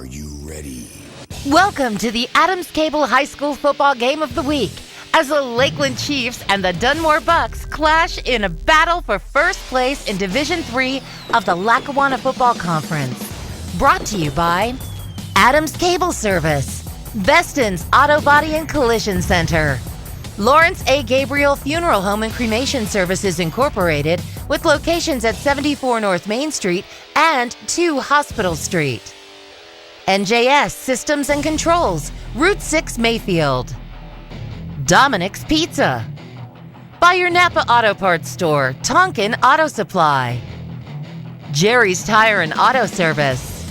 Are you ready? Welcome to the Adams Cable High School Football Game of the Week as the Lakeland Chiefs and the Dunmore Bucks clash in a battle for first place in Division III of the Lackawanna Football Conference. Brought to you by Adams Cable Service, Veston's Auto Body and Collision Center, Lawrence A. Gabriel Funeral Home and Cremation Services Incorporated with locations at 74 North Main Street and 2 Hospital Street, NJS Systems and Controls, Route 6 Mayfield, Dominic's Pizza, by your Napa Auto Parts Store, Tonkin Auto Supply, Jerry's Tire and Auto Service,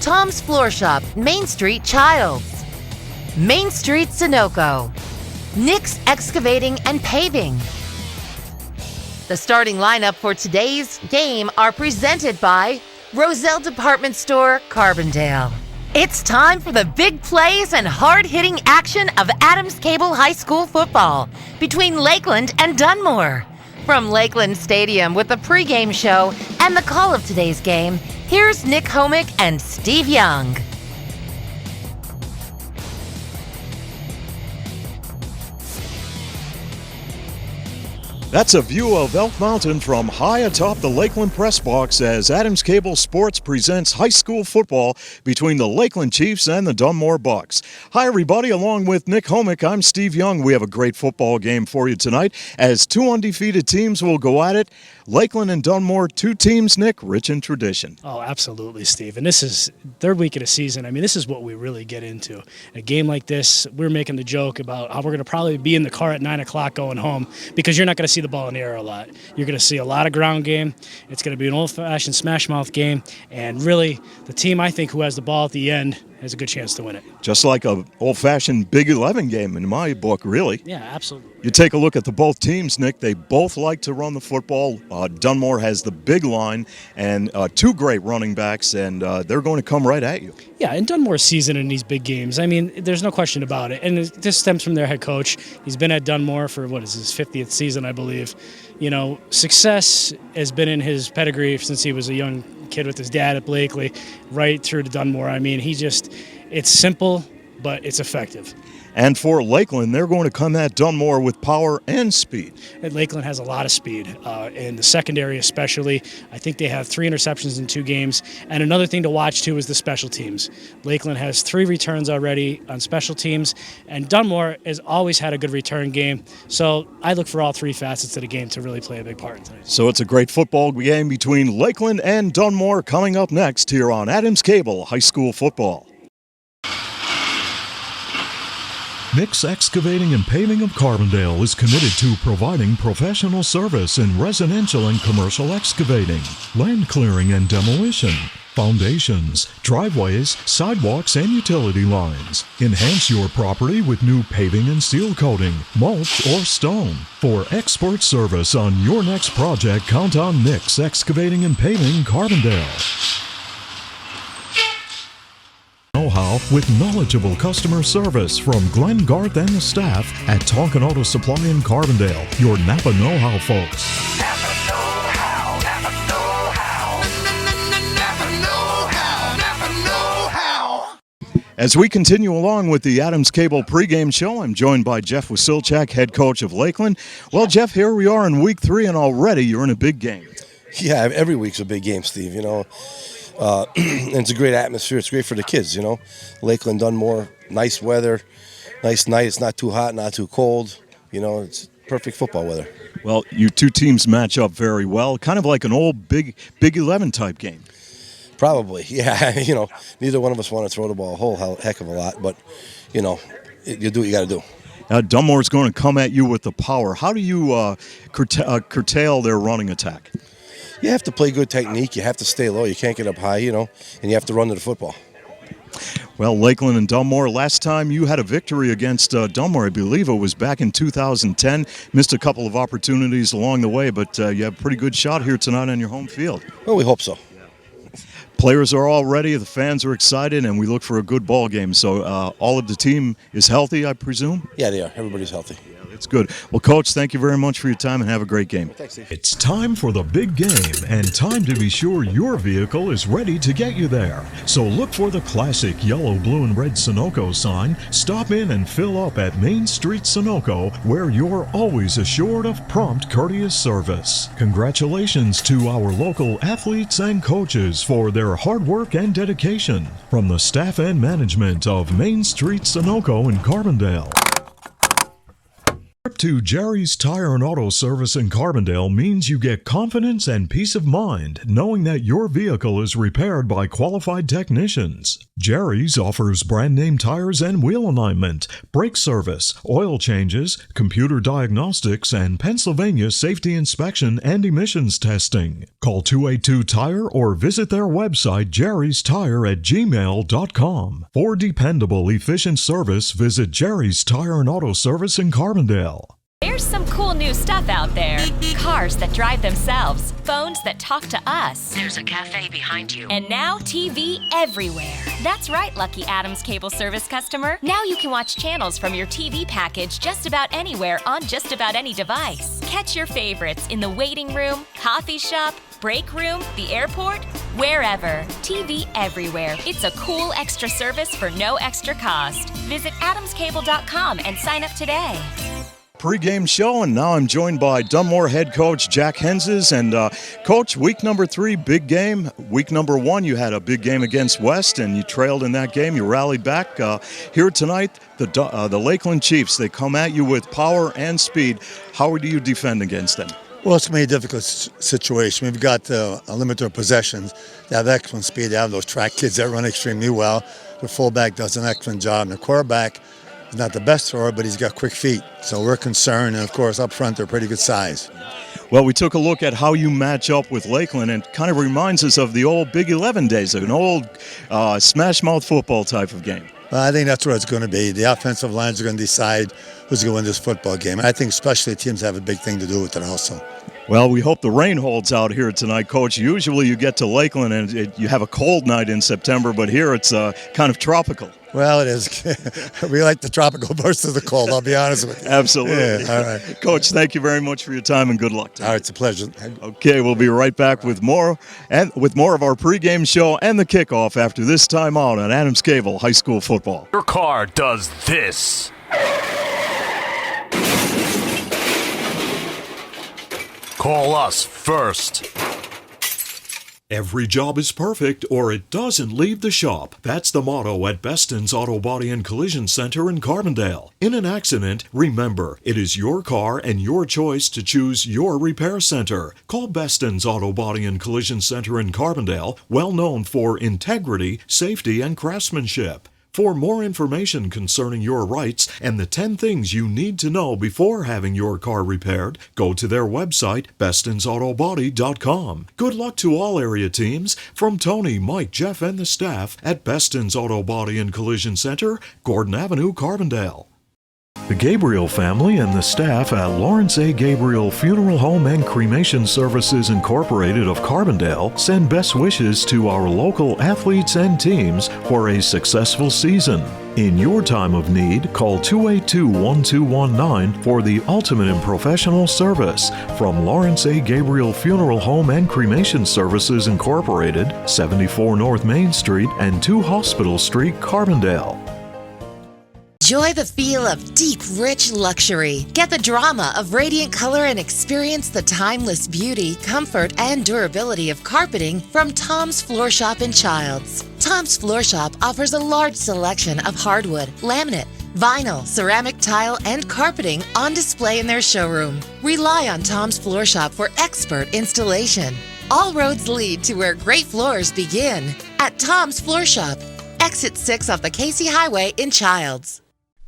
Tom's Floor Shop, Main Street Childs, Main Street Sunoco, Nick's Excavating and Paving. The starting lineup for today's game are presented by Roselle Department Store, Carbondale. It's time for the big plays and hard-hitting action of Adams Cable High School football between Lakeland and Dunmore. From Lakeland Stadium with the pregame show and the call of today's game, here's Nick Homick and Steve Young. That's a view of Elk Mountain from high atop the Lakeland press box as Adams Cable Sports presents high school football between the Lakeland Chiefs and the Dunmore Bucks. Hi, everybody. Along with Nick Homick, I'm Steve Young. We have a great football game for you tonight as 2 undefeated teams will go at it. Lakeland and Dunmore, 2 teams, Nick, rich in tradition. Oh, absolutely, Steve. And this is third week of the season. I mean, this is what we really get into. A game like this, we're making the joke about how we're going to probably be in the car at 9 o'clock going home because you're not going to see the ball in the air a lot. You're going to see a lot of ground game. It's going to be an old-fashioned smash-mouth game. And really, the team, I think, who has the ball at the end has a good chance to win it. Just like a old-fashioned Big 11 game in my book, really. Yeah, absolutely. You take a look at the both teams, Nick. They both like to run the football. Dunmore has the big line and 2 great running backs, and they're going to come right at you. Yeah, and Dunmore's season in these big games, I mean, there's no question about it. And this stems from their head coach. He's been at Dunmore for, his 50th season, I believe. You know, success has been in his pedigree since he was a young kid with his dad at Blakely, right through to Dunmore. I mean, it's simple, but it's effective. And for Lakeland, they're going to come at Dunmore with power and speed. And Lakeland has a lot of speed, in the secondary especially. I think they have 3 interceptions in 2 games. And another thing to watch, too, is the special teams. Lakeland has 3 returns already on special teams, and Dunmore has always had a good return game. So I look for all 3 facets of the game to really play a big part in tonight. So it's a great football game between Lakeland and Dunmore coming up next here on Adams Cable High School Football. Nick's Excavating and Paving of Carbondale is committed to providing professional service in residential and commercial excavating, land clearing and demolition, foundations, driveways, sidewalks, and utility lines. Enhance your property with new paving and seal coating, mulch, or stone. For expert service on your next project, count on Nick's Excavating and Paving Carbondale. Know-how with knowledgeable customer service from Glenn Garth and the staff at Tonkin Auto Supply in Carbondale. Your Napa know-how folks. Napa know-how, Napa know-how, Napa know-how, Napa know-how. As we continue along with the Adams Cable pregame show, I'm joined by Jeff Wasilchak, head coach of Lakeland. Well, Jeff, here we are in week 3, and already you're in a big game. Yeah, every week's a big game, Steve, you know. And it's a great atmosphere. It's great for the kids, you know. Lakeland, Dunmore, nice weather, nice night. It's not too hot, not too cold. You know, it's perfect football weather. Well, you 2 teams match up very well, kind of like an old Big 11 type game. Probably, yeah. You know, neither one of us want to throw the ball a whole heck of a lot, but, you know, you do what you got to do. Dunmore's going to come at you with the power. How do you curtail their running attack? You have to play good technique. You have to stay low. You can't get up high, you know, and you have to run to the football. Well, Lakeland and Dunmore, last time you had a victory against Dunmore, I believe it was back in 2010. Missed a couple of opportunities along the way, but you have a pretty good shot here tonight on your home field. Well, we hope so. Players are all ready, the fans are excited, and we look for a good ball game. So all of the team is healthy, I presume? Yeah, they are. Everybody's healthy. That's good. Well, Coach, thank you very much for your time and have a great game. Thanks, Steve. It's time for the big game and time to be sure your vehicle is ready to get you there. So look for the classic yellow, blue, and red Sunoco sign. Stop in and fill up at Main Street Sunoco, where you're always assured of prompt, courteous service. Congratulations to our local athletes and coaches for their hard work and dedication. From the staff and management of Main Street Sunoco in Carbondale. Trip to Jerry's Tire and Auto Service in Carbondale means you get confidence and peace of mind knowing that your vehicle is repaired by qualified technicians. Jerry's offers brand name tires and wheel alignment, brake service, oil changes, computer diagnostics, and Pennsylvania safety inspection and emissions testing. Call 282-TIRE or visit their website jerrystire@gmail.com. For dependable, efficient service, visit Jerry's Tire and Auto Service in Carbondale. There's some cool new stuff out there. Cars that drive themselves, phones that talk to us. There's a cafe behind you. And now TV everywhere. That's right, Lucky Adams Cable Service customer. Now you can watch channels from your TV package just about anywhere on just about any device. Catch your favorites in the waiting room, coffee shop, break room, the airport, wherever. TV everywhere. It's a cool extra service for no extra cost. Visit adamscable.com and sign up today. Pre-game show, and now I'm joined by Dunmore head coach Jack Henses. And Coach, week number 3, big game. Week number 1, you had a big game against West, and you trailed in that game. You rallied back. Here tonight, the Lakeland Chiefs, they come at you with power and speed. How do you defend against them? Well, it's going to be a difficult situation. We've got a limit of possessions. They have excellent speed. They have those track kids that run extremely well. The fullback does an excellent job, and the quarterback is not the best thrower, but he's got quick feet. So we're concerned, and of course, up front, they're pretty good size. Well, we took a look at how you match up with Lakeland, and it kind of reminds us of the old Big 11 days, an old smash-mouth football type of game. Well, I think that's what it's going to be. The offensive lines are going to decide who's going to win this football game. I think especially teams have a big thing to do with it also. Well, we hope the rain holds out here tonight, Coach. Usually you get to Lakeland and you have a cold night in September, but here it's kind of tropical. Well, it is. We like the tropical versus the cold, I'll be honest with you. Absolutely. Yeah, all right. Coach, thank you very much for your time and good luck tonight. All right, it's a pleasure. Okay, we'll be right back with more of our pregame show and the kickoff after this time out on Adams Cable High School Football. Your car does this. Call us first. Every job is perfect or it doesn't leave the shop. That's the motto at Beston's Auto Body and Collision Center in Carbondale. In an accident, remember, it is your car and your choice to choose your repair center. Call Beston's Auto Body and Collision Center in Carbondale, well known for integrity, safety, and craftsmanship. For more information concerning your rights and the 10 things you need to know before having your car repaired, go to their website, bestonsautobody.com. Good luck to all area teams from Tony, Mike, Jeff, and the staff at Beston's Auto Body and Collision Center, Gordon Avenue, Carbondale. The Gabriel family and the staff at Lawrence A. Gabriel Funeral Home and Cremation Services Incorporated of Carbondale send best wishes to our local athletes and teams for a successful season. In your time of need, call 282-1219 for the ultimate in professional service from Lawrence A. Gabriel Funeral Home and Cremation Services Incorporated, 74 North Main Street and 2 Hospital Street, Carbondale. Enjoy the feel of deep, rich luxury. Get the drama of radiant color and experience the timeless beauty, comfort, and durability of carpeting from Tom's Floor Shop in Childs. Tom's Floor Shop offers a large selection of hardwood, laminate, vinyl, ceramic tile, and carpeting on display in their showroom. Rely on Tom's Floor Shop for expert installation. All roads lead to where great floors begin at Tom's Floor Shop, exit 6 off the Casey Highway in Childs.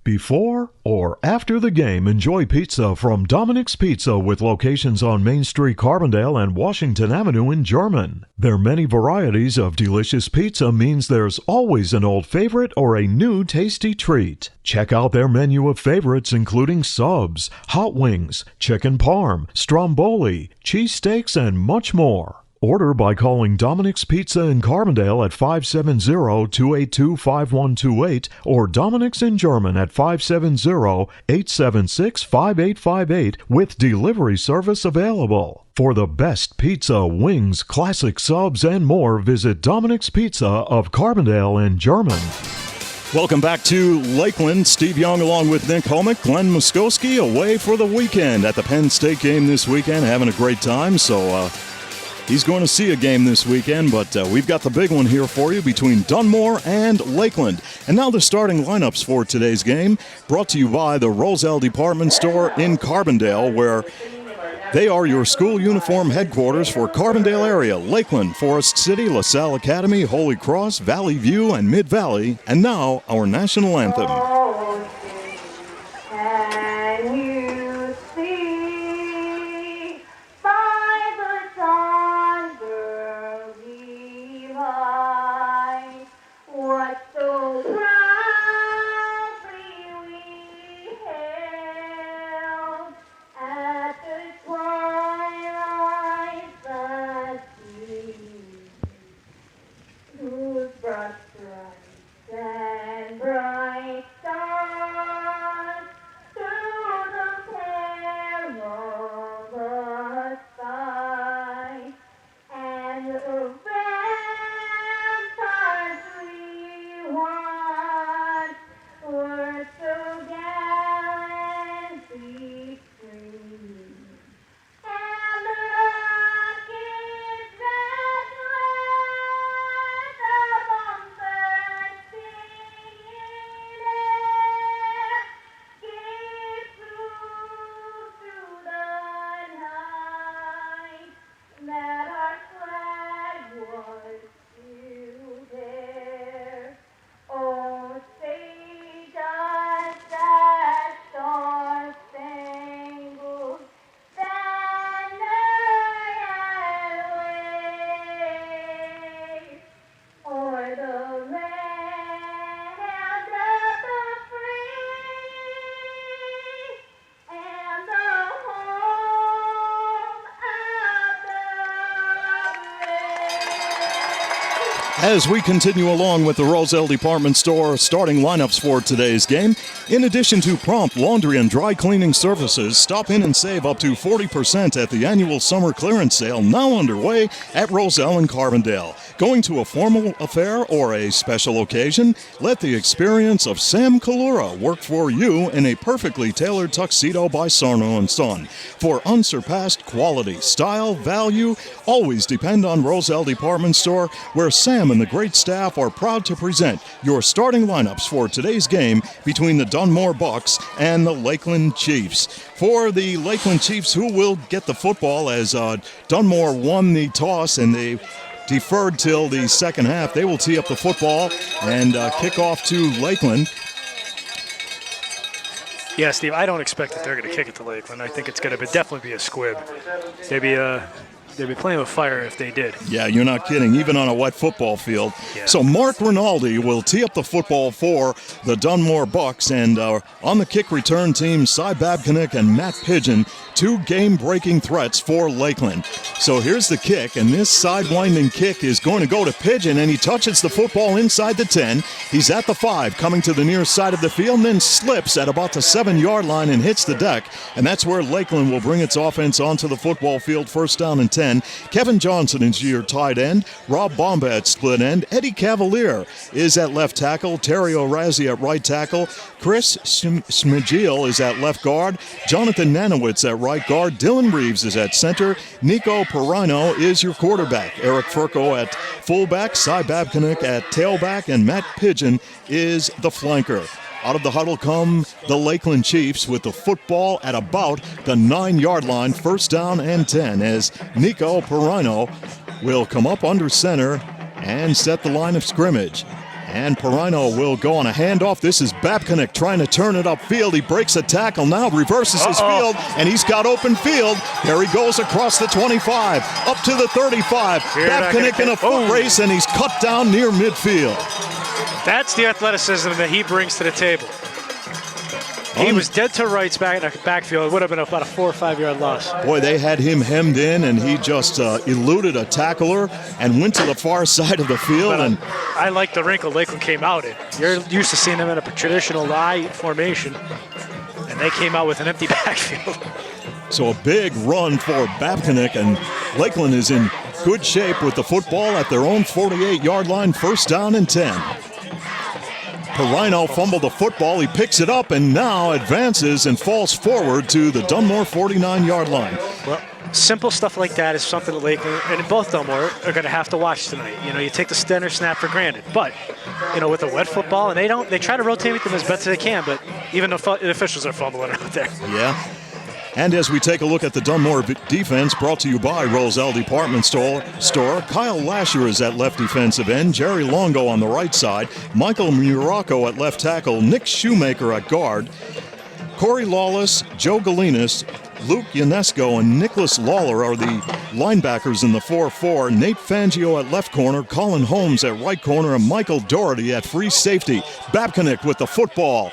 Before or after the game, enjoy pizza from Dominic's Pizza with locations on Main Street, Carbondale and Washington Avenue in German. Their many varieties of delicious pizza means there's always an old favorite or a new tasty treat. Check out their menu of favorites including subs, hot wings, chicken parm, stromboli, cheesesteaks, and much more. Order by calling Dominic's Pizza in Carbondale at 570-282-5128 or Dominic's in German at 570-876-5858 with delivery service available. For the best pizza, wings, classic subs, and more, visit Dominic's Pizza of Carbondale in German. Welcome back to Lakeland. Steve Young along with Nick Homick. Glenn Muskowski away for the weekend at the Penn State game this weekend, having a great time. So he's going to see a game this weekend, but we've got the big one here for you between Dunmore and Lakeland. And now the starting lineups for today's game, brought to you by the Roselle Department Store in Carbondale, where they are your school uniform headquarters for Carbondale area, Lakeland, Forest City, LaSalle Academy, Holy Cross, Valley View, and Mid-Valley. And now, our national anthem. Can you see by the sunburn behind what so proudly we hailed at the twilight's last gleam, whose broad stripes and bright stars through the perilous fight, and the ramparts we won were so gallantly free, and the rockets that went above bursting in air gave proof through the night that our flag was still there. Oh, say does that star-spangled banner yet wave o'er the land of the free and the home of the brave? As we continue along with the Roselle Department Store starting lineups for today's game, in addition to prompt laundry and dry cleaning services, stop in and save up to 40% at the annual summer clearance sale now underway at Roselle and Carbondale. Going to a formal affair or a special occasion? Let the experience of Sam Kalura work for you in a perfectly tailored tuxedo by Sarno & Son. For unsurpassed quality, style, value, always depend on Roselle Department Store, where Sam and the great staff are proud to present your starting lineups for today's game between the Dunmore Bucks and the Lakeland Chiefs. For the Lakeland Chiefs, who will get the football as Dunmore won the toss and they deferred till the second half. They will tee up the football and kick off to Lakeland. Yeah, Steve, I don't expect that they're going to kick it to Lakeland. I think it's going to definitely be a squib. They'd be playing with fire if they did. Yeah, you're not kidding, even on a wet football field. Yeah. So Mark Rinaldi will tee up the football for the Dunmore Bucks, and on the kick return team, Cy Babcock and Matt Pigeon, two game-breaking threats for Lakeland. So here's the kick, and this side-winding kick is going to go to Pigeon, and he touches the football inside the 10. He's at the 5, coming to the near side of the field, and then slips at about the 7-yard line and hits the deck, and that's where Lakeland will bring its offense onto the football field, first down and 10. Kevin Johnson is your tight end. Rob Bombat split end. Eddie Cavalier is at left tackle. Terry O'Razzi at right tackle. Chris Smigil is at left guard. Jonathan Nanowitz at right guard. Dylan Reeves is at center. Nico Perino is your quarterback. Eric Furco at fullback. Cy Babcock at tailback. And Matt Pigeon is the flanker. Out of the huddle come the Lakeland Chiefs with the football at about the 9-yard line, first down and 10, as Nico Perino will come up under center and set the line of scrimmage. And Perino will go on a handoff. This is Babcock trying to turn it upfield. He breaks a tackle now, reverses his field, and he's got open field. There he goes across the 25, up to the 35. Babcock in a foot race, and he's cut down near midfield. That's the athleticism that he brings to the table. He was dead to rights back in the backfield. It would have been about a 4 or 5 yard loss. Boy, they had him hemmed in, and he just eluded a tackler and went to the far side of the field. But, and I like the wrinkle Lakeland came out in. You're used to seeing them in a traditional I formation, and they came out with an empty backfield. So a big run for Babcock, and Lakeland is in good shape with the football at their own 48-yard line, 1st down and 10. Perino fumbled the football. He picks it up and now advances and falls forward to the Dunmore 49-yard line. Well, simple stuff like that is something that Lakeland and both Dunmore are going to have to watch tonight. You know, you take the center snap for granted, but you know, with a wet football, and they try to rotate them as best as they can, but even the officials are fumbling out there. Yeah. And as we take a look at the Dunmore defense, brought to you by Roselle Department Store, Kyle Lasher is at left defensive end, Jerry Longo on the right side, Michael Muraco at left tackle, Nick Shoemaker at guard, Corey Lawless, Joe Galinas, Luke Ionesco, and Nicholas Lawler are the linebackers in the 4-4. Nate Fangio at left corner, Colin Holmes at right corner, and Michael Doherty at free safety. Babcock with the football.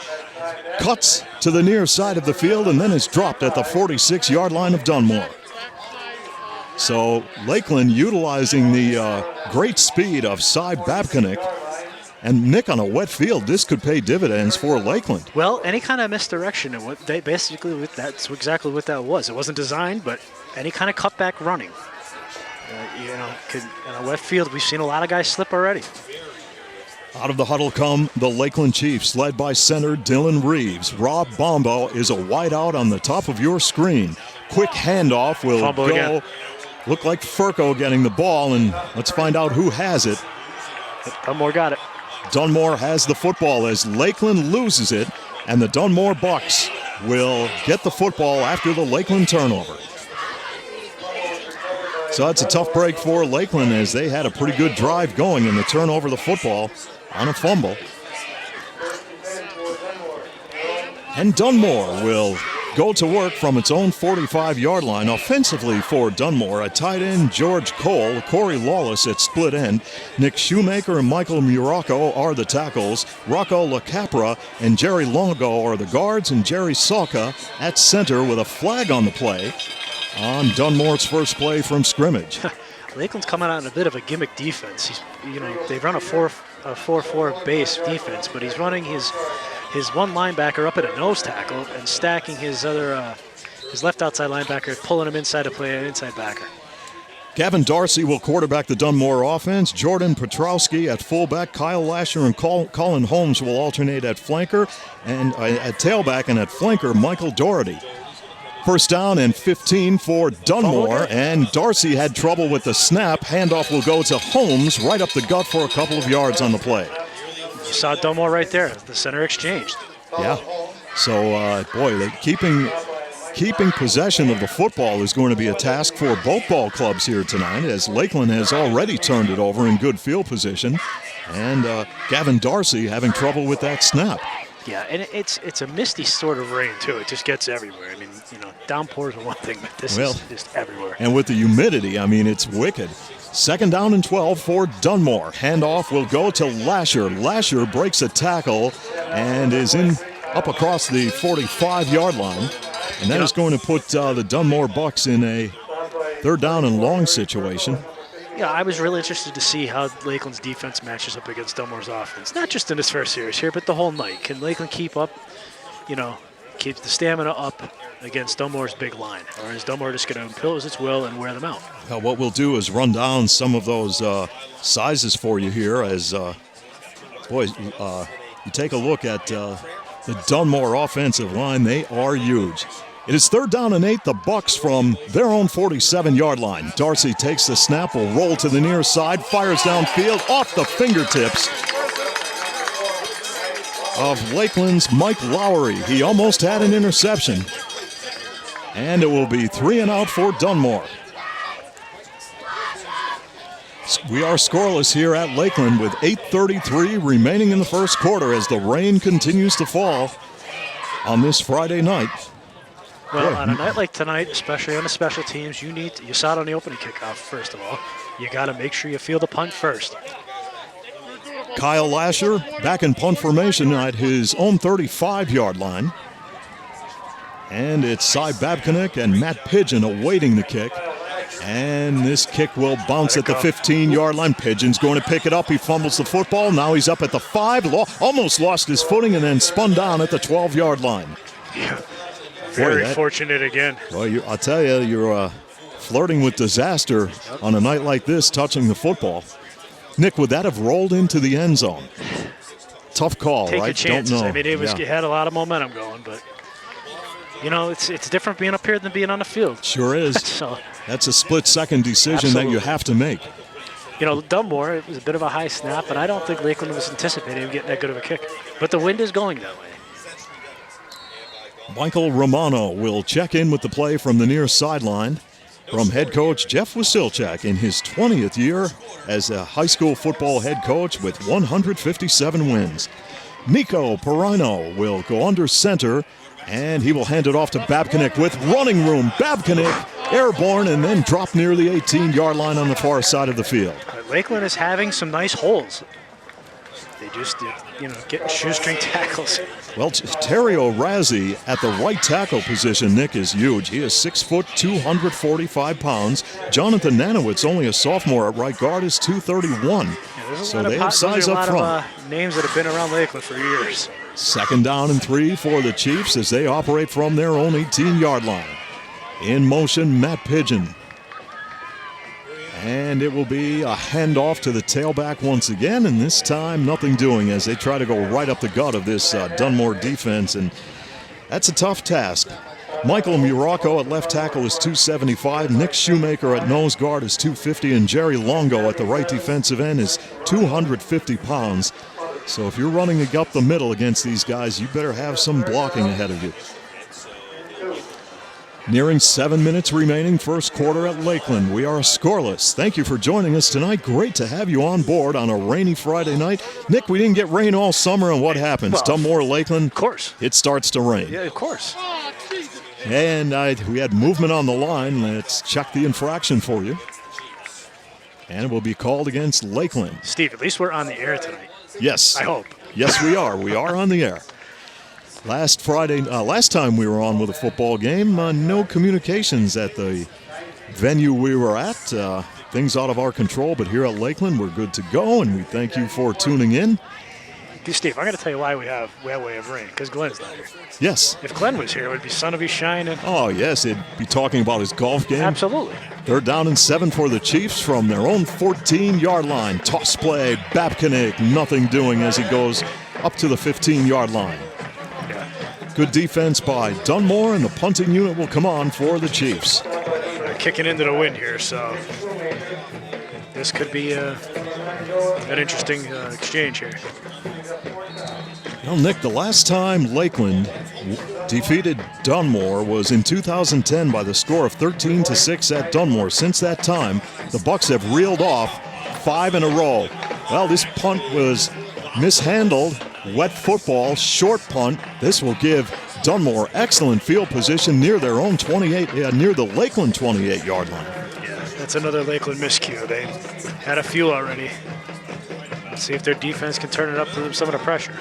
Cuts to the near side of the field and then is dropped at the 46-yard line of Dunmore. So Lakeland utilizing the great speed of Cy Babcock. And Nick, on a wet field, this could pay dividends for Lakeland. Well, any kind of misdirection, and that's exactly what that was. It wasn't designed, but any kind of cutback running. In a wet field, we've seen a lot of guys slip already. Out of the huddle come the Lakeland Chiefs, led by center Dylan Reeves. Rob Bombo is a wideout on the top of your screen. Quick handoff will Fumble go. Again. Look like Furco getting the ball, and let's find out who has it. Dunmore got it. Dunmore has the football as Lakeland loses it, and the Dunmore Bucks will get the football after the Lakeland turnover. So it's a tough break for Lakeland as they had a pretty good drive going in the turn over the football on a fumble. And Dunmore will go to work from its own 45-yard line. Offensively for Dunmore, a tight end George Cole, Corey Lawless at split end, Nick Shoemaker and Michael Muraco are the tackles, Rocco LaCapra and Jerry Longo are the guards, and Jerry Salka at center with a flag on the play on Dunmore's first play from scrimmage. Lakeland's coming out in a bit of a gimmick defense. They run a 4-4 base defense, but he's running his one linebacker up at a nose tackle and stacking his left outside linebacker, pulling him inside to play an inside backer. Gavin Darcy will quarterback the Dunmore offense. Jordan Petrowski at fullback. Kyle Lasher and Colin Holmes will alternate at flanker and at tailback, and at flanker Michael Doherty. First down and 15 for Dunmore, and Darcy had trouble with the snap. Handoff will go to Holmes right up the gut for a couple of yards on the play. You saw Dunmore right there. The center exchanged. Yeah. So, keeping possession of the football is going to be a task for both ball clubs here tonight, as Lakeland has already turned it over in good field position, and Gavin Darcy having trouble with that snap. Yeah, and it's a misty sort of rain, too. It just gets everywhere. I mean, downpours are one thing, but this is just everywhere. And with the humidity, I mean, it's wicked. Second down and 12 for Dunmore. Handoff will go to Lasher. Lasher breaks a tackle and is up across the 45-yard line. And that is going to put the Dunmore Bucks in a third down and long situation. Yeah, I was really interested to see how Lakeland's defense matches up against Dunmore's offense. Not just in this first series here, but the whole night. Can Lakeland keep up, keep the stamina up against Dunmore's big line? Or is Dunmore just going to impose its will and wear them out? What we'll do is run down some of those sizes for you here as, you take a look at the Dunmore offensive line. They are huge. It is third down and 8, the Bucks from their own 47-yard line. Darcy takes the snap, will roll to the near side, fires downfield off the fingertips of Lakeland's Mike Lowry. He almost had an interception. And it will be 3 and out for Dunmore. We are scoreless here at Lakeland with 8:33 remaining in the first quarter as the rain continues to fall on this Friday night. Well, on a night like tonight, especially on the special teams, you saw it on the opening kickoff, first of all. You got to make sure you feel the punt first. Kyle Lasher back in punt formation at his own 35-yard line. And it's Cy Babcock and Matt Pigeon awaiting the kick. And this kick will bounce at the 15-yard line. Pigeon's going to pick it up. He fumbles the football. Now he's up at the 5. Almost lost his footing and then spun down at the 12-yard line. Yeah. Very fortunate again. Well, I'll tell you, you're flirting with disaster on a night like this, touching the football. Nick, would that have rolled into the end zone? Tough call, Take right? your chances. Don't know. I mean, it had a lot of momentum going, but it's different being up here than being on the field. Sure is. So that's a split-second decision that you have to make. Dunmore, it was a bit of a high snap, but I don't think Lakeland was anticipating him getting that good of a kick. But the wind is going that way. Michael Romano will check in with the play from the near sideline from head coach Jeff Wasilchak in his 20th year as a high school football head coach with 157 wins. Nico Perino will go under center, and he will hand it off to Babcock with running room. Babcock airborne and then drop near the 18-yard line on the far side of the field. Lakeland is having some nice holes. They just, getting shoestring tackles. Well, Terry O'Razzi at the right tackle position, Nick, is huge. He is 6 foot, 245 pounds. Jonathan Nanowitz, only a sophomore at right guard, is 231. So they have size up front. Names that have been around Lakeland for years. 2nd down and 3 for the Chiefs as they operate from their own 18-yard line. In motion, Matt Pigeon. And it will be a handoff to the tailback once again, and this time nothing doing as they try to go right up the gut of this Dunmore defense, and that's a tough task. Michael Muraco at left tackle is 275, Nick Shoemaker at nose guard is 250, and Jerry Longo at the right defensive end is 250 pounds. So if you're running up the middle against these guys, you better have some blocking ahead of you. Nearing 7 minutes remaining, first quarter at Lakeland. We are scoreless. Thank you for joining us tonight. Great to have you on board on a rainy Friday night. Nick, we didn't get rain all summer, and what happens? Well, Dunmore, Lakeland, of course. It starts to rain. Yeah, of course. And we had movement on the line. Let's check the infraction for you. And it will be called against Lakeland. Steve, at least we're on the air tonight. Yes. I hope. Yes, we are. We are on the air. Last time we were on with a football game, no communications at the venue we were at. Things out of our control, but here at Lakeland, we're good to go, and we thank you for tuning in. Steve, I'm going to tell you why we have rain, because Glenn's not here. Yes. If Glenn was here, it would be sun would be shining. Oh, yes, he'd be talking about his golf game. Absolutely. 3rd down and 7 for the Chiefs from their own 14-yard line. Toss play, Babcock, nothing doing as he goes up to the 15-yard line. Good defense by Dunmore, and the punting unit will come on for the Chiefs. Kicking into the wind here, so this could be an interesting exchange here. Well, Nick, the last time Lakeland defeated Dunmore was in 2010 by the score of 13-6 at Dunmore. Since that time, the Bucks have reeled off 5 in a row. Well, this punt was mishandled. Wet football, short punt. This will give Dunmore excellent field position near their own 28, near the Lakeland 28-yard line. Yeah, that's another Lakeland miscue. They had a few already. Let's see if their defense can turn it up to some of the pressure.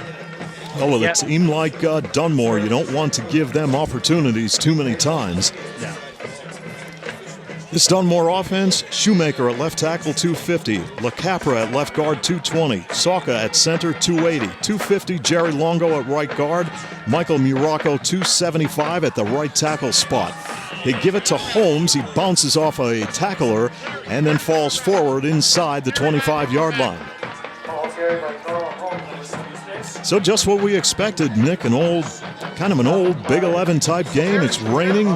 Oh, well, it seemed like Dunmore, you don't want to give them opportunities too many times. No. This Dunmore offense, Shoemaker at left tackle, 250. LaCapra at left guard, 220. Salka at center, 280. 250, Jerry Longo at right guard. Michael Muraco, 275 at the right tackle spot. They give it to Holmes. He bounces off a tackler and then falls forward inside the 25-yard line. So just what we expected, Nick, kind of an old Big 11 type game. It's raining.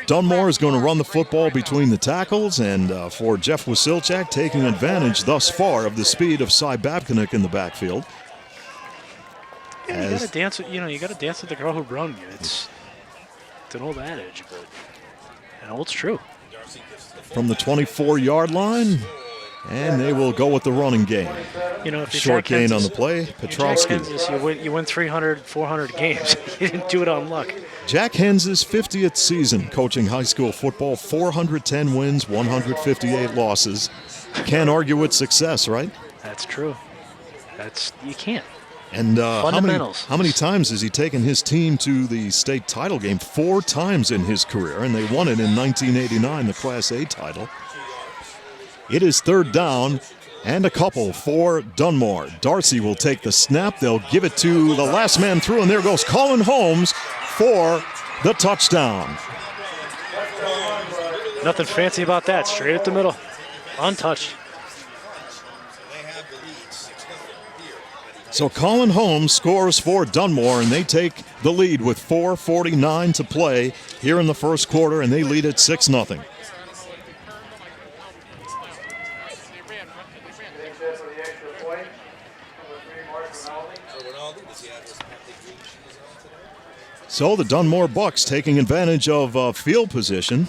Dunmore is going to run the football between the tackles, and for Jeff Wasilchak taking advantage thus far of the speed of Cy Babcock in the backfield. Yeah, you got to dance. You got to dance with the girl who brung you. It's an old adage, but it's true. From the 24-yard line, and they will go with the running game. If short gain on the play, Petrowski. You win 300, 400 games. You didn't do it on luck. Jack Hens's 50th season coaching high school football, 410 wins, 158 losses. Can't argue with success, right? That's true. You can't. And Fundamentals. how many times has he taken his team to the state title game? 4 times in his career, and they won it in 1989, the Class A title. It is 3rd down and a couple for Dunmore. Darcy will take the snap. They'll give it to the last man through, and there goes Colin Holmes for the touchdown. Nothing fancy about that. Straight up the middle. Untouched. So Colin Holmes scores for Dunmore, and they take the lead with 4:49 to play here in the first quarter, and they lead at 6-0. So the Dunmore Bucks taking advantage of field position.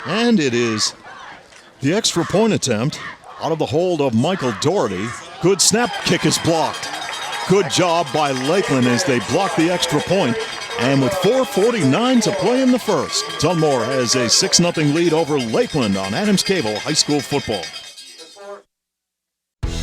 And it is the extra point attempt out of the hold of Michael Doherty. Good snap, kick is blocked. Good job by Lakeland as they block the extra point. And with 4:49 to play in the first, Dunmore has a 6-0 lead over Lakeland on Adams Cable High School football.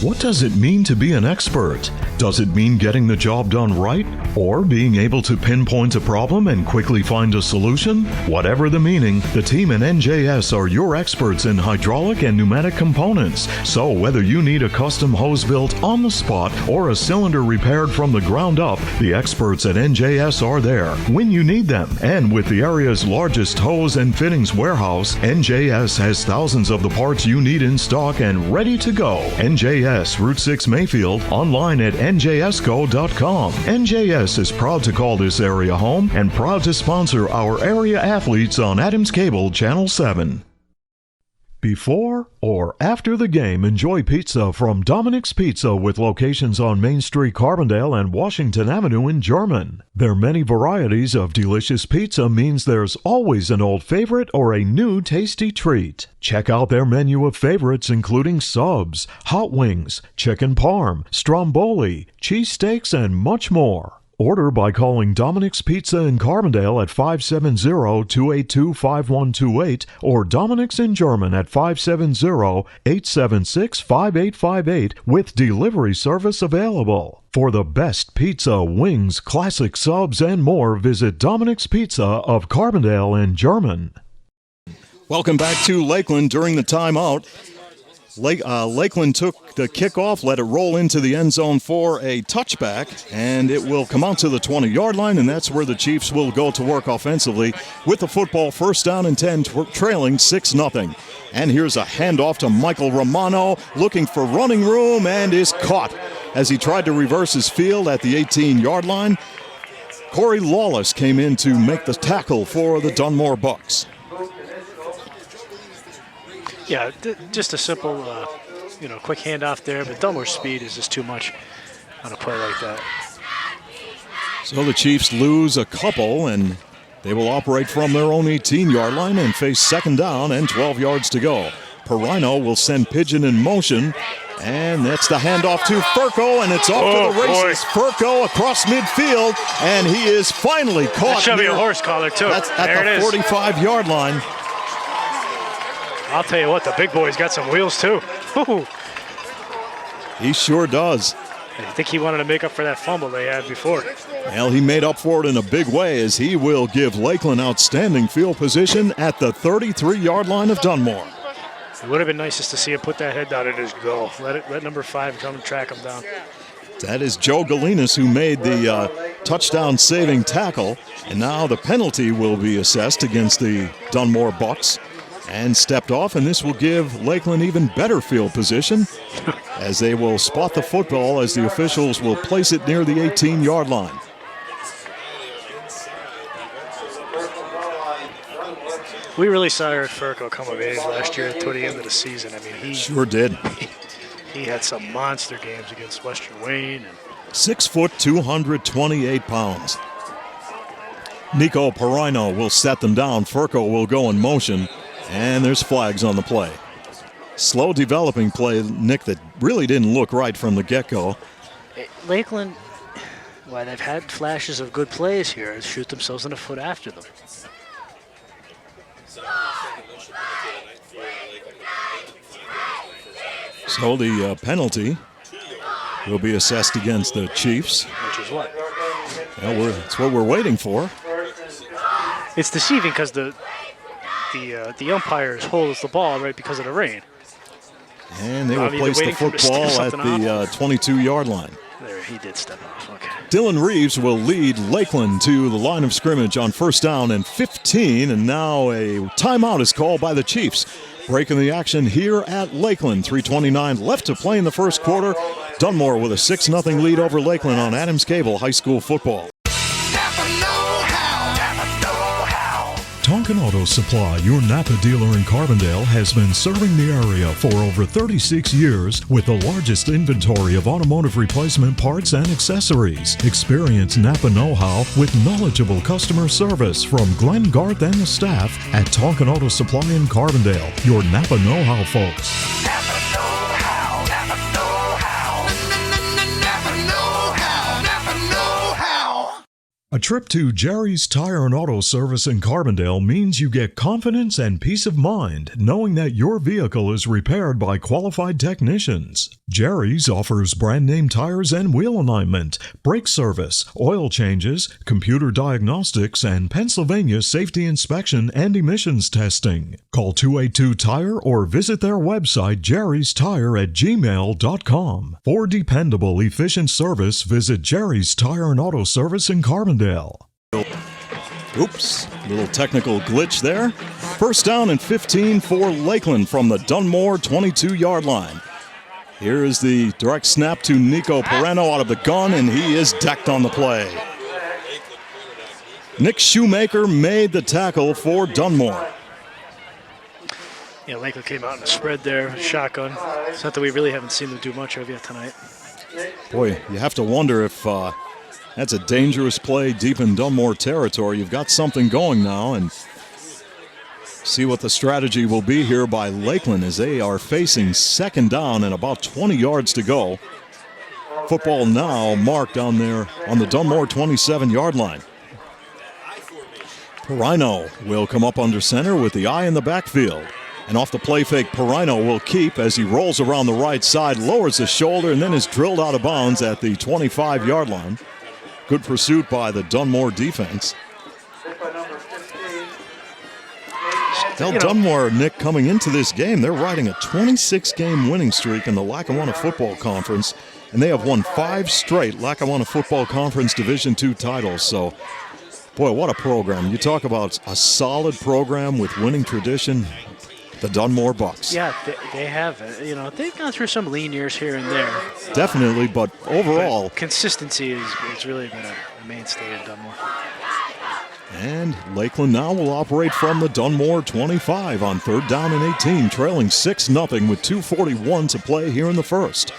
What does it mean to be an expert? Does it mean getting the job done right? Or being able to pinpoint a problem and quickly find a solution? Whatever the meaning, the team at NJS are your experts in hydraulic and pneumatic components. So whether you need a custom hose built on the spot or a cylinder repaired from the ground up, the experts at NJS are there when you need them. And with the area's largest hose and fittings warehouse, NJS has thousands of the parts you need in stock and ready to go. NJS Route 6 Mayfield, online at njsco.com. NJS is proud to call this area home and proud to sponsor our area athletes on Adams Cable Channel 7. Before or after the game, enjoy pizza from Dominic's Pizza with locations on Main Street, Carbondale, and Washington Avenue in German. Their many varieties of delicious pizza means there's always an old favorite or a new tasty treat. Check out their menu of favorites including subs, hot wings, chicken parm, stromboli, cheesesteaks, and much more. Order by calling Dominic's Pizza in Carbondale at 570-282-5128 or Dominic's in German at 570-876-5858 with delivery service available. For the best pizza, wings, classic subs, and more, visit Dominic's Pizza of Carbondale in German. Welcome back to Lakeland during the timeout. Lakeland took the kickoff, let it roll into the end zone for a touchback, and it will come out to the 20-yard line, and that's where the Chiefs will go to work offensively with the football 1st down and 10, trailing 6-0. And here's a handoff to Michael Romano, looking for running room, and is caught as he tried to reverse his field at the 18-yard line. Corey Lawless came in to make the tackle for the Dunmore Bucks. Yeah, just a simple, quick handoff there, but Dunmore's speed is just too much on a play like that. So the Chiefs lose a couple, and they will operate from their own 18-yard line and face 2nd down and 12 yards to go. Perino will send Pigeon in motion, and that's the handoff to Furco, and it's off to the races. Furco across midfield, and he is finally caught. That should be a horse collar, too. That's at the 45-yard line. I'll tell you what, the big boy's got some wheels, too. Woo-hoo. He sure does. I think he wanted to make up for that fumble they had before. Well, he made up for it in a big way as he will give Lakeland outstanding field position at the 33-yard line of Dunmore. It would have been nicest to see him put that head down and just go. Let number 5 come and track him down. That is Joe Galinas who made the touchdown-saving tackle, and now the penalty will be assessed against the Dunmore Bucks. And stepped off, and this will give Lakeland even better field position as they will spot the football as the officials will place it near the 18-yard line. We really saw Eric Furco come of age last year toward the end of the season. I mean, he sure did. He had some monster games against Western Wayne. 6 foot, 228 pounds. Nico Perino will set them down. Furco will go in motion. And there's flags on the play. Slow developing play, Nick, that really didn't look right from the get-go. Lakeland, well, they've had flashes of good plays here. Shoot themselves in the foot after them. So the penalty will be assessed against the Chiefs. Which is what? Yeah, that's what we're waiting for. It's deceiving because the umpires hold the ball right because of the rain. And they will place the football at the 22-yard line. There, he did step off. Okay. Dylan Reeves will lead Lakeland to the line of scrimmage on 1st down and 15, and now a timeout is called by the Chiefs. Breaking the action here at Lakeland. 3:29 left to play in the first quarter. Dunmore with a 6-0 lead over Lakeland on Adams Cable High School football. Napa know-how. Napa know-how. Tonkin Auto Supply, your Napa dealer in Carbondale, has been serving the area for over 36 years with the largest inventory of automotive replacement parts and accessories. Experience Napa know-how with knowledgeable customer service from Glenn Garth and the staff at Tonkin Auto Supply in Carbondale. Your Napa know-how, folks. Napa know-how. Napa know-how. Napa know-how. Napa know-how. A trip to Jerry's Tire and Auto Service in Carbondale means you get confidence and peace of mind knowing that your vehicle is repaired by qualified technicians. Jerry's offers brand name tires and wheel alignment, brake service, oil changes, computer diagnostics, and Pennsylvania safety inspection and emissions testing. Call 282-TIRE or visit their website jerrystire@gmail.com. For dependable, efficient service, visit Jerry's Tire and Auto Service in Carbondale. Oops, little technical glitch there. 1st down and 15 for Lakeland from the Dunmore 22-yard line. Here is the direct snap to Nico Pereno out of the gun, and he is decked on the play. Nick Shoemaker made the tackle for Dunmore. Yeah, Lakeland came out in a spread there, shotgun. Something we really haven't seen them do much of yet tonight. Boy, you have to wonder if that's a dangerous play deep in Dunmore territory. You've got something going now, and see what the strategy will be here by Lakeland as they are facing 2nd down and about 20 yards to go. Football now marked on the Dunmore 27-yard line. Perino will come up under center with the eye in the backfield. And off the play fake, Perino will keep as he rolls around the right side, lowers his shoulder, and then is drilled out of bounds at the 25-yard line. Good pursuit by the Dunmore defense. Now Dunmore, Nick, coming into this game, they're riding a 26-game winning streak in the Lackawanna Football Conference, and they have won 5 straight Lackawanna Football Conference Division II titles. So, boy, what a program. You talk about a solid program with winning tradition. The Dunmore Bucks. Yeah, they have. They've gone through some lean years here and there. Definitely, but overall, consistency is really been a mainstay in Dunmore. And Lakeland now will operate from the Dunmore 25 on 3rd down and 18, trailing 6-0 with 2:41 to play here in the first.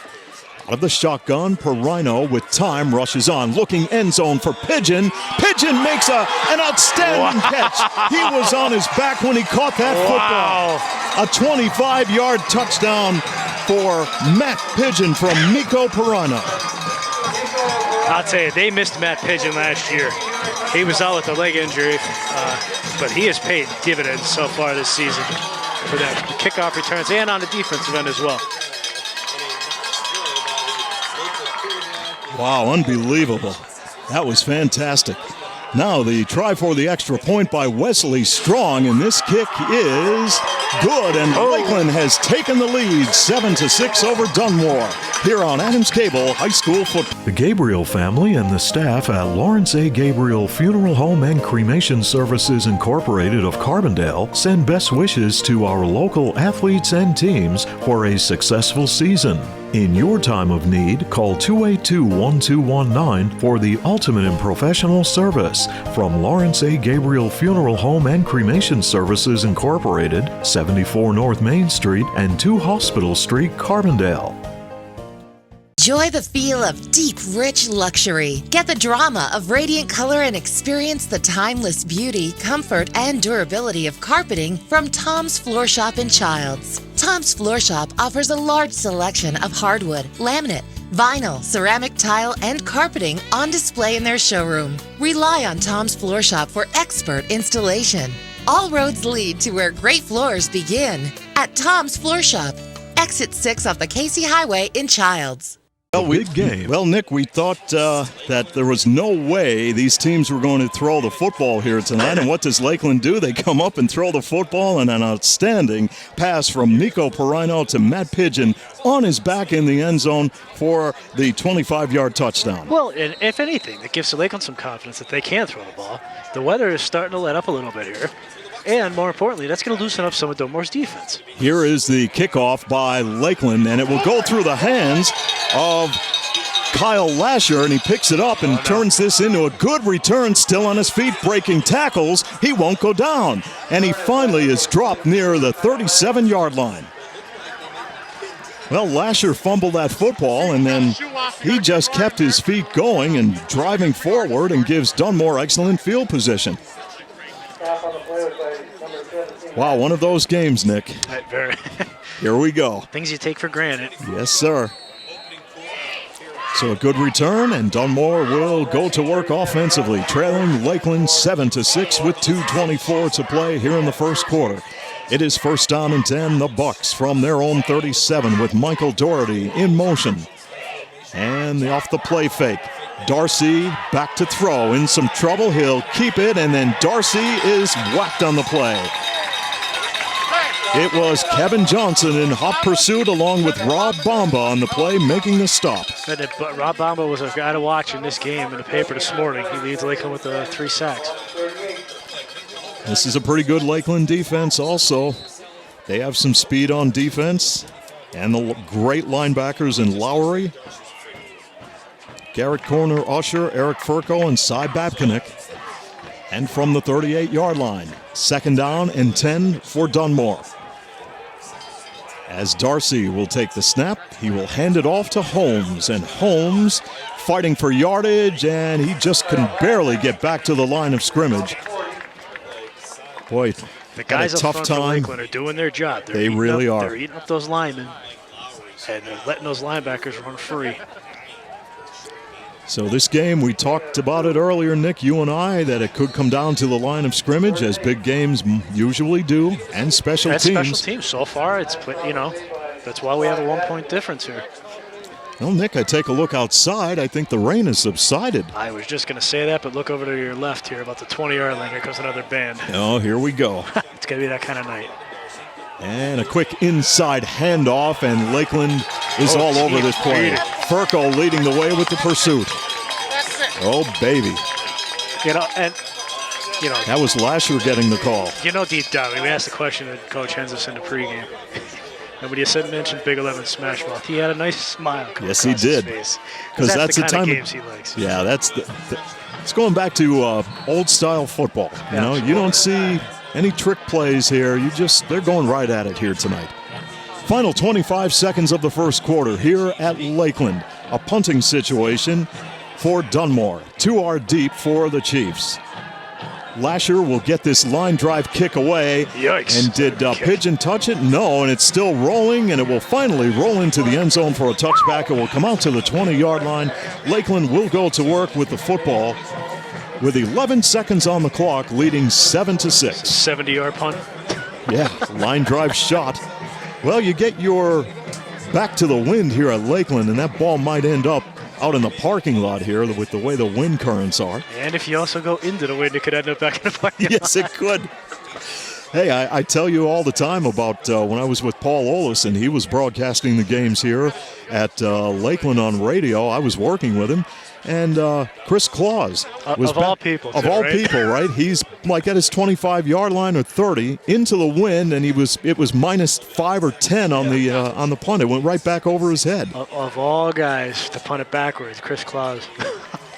Out of the shotgun, Perino with time rushes on, looking end zone for Pigeon. Pigeon makes an outstanding catch. He was on his back when he caught that football. A 25-yard touchdown for Matt Pigeon from Nico Perino. I'll tell you, they missed Matt Pigeon last year. He was out with a leg injury, but he has paid dividends so far this season for that kickoff returns and on the defensive end as well. Wow, unbelievable. That was fantastic. Now the try for the extra point by Wesley Strong, and this kick is good, and Lakeland has taken the lead 7-6 over Dunmore here on Adams Cable High School Football. The Gabriel family and the staff at Lawrence A. Gabriel Funeral Home and Cremation Services Incorporated of Carbondale send best wishes to our local athletes and teams for a successful season. In your time of need, call 282-1219 for the ultimate in professional service from Lawrence A. Gabriel Funeral Home and Cremation Services Incorporated, 74 North Main Street and 2 Hospital Street, Carbondale. Enjoy the feel of deep, rich luxury. Get the drama of radiant color and experience the timeless beauty, comfort, and durability of carpeting from Tom's Floor Shop in Childs. Tom's Floor Shop offers a large selection of hardwood, laminate, vinyl, ceramic tile, and carpeting on display in their showroom. Rely on Tom's Floor Shop for expert installation. All roads lead to where great floors begin at Tom's Floor Shop. exit 6 off the Casey Highway in Childs. Well, Big game. Well, Nick, we thought that there was no way these teams were going to throw the football here tonight. And what does Lakeland do? They come up and throw the football, and an outstanding pass from Nico Perino to Matt Pigeon on his back in the end zone for the 25-yard touchdown. Well, and if anything, it gives Lakeland some confidence that they can throw the ball. The weather is starting to let up a little bit here. And more importantly, that's going to loosen up some of Dunmore's defense. Here is the kickoff by Lakeland, and it will go through the hands of Kyle Lasher, and he picks it up and turns this into a good return, still on his feet, breaking tackles. He won't go down, and he finally is dropped near the 37-yard line. Well, Lasher fumbled that football, and then he just kept his feet going and driving forward and gives Dunmore excellent field position. Wow, one of those games, Nick. Very. Here we go. Things you take for granted. Yes, sir. So a good return, and Dunmore will go to work offensively, trailing Lakeland 7-6 with 2:24 to play here in the first quarter. It is first down and 10, the Bucks from their own 37 with Michael Doherty in motion. And off the play fake. Darcy back to throw, in some trouble, he'll keep it, and then Darcy is whacked on the play. It was Kevin Johnson in hot pursuit along with Rob Bomba on the play, making the stop. But Rob Bomba was a guy to watch in this game in the paper this morning. He leads Lakeland with 3 sacks. This is a pretty good Lakeland defense also. They have some speed on defense, and the great linebackers in Lowry, Garrett Corner, Usher, Eric Furco, and Cy Babkinik. And from the 38-yard line, second down and 10 for Dunmore. As Darcy will take the snap, he will hand it off to Holmes, and Holmes fighting for yardage, and he just can barely get back to the line of scrimmage. Boy, the guys had a tough up front for time. Lakeland are doing their job. They really are. They're eating up those linemen, and they're letting those linebackers run free. So this game, we talked about it earlier, Nick, you and I, that it could come down to the line of scrimmage, as big games usually do, and special teams. Special teams. So far, it's, that's why we have a 1-point difference here. Well, Nick, I take a look outside. I think the rain has subsided. I was just going to say that, but look over to your left here, about the 20-yard line. Here comes another band. Oh, here we go. It's going to be that kind of night. And a quick inside handoff, and Lakeland is all over this play. Furco leading the way with the pursuit. Oh, baby. That was Lasher getting the call. Deep down, we asked the question to Coach Hensas in the pregame. Nobody mentioned Big 11 Smash Mouth. He had a nice smile. Yes, he did. Because that's the the kind time of games he likes. Yeah, it's going back to old-style football. You don't see any trick plays here. They're going right at it here tonight. Final 25 seconds of the first quarter here at Lakeland. A punting situation for Dunmore. 2 are deep for the Chiefs. Lasher will get this line drive kick away. Yikes. And did Pigeon touch it? No, and it's still rolling, and it will finally roll into the end zone for a touchback. It will come out to the 20-yard line. Lakeland will go to work with the football with 11 seconds on the clock, leading 7-6. 70-yard punt. Yeah, line drive shot. Well, you get your back to the wind here at Lakeland, and that ball might end up out in the parking lot here with the way the wind currents are. And if you also go into the wind, it could end up back in the parking lot. Yes, it could. Hey, I tell you all the time about when I was with Paul Olison. He was broadcasting the games here at Lakeland on radio. I was working with him. And Chris Claus was of all people, of all people, right? He's like at his 25-yard line or 30 into the wind, and it was -5 or 10 on the punt. It went right back over his head. Of all guys to punt it backwards, Chris Claus.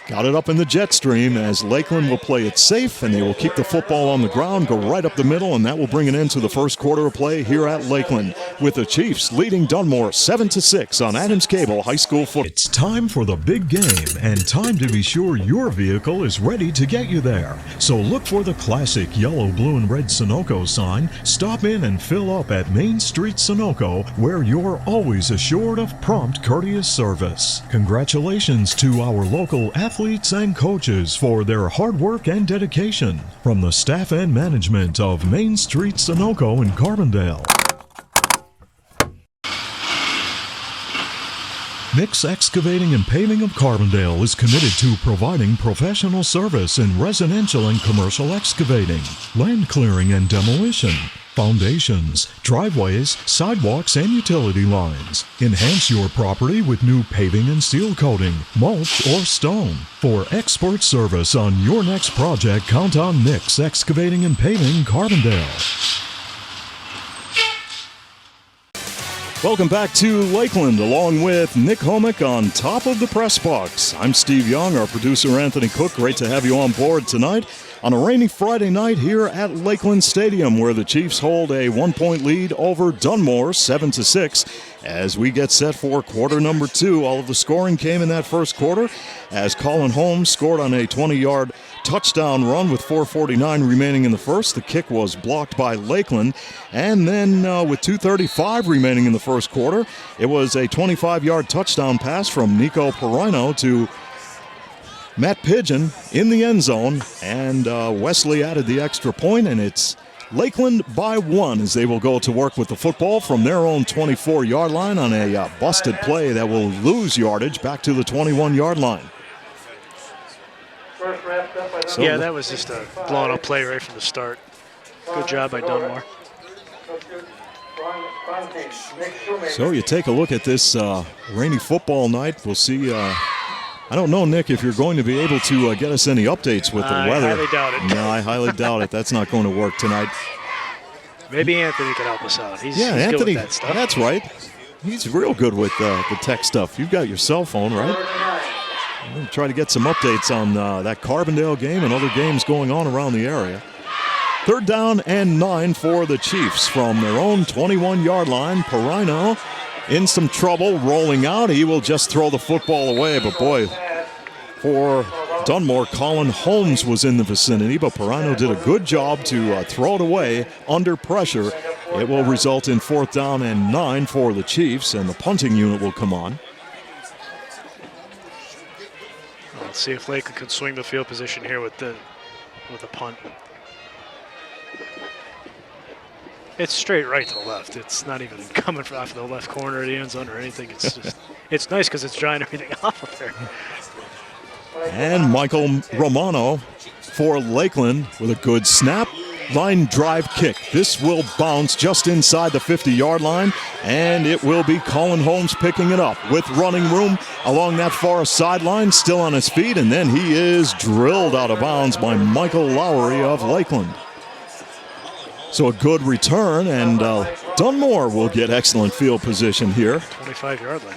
Got it up in the jet stream as Lakeland will play it safe, and they will keep the football on the ground, go right up the middle, and that will bring an end to the first quarter of play here at Lakeland, with the Chiefs leading Dunmore 7-6 on Adams Cable High School football. It's time for the big game, and time to be sure your vehicle is ready to get you there. So look for the classic yellow, blue, and red Sunoco sign. Stop in and fill up at Main Street Sunoco, where you're always assured of prompt, courteous service. Congratulations to our local athletes and coaches for their hard work and dedication. From the staff and management of Main Street Sunoco in Carbondale. Mix Excavating and Paving of Carbondale is committed to providing professional service in residential and commercial excavating, land clearing and demolition, foundations, driveways, sidewalks, and utility lines. Enhance your property with new paving and seal coating, mulch, or stone. For expert service on your next project, count on Mix Excavating and Paving Carbondale. Welcome back to Lakeland, along with Nick Homick on top of the press box. I'm Steve Young, our producer Anthony Cook. Great to have you on board tonight on a rainy Friday night here at Lakeland Stadium, where the Chiefs hold a 1-point lead over Dunmore, 7-6, as we get set for quarter number 2. All of the scoring came in that first quarter as Colin Holmes scored on a 20-yard touchdown run with 4:49 remaining in the first. The kick was blocked by Lakeland. And then with 2:35 remaining in the first quarter, it was a 25-yard touchdown pass from Nico Perino to Matt Pigeon in the end zone. And Wesley added the extra point, and it's Lakeland by 1 as they will go to work with the football from their own 24-yard line on a busted play that will lose yardage back to the 21-yard line. So yeah, that was just a blown-up play right from the start. Good job by Dunmore. So you take a look at this rainy football night. We'll see. I don't know, Nick, if you're going to be able to get us any updates with the weather. I highly doubt it. No, I highly doubt it. That's not going to work tonight. Maybe Anthony can help us out. He's Anthony, good with that stuff. That's right. He's real good with the tech stuff. You've got your cell phone, right? We'll try to get some updates on that Carbondale game and other games going on around the area. 3rd down and 9 for the Chiefs from their own 21-yard line. Perino in some trouble, rolling out. He will just throw the football away. But, boy, for Dunmore, Colin Holmes was in the vicinity. But Perino did a good job to throw it away under pressure. It will result in 4th down and 9 for the Chiefs, and the punting unit will come on. Let's see if Lakeland can swing the field position here with the punt. It's straight right to the left. It's not even coming off the left corner of the end zone or anything. It's just it's nice because it's drying everything off of there. And Michael Romano for Lakeland with a good snap. Line drive kick. This will bounce just inside the 50-yard line, and it will be Colin Holmes picking it up with running room along that far sideline, still on his feet, and then he is drilled out of bounds by Michael Lowry of Lakeland. So a good return, and Dunmore will get excellent field position here. 25-yard line.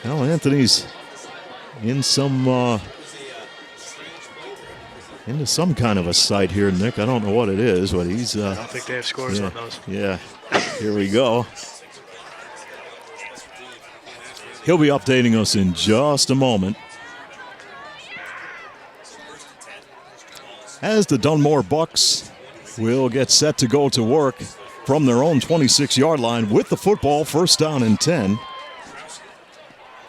Well, Anthony's in some... into some kind of a sight here, Nick. I don't know what it is, but he's... I don't think they have scores on those. Yeah, here we go. He'll be updating us in just a moment. As the Dunmore Bucks will get set to go to work from their own 26-yard line with the football, 1st down and 10.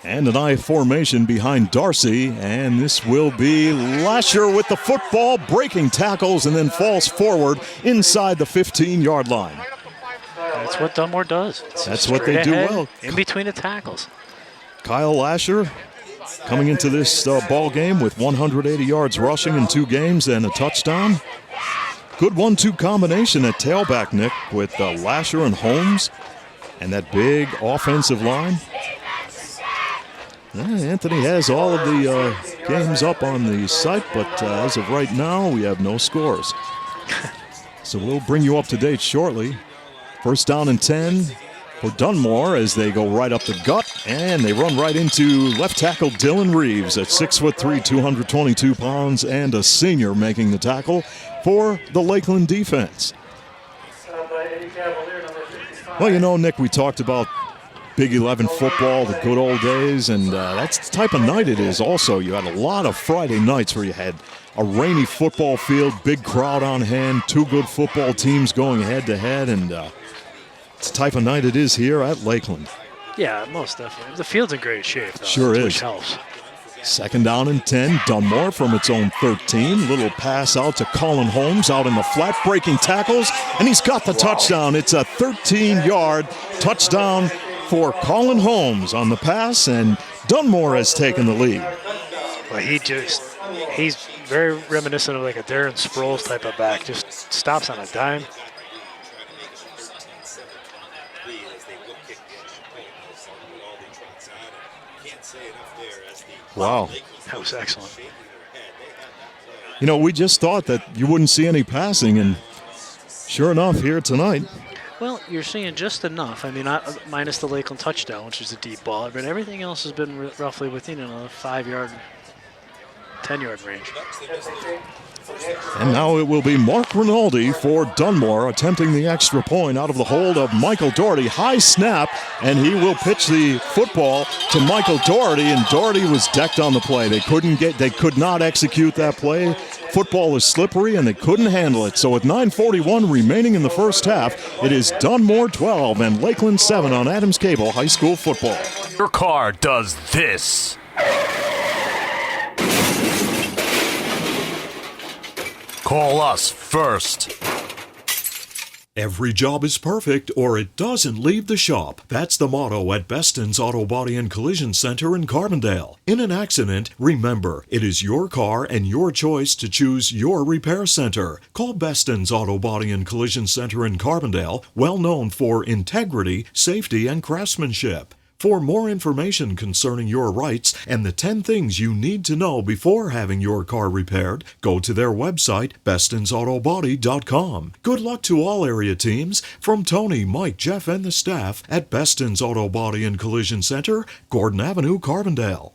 And an I formation behind Darcy, and this will be Lasher with the football, breaking tackles, and then falls forward inside the 15-yard line. That's what Dunmore does. That's what they do well. In between the tackles. Kyle Lasher coming into this ball game with 180 yards rushing in 2 games and a touchdown. Good 1-2 combination at tailback, Nick, with Lasher and Holmes and that big offensive line. Anthony has all of the games up on the site, but as of right now, we have no scores. So we'll bring you up to date shortly. 1st down and 10 for Dunmore as they go right up the gut, and they run right into left tackle Dylan Reeves at 6'3", 222 pounds, and a senior making the tackle for the Lakeland defense. Well, you know, Nick, we talked about Big 11 football, the good old days, and that's the type of night it is also. You had a lot of Friday nights where you had a rainy football field, big crowd on hand, 2 good football teams going head-to-head, and it's the type of night it is here at Lakeland. Yeah, most definitely. The field's in great shape, though. Sure is. Which helps. 2nd down and 10, Dunmore from its own 13. Little pass out to Colin Holmes out in the flat, breaking tackles, and he's got the touchdown. It's a 13-yard touchdown for Colin Holmes on the pass, and Dunmore has taken the lead. Well, he's very reminiscent of like a Darren Sproles type of back. Just stops on a dime. Wow. That was excellent. You know, we just thought that you wouldn't see any passing, and sure enough, here tonight. Well, you're seeing just enough. I mean, minus the Lakeland touchdown, which is a deep ball, but everything else has been roughly within a 5-yard, 10-yard range. And now it will be Mark Rinaldi for Dunmore attempting the extra point out of the hold of Michael Doherty. High snap, and he will pitch the football to Michael Doherty, and Doherty was decked on the play. They could not execute that play. Football is slippery, and they couldn't handle it. So with 9:41 remaining in the first half, it is Dunmore 12 and Lakeland 7 on Adams Cable High School football. Your car does this. Call us first. Every job is perfect or it doesn't leave the shop. That's the motto at Beston's Auto Body and Collision Center in Carbondale. In an accident, remember, it is your car and your choice to choose your repair center. Call Beston's Auto Body and Collision Center in Carbondale, well known for integrity, safety, and craftsmanship. For more information concerning your rights and the 10 things you need to know before having your car repaired, go to their website, bestonsautobody.com. Good luck to all area teams from Tony, Mike, Jeff, and the staff at Beston's Auto Body and Collision Center, Gordon Avenue, Carbondale.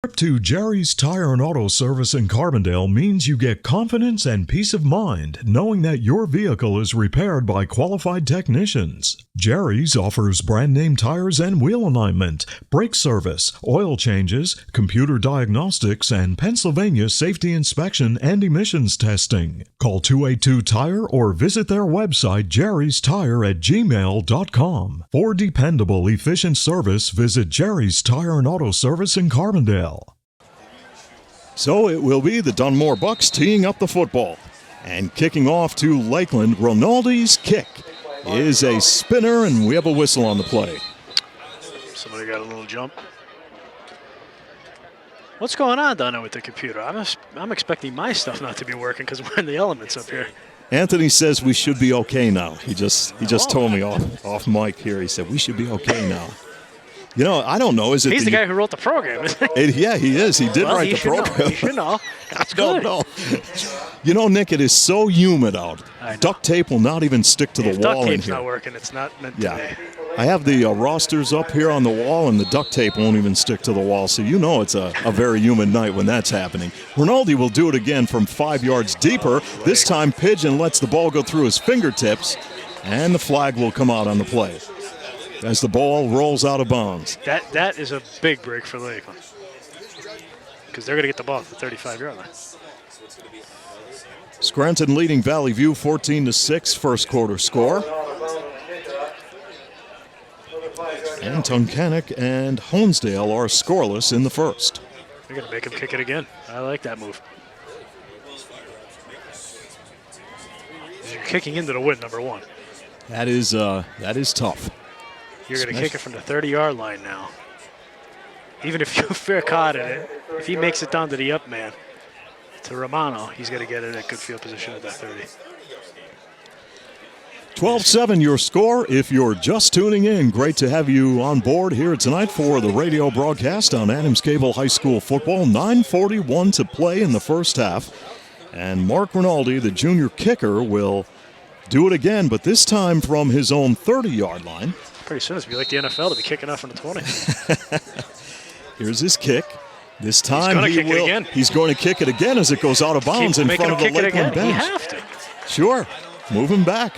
Trip to Jerry's Tire and Auto Service in Carbondale means you get confidence and peace of mind knowing that your vehicle is repaired by qualified technicians. Jerry's offers brand name tires and wheel alignment, brake service, oil changes, computer diagnostics, and Pennsylvania safety inspection and emissions testing. Call 282-TIRE or visit their website jerrystire@gmail.com. For dependable, efficient service, visit Jerry's Tire and Auto Service in Carbondale. So it will be the Dunmore Bucks teeing up the football. And kicking off to Lakeland, Rinaldi's kick is a spinner, and we have a whistle on the play. Somebody got a little jump. What's going on down there with the computer? I'm expecting my stuff not to be working because we're in the elements up here. Anthony says we should be okay now. He just told me off mic here. He said we should be okay now. You know, I don't know. Is it He's the guy who wrote the program, isn't he? Yeah, he is. He did write the program. You should know. That's I don't good. know. You know, Nick, it is so humid out. Duct tape will not even stick to the If wall duct in tape's here. not working, it's not meant to Yeah. be. I have the rosters up here on the wall, and the duct tape won't even stick to the wall, so you know it's a very humid night when that's happening. Rinaldi will do it again from 5 yards deeper. This time, Pigeon lets the ball go through his fingertips, and the flag will come out on the play as the ball rolls out of bounds. That is a big break for Lakeland because they're going to get the ball at the 35-yard line. Scranton leading Valley View 14-6, first quarter score. And Tunkhannock and Honesdale are scoreless in the first. They're going to make him kick it again. I like that move. You're kicking into the win, number one. That is tough. You're going to kick it from the 30-yard line now. Even if you're fair caught in it, if he makes it down to the up man, to Romano, he's going to get it at good field position at that 30. 12-7 your score. If you're just tuning in, great to have you on board here tonight for the radio broadcast on Adams Cable High School football. 9:41 to play in the first half. And Mark Rinaldi, the junior kicker, will do it again, but this time from his own 30-yard line. Pretty soon it's going to be like the NFL to be kicking off from the 20. Here's his kick. This time he's going to kick it again as it goes out of bounds in front of the Lakeland bench. You have to. Sure. Moving back.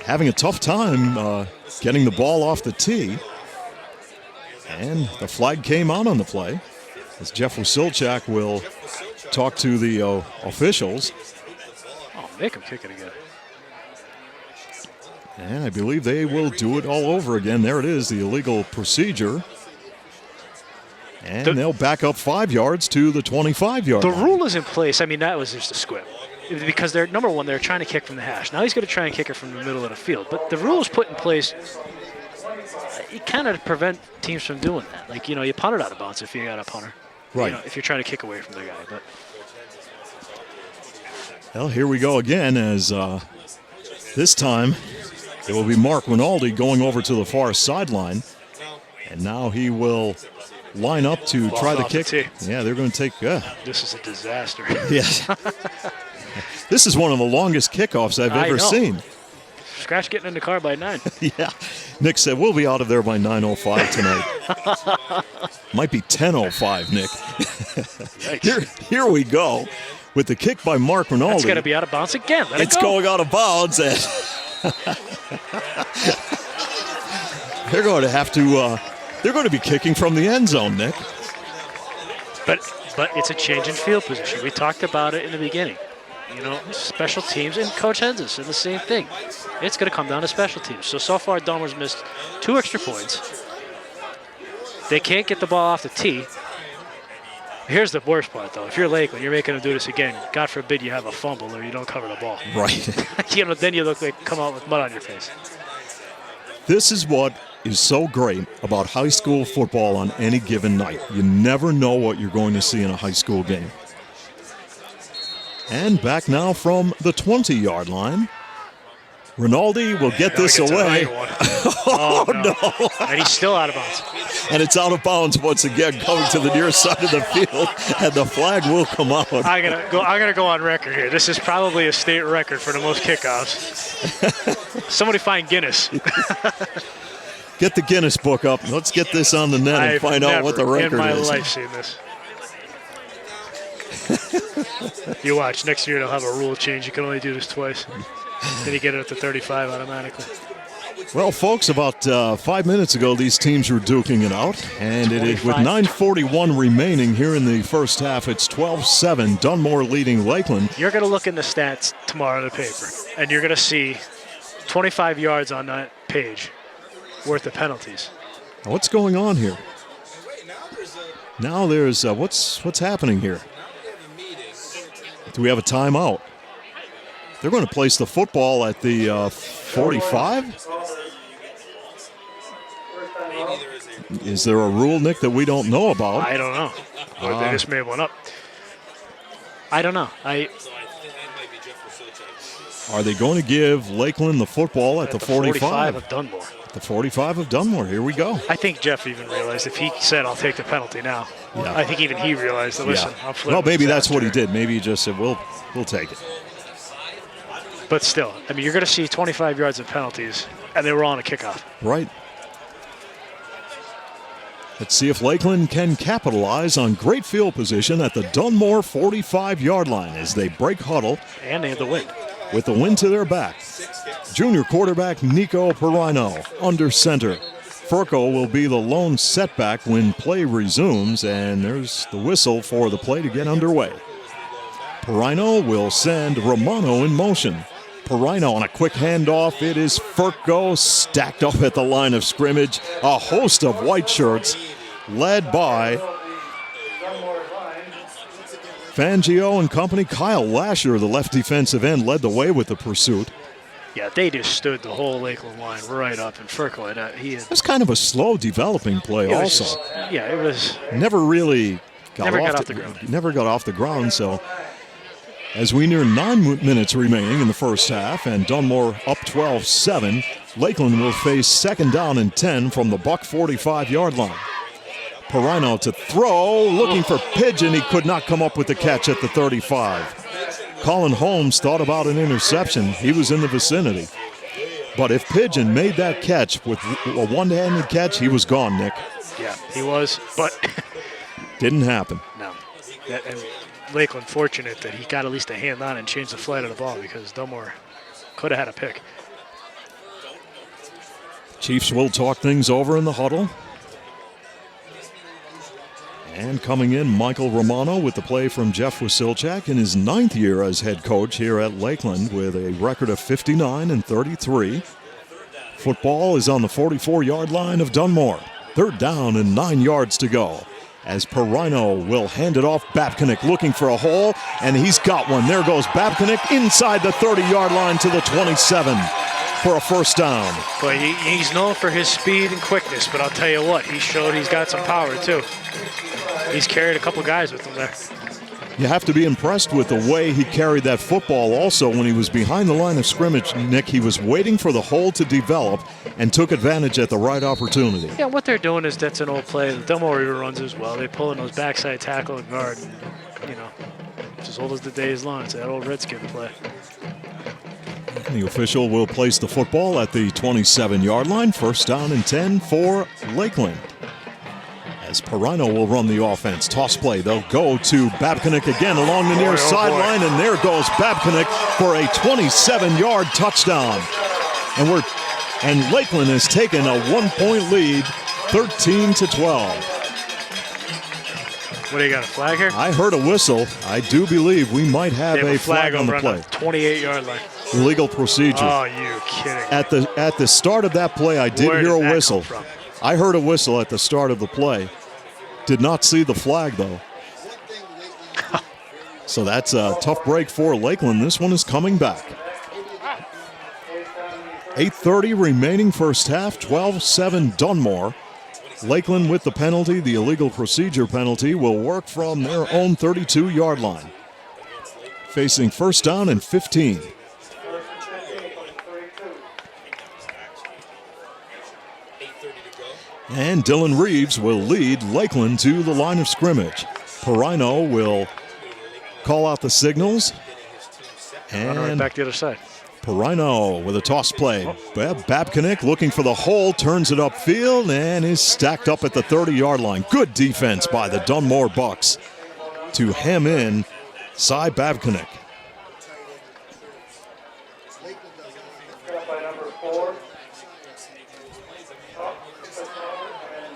Having a tough time getting the ball off the tee. And the flag came out on the play as Jeff Wasilchak will talk to the officials. Oh, make him kick it again. And I believe they will do it all over again. There it is, the illegal procedure. And they'll back up 5 yards to the 25-yard line. The rule is in place. I mean, that was just a squib. Because they're, number one, they're trying to kick from the hash. Now he's going to try and kick it from the middle of the field. But the rule is put in place you kind of prevent teams from doing that. Like, you punt it out of bounds if you got a punter. Right. If you're trying to kick away from the guy. But Well, here we go again as this time it will be Mark Rinaldi going over to the far sideline. And now he will line up to try the kick. Yeah, they're going to take. This is a disaster. Yes. This is one of the longest kickoffs I've ever seen. Scratch getting in the car by 9. Yeah. Nick said we'll be out of there by 9:05 tonight. Might be 10:05, Nick. Here we go with the kick by Mark Rinaldi. It's going to be out of bounds again. It's going out of bounds. And they're going to have to. They're going to be kicking from the end zone, Nick. But it's a change in field position. We talked about it in the beginning. Special teams, and Coach Henson said the same thing. It's going to come down to special teams. So far, Dunmore's missed 2 extra points. They can't get the ball off the tee. Here's the worst part, though. If you're Lakeland, you're making them do this again. God forbid you have a fumble or you don't cover the ball. Right. Then you look like come out with mud on your face. This is what is so great about high school football on any given night. You never know what you're going to see in a high school game. And back now from the 20-yard line. Rinaldi will get this away. Oh, no. And he's still out of bounds. And it's out of bounds once again, coming to the near side of the field, and the flag will come out. I'm gonna go on record here. This is probably a state record for the most kickoffs. Somebody find Guinness. Get the Guinness book up. Let's get this on the net and find out what the record in my is. life seen this. You watch. Next year they'll have a rule change. You can only do this twice. Then you get it up to 35 automatically. Well, folks, about 5 minutes ago, these teams were duking it out. And it is with 9:41 remaining here in the first half. It's 12-7, Dunmore leading Lakeland. You're going to look in the stats tomorrow in the paper, and you're going to see 25 yards on that page worth of penalties. What's going on here? Now there's what's happening here? Do we have a timeout? They're going to place the football at the 45? Is there a rule, Nick, that we don't know about? I don't know. Or they just made one up. I don't know. Are they going to give Lakeland the football at the 45? 45 of Dunmore. The 45 of Dunmore. Here we go. I think Jeff even realized if he said, I'll take the penalty now. Yeah. I think even he realized that, listen, I'll flip. Well, maybe that's what he did. Maybe he just said, we'll take it. But still, I mean, you're going to see 25 yards of penalties, and they were on a kickoff. Right. Let's see if Lakeland can capitalize on great field position at the Dunmore 45-yard line as they break huddle. And they have the wind. With the wind to their back. Junior quarterback Nico Perino under center. Furco will be the lone setback when play resumes, and there's the whistle for the play to get underway. Perino will send Romano in motion. Perino on a quick handoff. It is Furco stacked up at the line of scrimmage. A host of white shirts led by Fangio and company. Kyle Lasher, the left defensive end, led the way with the pursuit. Yeah, they just stood the whole Lakeland line right up, and Furco had it was kind of a slow developing play also. It was. Never really got off the ground. Never got off the ground, so as we near 9 minutes remaining in the first half and Dunmore up 12-7, Lakeland will face 2nd down and 10 from the Buck 45-yard line. Perino to throw, looking for Pigeon. He could not come up with the catch at the 35. Colin Holmes thought about an interception. He was in the vicinity. But if Pigeon made that catch with a one-handed catch, he was gone, Nick. Yeah, he was, but didn't happen. No. And Lakeland fortunate that he got at least a hand on and changed the flight of the ball because Dunmore could have had a pick. Chiefs will talk things over in the huddle. And coming in, Michael Romano with the play from Jeff Wasilchak in his 9th year as head coach here at Lakeland with a record of 59-33. Football is on the 44-yard line of Dunmore. 3rd down and 9 yards to go. As Perino will hand it off, Babcock looking for a hole, and he's got one. There goes Babcock inside the 30-yard line to the 27. for a first down. But he's known for his speed and quickness, but I'll tell you what, he showed he's got some power too. He's carried a couple guys with him there. You have to be impressed with the way he carried that football also when he was behind the line of scrimmage, Nick. He was waiting for the hole to develop and took advantage at the right opportunity. Yeah, what they're doing is that's an old play. The Dunmore even runs as well. They pull in those backside tackle and guard. And, it's as old as the day is long. It's that old Redskin play. The official will place the football at the 27-yard line. First down and 10 for Lakeland. As Pirino will run the offense. Toss play. They'll go to Babcock again along the near sideline, and there goes Babcock for a 27-yard touchdown. And Lakeland has taken a 1-point lead, 13-12. What do you got, a flag here? I heard a whistle. I do believe we might have a flag on the play. 28-yard line. Illegal procedure. Oh, you kidding? At the start of that play, I did hear a whistle. I heard a whistle at the start of the play. Did not see the flag, though. So that's a tough break for Lakeland. This one is coming back. 8:30 remaining first half, 12-7 Dunmore. Lakeland with the penalty, the illegal procedure penalty, will work from their own 32-yard line. Facing first down and 15. And Dylan Reeves will lead Lakeland to the line of scrimmage. Pirino will call out the signals. And right back the other side. Pirino with a toss play. Babcock looking for the hole, turns it upfield, and is stacked up at the 30-yard line. Good defense by the Dunmore Bucks to hem in Cy Babcock.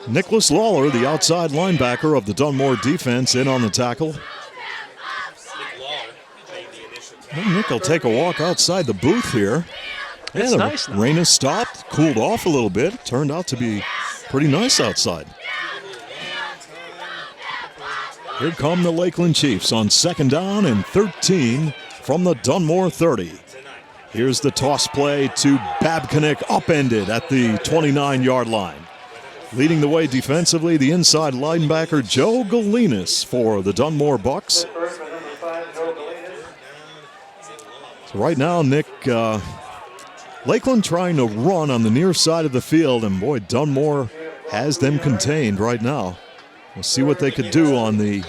Nicholas Lawler, the outside linebacker of the Dunmore defense, in on the tackle. Well, Nick will take a walk outside the booth here. It's nice now. Rain has stopped, cooled off a little bit. Turned out to be pretty nice outside. Here come the Lakeland Chiefs on second down and 13 from the Dunmore 30. Here's the toss play to Babcock, upended at the 29-yard line. Leading the way defensively, the inside linebacker Joe Galinas for the Dunmore Bucks. So right now, Nick, Lakeland trying to run on the near side of the field, and boy, Dunmore has them contained right now. We'll see what they could do on the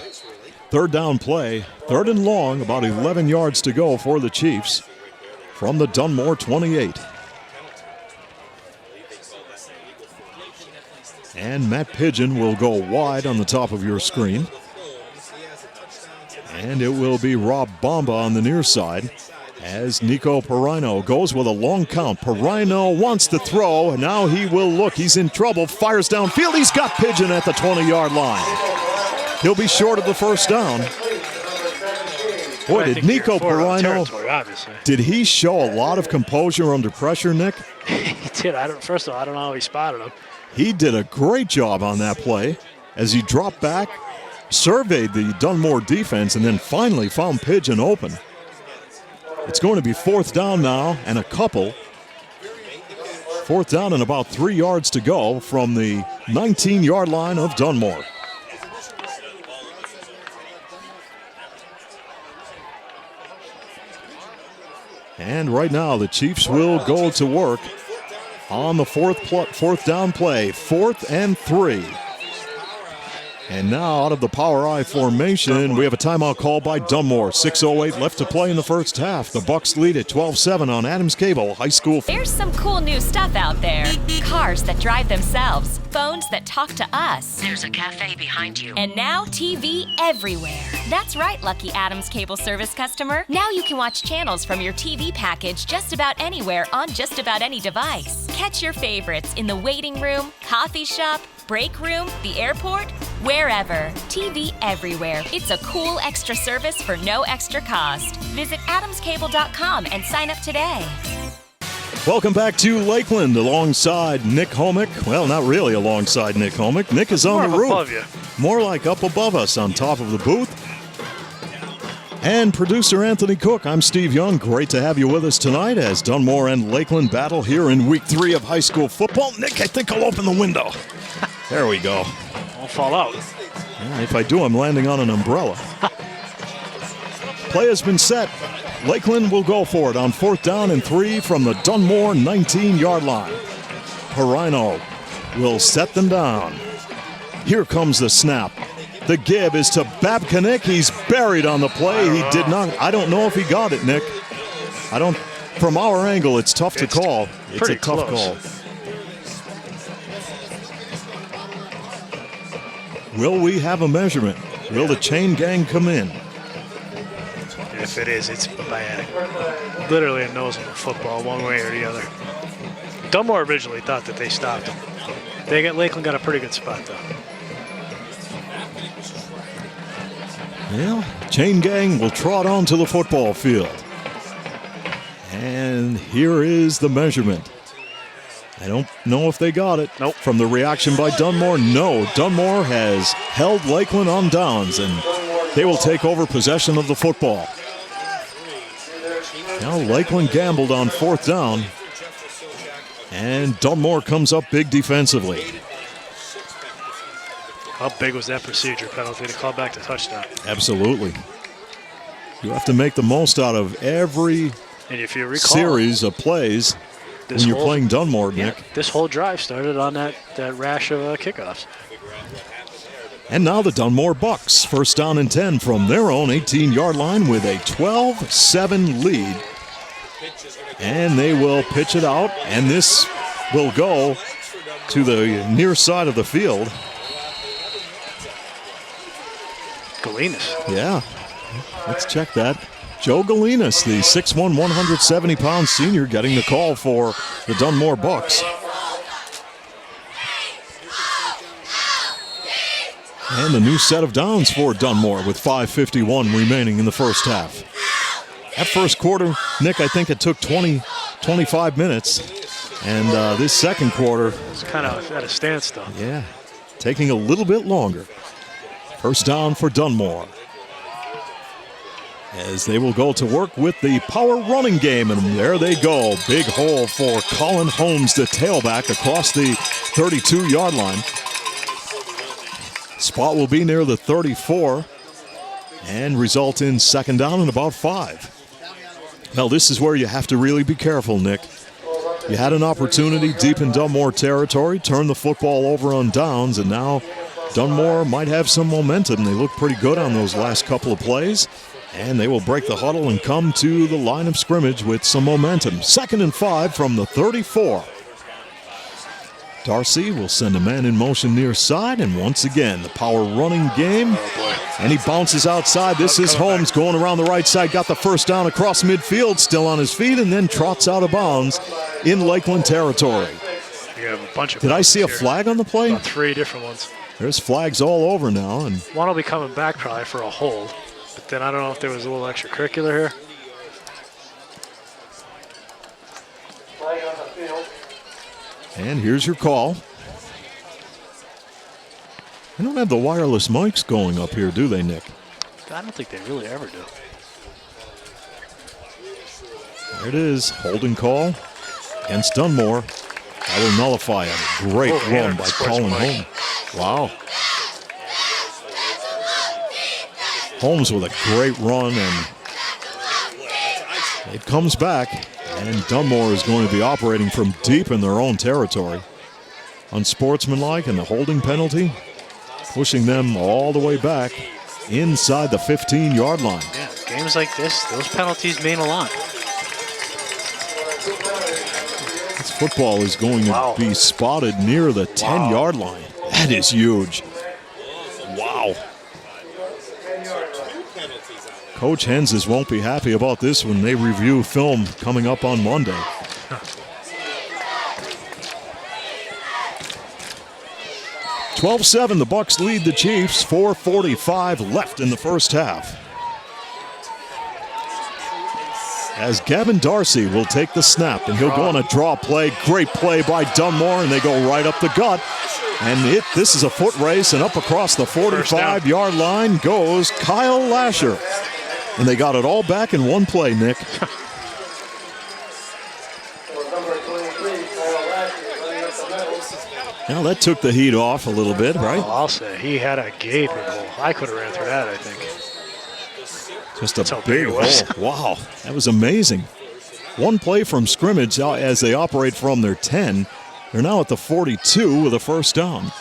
third down play. Third and long, about 11 yards to go for the Chiefs from the Dunmore 28. And Matt Pigeon will go wide on the top of your screen. And it will be Rob Bomba on the near side as Nico Pirino goes with a long count. Pirino wants to throw, and now he will look. He's in trouble, fires downfield. He's got Pigeon at the 20-yard line. He'll be short of the first down. Boy, did Nico Pirino, did he show a lot of composure under pressure, Nick? He did. First of all, I don't know how he spotted him. He did a great job on that play as he dropped back, surveyed the Dunmore defense, and then finally found Pigeon open. It's going to be fourth down now and a couple. Fourth down and about 3 yards to go from the 19-yard line of Dunmore. And right now the Chiefs will go to work on the fourth down play, 4th and 3. And now out of the power I formation, we have a timeout call by Dunmore. 6:08 left to play in the first half. The Bucks lead at 12-7 on Adams Cable High School. There's some cool new stuff out there. Cars that drive themselves. Phones that talk to us. There's a cafe behind you. And now TV everywhere. That's right, lucky Adams Cable Service customer. Now you can watch channels from your TV package just about anywhere on just about any device. Catch your favorites in the waiting room, coffee shop, break room, the airport, wherever. TV everywhere. It's a cool extra service for no extra cost. Visit adamscable.com and sign up today. Welcome back to Lakeland alongside Nick Homick. Well, not really alongside Nick Homick. Nick is on the roof. Above you. More like up above us on top of the booth. And producer Anthony Cook, I'm Steve Young. Great to have you with us tonight as Dunmore and Lakeland battle here in week 3 of high school football. Nick, I think I'll open the window. There we go. Won't fall out. Yeah, if I do, I'm landing on an umbrella. Play has been set. Lakeland will go for it on 4th down and 3 from the Dunmore 19-yard line. Perino will set them down. Here comes the snap. The give is to Babcock. He's buried on the play. He did not. I don't know if he got it, Nick. I don't. From our angle, it's tough to call. It's a tough call. Will we have a measurement? Will the chain gang come in? If it is, it's bad. Literally a nose on the football, one way or the other. Dunmore originally thought that they stopped him. Lakeland got a pretty good spot, though. Well, chain gang will trot onto the football field. And here is the measurement. I don't know if they got it. Nope. From the reaction by Dunmore, no. Dunmore has held Lakeland on downs, and they will take over possession of the football. Now Lakeland gambled on 4th down, and Dunmore comes up big defensively. How big was that procedure penalty to call back the touchdown? Absolutely. You have to make the most out of every And if you recall, series of plays when you're playing Dunmore, Nick. This whole drive started on that rash of kickoffs. And now the Dunmore Bucks, 1st down and 10 from their own 18-yard line with a 12-7 lead. And they will pitch it out, and this will go to the near side of the field. Galinas. Yeah, let's check that. Joe Galinas, the 6'1", 170-pound senior, getting the call for the Dunmore Bucks. And a new set of downs for Dunmore with 5:51 remaining in the first half. That first quarter, Nick, I think it took 25 minutes. And this second quarter, It's kind of at a standstill. yeah, taking a little bit longer. 1st down for Dunmore. As they will go to work with the power running game, and there they go. Big hole for Colin Holmes, the tailback, across the 32-yard line. Spot will be near the 34 and result in 2nd down and about 5. Now, this is where you have to really be careful, Nick. You had an opportunity deep in Dunmore territory, turn the football over on downs, and now Dunmore might have some momentum. They look pretty good on those last couple of plays, and they will break the huddle and come to the line of scrimmage with some momentum. 2nd and 5 from the 34. Darcy will send a man in motion near side, and once again, the power running game. And he bounces outside. This is Holmes going around the right side, got the 1st down across midfield, still on his feet, and then trots out of bounds in Lakeland territory. You have a bunch of Did I see a here. flag on the play? About 3 different ones. There's flags all over now. And One will be coming back probably for a hold, but then I don't know if there was a little extracurricular here. And here's your call. I don't have the wireless mics going up here, do they, Nick? I don't think they really ever do. There it is. Holding call against Dunmore. That will nullify a great run by Colin Holmes. Wow. Holmes with a great run, and it comes back. And Dunmore is going to be operating from deep in their own territory. Unsportsmanlike, and the holding penalty pushing them all the way back inside the 15-yard line. Yeah, games like this, those penalties mean a lot. This football is going to be spotted near the 10-yard line. That is huge. Wow. Coach Henses won't be happy about this when they review film coming up on Monday. (12-7), the Bucks lead the Chiefs. 4:45 left in the first half. As Gavin Darcy will take the snap, and he'll go on a draw play. Great play by Dunmore, and they go right up the gut. And this is a foot race, and up across the 45-yard line goes Kyle Lasher. And they got it all back in one play, Nick. Now that took the heat off a little bit, right? Oh, I'll say he had a gaping hole. I could have ran through that, I think. Just That's a how big big it was. hole. Wow, that was amazing. One play from scrimmage as they operate from their 10. They're now at the 42 with a first down.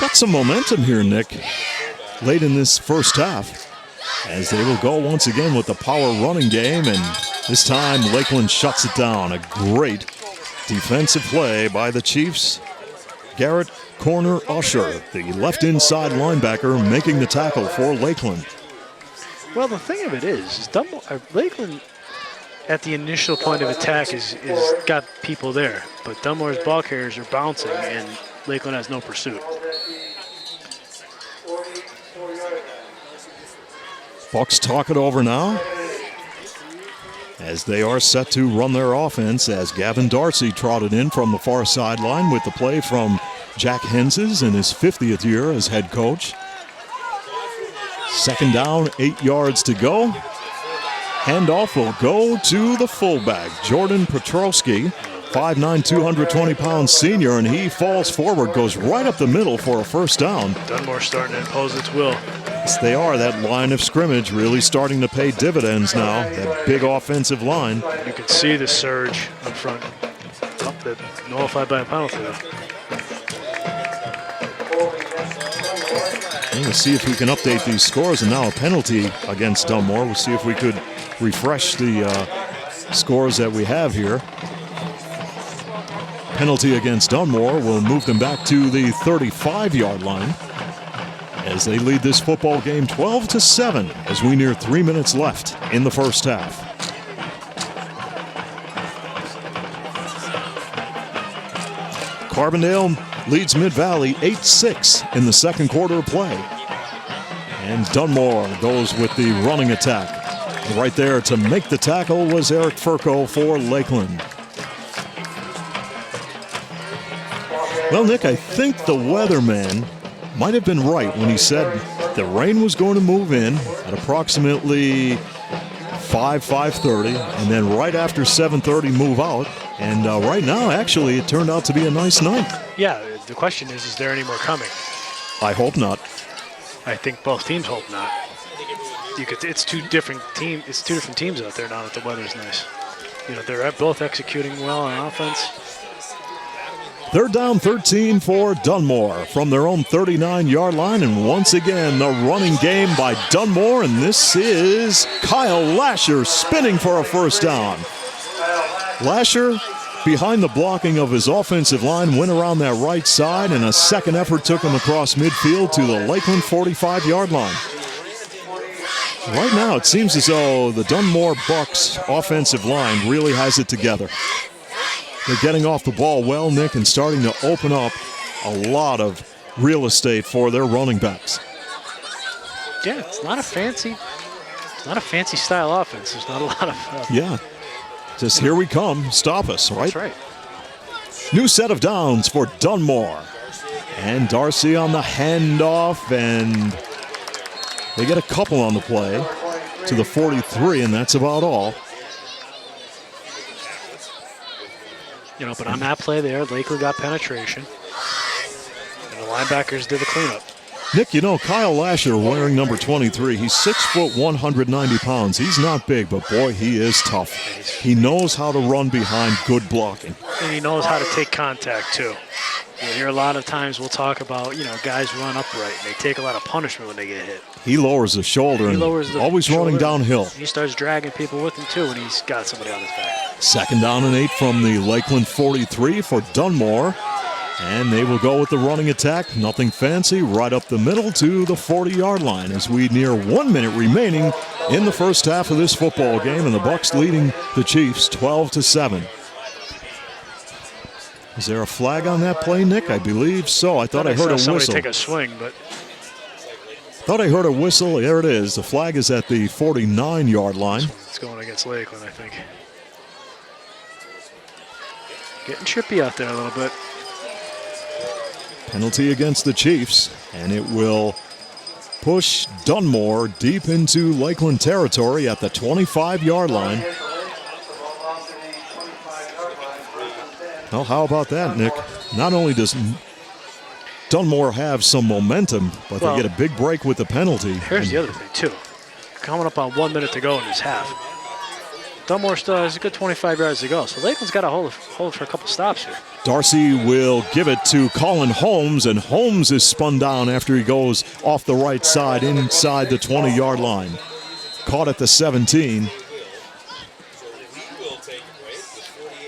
Got some momentum here, Nick, late in this first half, as they will go once again with the power running game, and this time Lakeland shuts it down. A great defensive play by the Chiefs. Garrett Corner Usher, the left inside linebacker, making the tackle for Lakeland. Well, the thing of it is Dunmore, Lakeland at the initial point of attack is got people there, but Dunmore's ball carriers are bouncing, and Lakeland has no pursuit. Bucks talk it over now as they are set to run their offense, as Gavin Darcy trotted in from the far sideline with the play from Jack Henses in his 50th year as head coach. Second down, 8 yards to go. Handoff will go to the fullback, Jordan Petrowski, 5'9", 220-pound senior, and he falls forward, goes right up the middle for a first down. Dunmore starting to impose its will. Yes, they are. That line of scrimmage really starting to pay dividends now, that big offensive line. You can see the surge up front. Oh, that nullified by a penalty, though. We'll see if we can update these scores, and now a penalty against Dunmore. We'll see if we could refresh the scores that we have here. Penalty against Dunmore will move them back to the 35-yard line as they lead this football game 12-7 as we near 3 minutes left in the first half. Carbondale leads Mid-Valley 8-6 in the second quarter of play. And Dunmore goes with the running attack. And right there to make the tackle was Eric Furco for Lakeland. Well, Nick, I think the weatherman might have been right when he said the rain was going to move in at approximately 5:30, and then right after 7:30 move out. And right now, actually, it turned out to be a nice night. Yeah, the question is there any more coming? I hope not. I think both teams hope not. It's two different teams out there now that the weather's nice. You know, they're both executing well on offense. Third down 13 for Dunmore from their own 39-yard line. And once again, the running game by Dunmore. And this is Kyle Lasher spinning for a first down. Lasher, behind the blocking of his offensive line, went around that right side, and a second effort took him across midfield to the Lakeland 45-yard line. Right now, it seems as though the Dunmore Bucks offensive line really has it together. They're getting off the ball well, Nick, and starting to open up a lot of real estate for their running backs. Yeah, it's not a fancy style offense. There's not a lot of. Yeah, just here we come, stop us, right? That's right. New set of downs for Dunmore, and Darcy on the handoff, and they get a couple on the play to the 43, and that's about all. You know, but on that play there, Lakeland got penetration, and the linebackers did the cleanup. Nick, you know, Kyle Lasher wearing number 23, he's 6 foot, 190 pounds. He's not big, but boy, he is tough. He knows how to run behind good blocking. And he knows how to take contact, too. You hear a lot of times we'll talk about, you know, guys run upright, and they take a lot of punishment when they get hit. He lowers the shoulder and always running downhill. He starts dragging people with him, too, when he's got somebody on his back. Second down and 8 from the Lakeland 43 for Dunmore. And they will go with the running attack. Nothing fancy, right up the middle to the 40-yard line as we near 1 minute remaining in the first half of this football game, and the Bucks leading the Chiefs 12-7. Is there a flag on that play, Nick? I believe so. I thought I heard a whistle. Somebody take a swing, but thought I heard a whistle. There it is. The flag is at the 49-yard line. It's going against Lakeland, I think. Getting chippy out there a little bit. Penalty against the Chiefs, and it will push Dunmore deep into Lakeland territory at the 25-yard line. Well, how about that, Nick? Not only does Dunmore have some momentum, but they get a big break with the penalty. Here's the other thing, too. Coming up on 1 minute to go in this half. Dunmore still has a good 25 yards to go, so Lakeland's got to hold for a couple stops here. Darcy will give it to Colin Holmes, and Holmes is spun down after he goes off the right side inside the 20-yard line. Caught at the 17.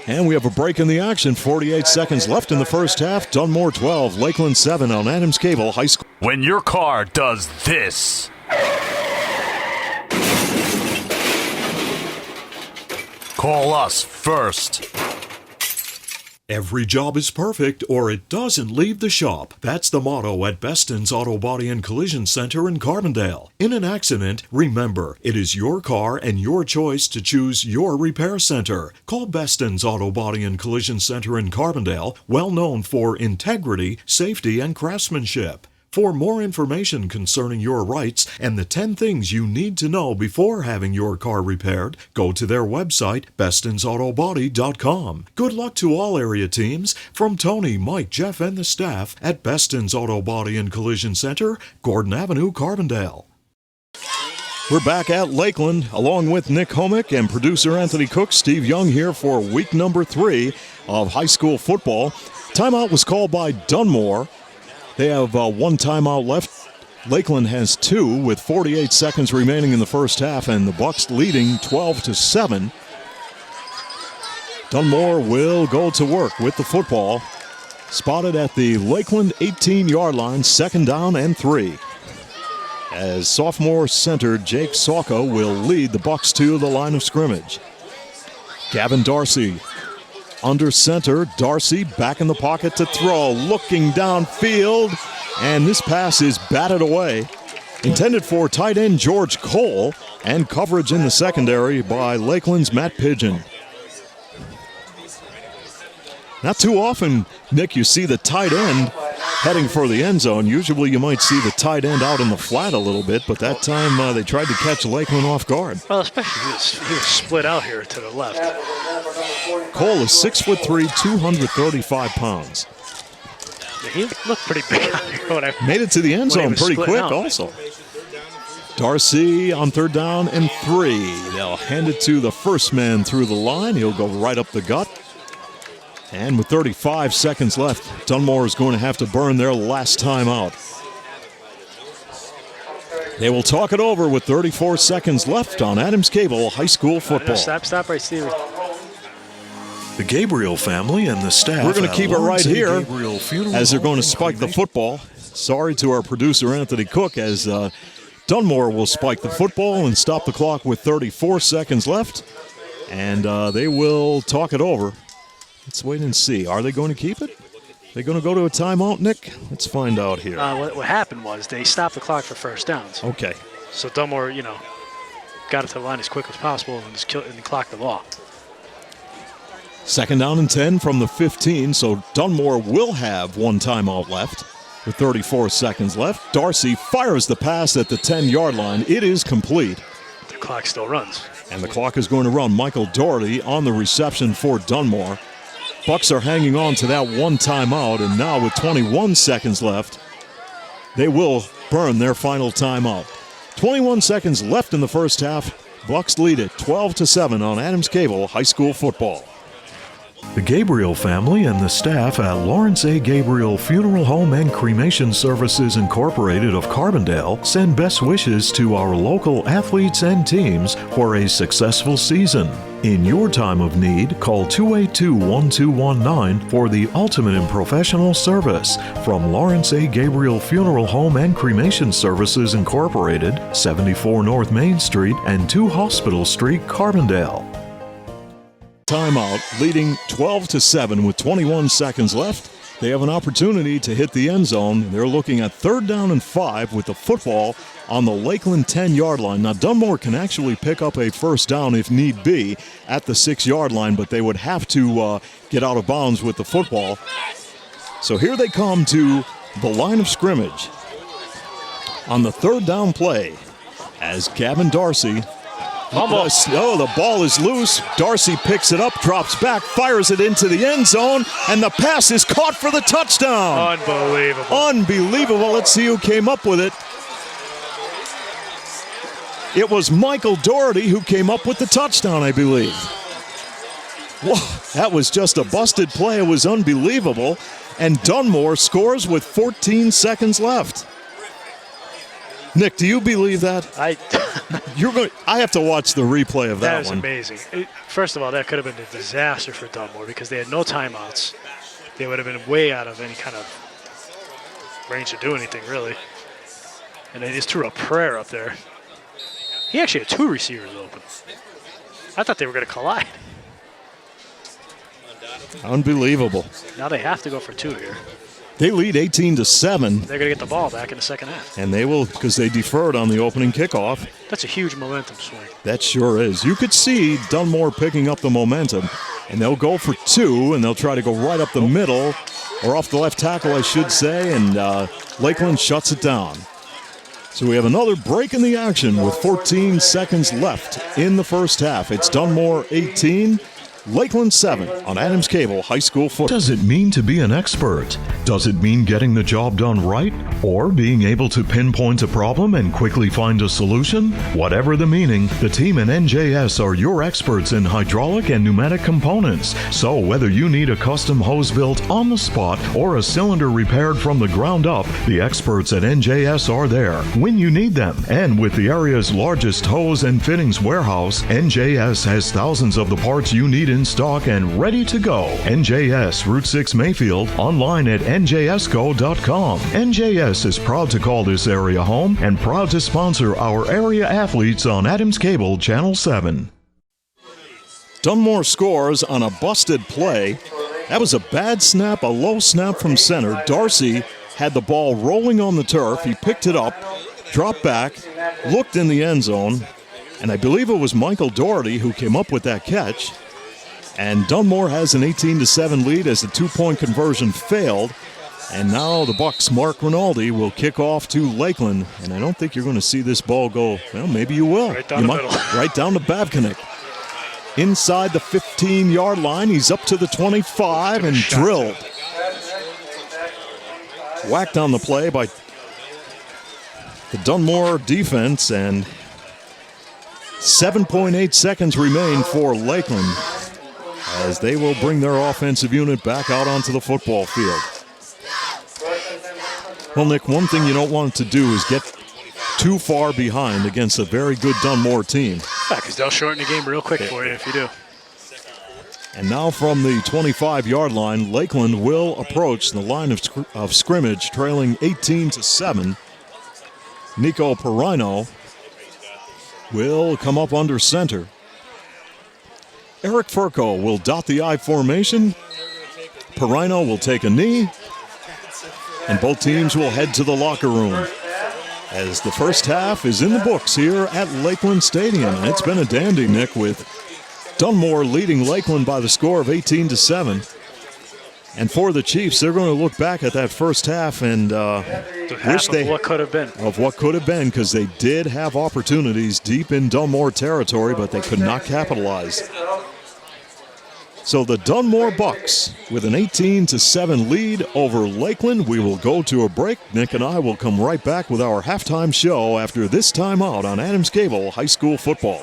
And we have a break in the action. 48 seconds left in the first half. Dunmore 12, Lakeland 7 on Adams Cable High School. When your car does this. Call us first. Every job is perfect or it doesn't leave the shop. That's the motto at Beston's Auto Body and Collision Center in Carbondale. In an accident, remember, it is your car and your choice to choose your repair center. Call Beston's Auto Body and Collision Center in Carbondale, well known for integrity, safety, and craftsmanship. For more information concerning your rights and the 10 things you need to know before having your car repaired, go to their website, bestonsautobody.com. Good luck to all area teams from Tony, Mike, Jeff, and the staff at Beston's Auto Body and Collision Center, Gordon Avenue, Carbondale. We're back at Lakeland along with Nick Homick and producer Anthony Cook. Steve Young here for week number 3 of high school football. Timeout was called by Dunmore. They have one timeout left. Lakeland has 2 with 48 seconds remaining in the first half, and the Bucks leading 12-7. Dunmore will go to work with the football. Spotted at the Lakeland 18-yard line, 2nd down and 3. As sophomore center Jake Salko will lead the Bucks to the line of scrimmage. Gavin Darcy under center. Darcy back in the pocket to throw, looking downfield, and this pass is batted away. Intended for tight end George Cole, and coverage in the secondary by Lakeland's Matt Pigeon. Not too often, Nick, you see the tight end heading for the end zone. Usually you might see the tight end out in the flat a little bit, but that time they tried to catch Lakeland off guard. Well, especially he was split out here to the left. Cole is 6'3", 235 pounds. He looked pretty big out here when I made it to the end zone pretty quick out. Also. Darcy on 3rd down and 3. They'll hand it to the first man through the line. He'll go right up the gut. And with 35 seconds left, Dunmore is going to have to burn their last time out. They will talk it over with 34 seconds left on Adams Cable High School football. Stop right, Stevie. The Gabriel family and the staff. We're going to keep it right here as they're going to spike the cremation. football. Sorry to our producer, Anthony Cook, as Dunmore will spike the football and stop the clock with 34 seconds left. And they will talk it over. Let's wait and see. Are they going to keep it? They going to go to a timeout, Nick? Let's find out here. What happened was they stopped the clock for first downs. Okay. So Dunmore, got it to the line as quick as possible and clocked the ball. 2nd down and 10 from the 15, so Dunmore will have one timeout left with 34 seconds left. Darcy fires the pass at the 10-yard line. It is complete. The clock still runs. And the clock is going to run. Michael Doherty on the reception for Dunmore. Bucks are hanging on to that one timeout, and now with 21 seconds left, they will burn their final timeout. 21 seconds left in the first half. Bucks lead it 12-7 on Adams Cable High School football. The Gabriel family and the staff at Lawrence A. Gabriel Funeral Home and Cremation Services Incorporated of Carbondale send best wishes to our local athletes and teams for a successful season. In your time of need, call 282-1219 for the ultimate in professional service from Lawrence A. Gabriel Funeral Home and Cremation Services Incorporated, 74 North Main Street and 2 Hospital Street, Carbondale. Timeout, leading 12-7 with 21 seconds left. They have an opportunity to hit the end zone. They're looking at 3rd down and 5 with the football on the Lakeland 10-yard line. Now, Dunmore can actually pick up a first down if need be at the 6-yard line, but they would have to get out of bounds with the football. So here they come to the line of scrimmage on the third down play as Gavin Darcy. The ball is loose. Darcy picks it up, drops back, fires it into the end zone, and the pass is caught for the touchdown. Unbelievable. Let's see who came up with it. It was Michael Doherty who came up with the touchdown, I believe. Whoa, that was just a busted play. It was unbelievable. And Dunmore scores with 14 seconds left. Nick, do you believe that? I have to watch the replay of that one. That is amazing. First of all, that could have been a disaster for Dunmore because they had no timeouts. They would have been way out of any kind of range to do anything, really. And they just threw a prayer up there. He actually had two receivers open. I thought they were going to collide. Unbelievable. Now they have to go for two here. They lead 18-7. They're going to get the ball back in the second half. And they will, because they deferred on the opening kickoff. That's a huge momentum swing. That sure is. You could see Dunmore picking up the momentum. And they'll go for two, and they'll try to go right up the middle, or off the left tackle, I should say, and Lakeland shuts it down. So we have another break in the action with 14 seconds left in the first half. It's Dunmore 18, Lakeland 7 on Adams Cable High School football. What does it mean to be an expert? Does it mean getting the job done right? Or being able to pinpoint a problem and quickly find a solution? Whatever the meaning, the team in NJS are your experts in hydraulic and pneumatic components. So whether you need a custom hose built on the spot or a cylinder repaired from the ground up, the experts at NJS are there when you need them. And with the area's largest hose and fittings warehouse, NJS has thousands of the parts you need in stock and ready to go. NJS Route 6 Mayfield, online at njsco.com. NJS is proud to call this area home and proud to sponsor our area athletes on Adams Cable Channel 7. Dunmore scores on a busted play. That was a bad snap, a low snap from center. Darcy had the ball rolling on the turf. He picked it up, dropped back, looked in the end zone, and I believe it was Michael Doherty who came up with that catch. And Dunmore has an 18-7 lead as the two-point conversion failed. And now the Bucks' Mark Rinaldi will kick off to Lakeland. And I don't think you're going to see this ball go, well, maybe you will. Right down the middle. Right down to Babcock. Inside the 15-yard line, he's up to the 25 and drilled. Whacked on the play by the Dunmore defense, and 7.8 seconds remain for Lakeland as they will bring their offensive unit back out onto the football field. Well, Nick, one thing you don't want to do is get too far behind against a very good Dunmore team. Yeah, because they'll shorten the game real quick for you if you do. And now from the 25-yard line, Lakeland will approach the line of scrimmage, trailing 18-7. Nico Perino will come up under center. Eric Furco will dot the I formation. Perino will take a knee. And both teams will head to the locker room as the first half is in the books here at Lakeland Stadium. And it's been a dandy, Nick, with Dunmore leading Lakeland by the score of 18-7. And for the Chiefs, they're going to look back at that first half and wish they what could have been. Of what could have been, because they did have opportunities deep in Dunmore territory, but they could not capitalize. So the Dunmore Bucks with an 18-7 lead over Lakeland. We will go to a break. Nick and I will come right back with our halftime show after this timeout on Adams Cable High School Football.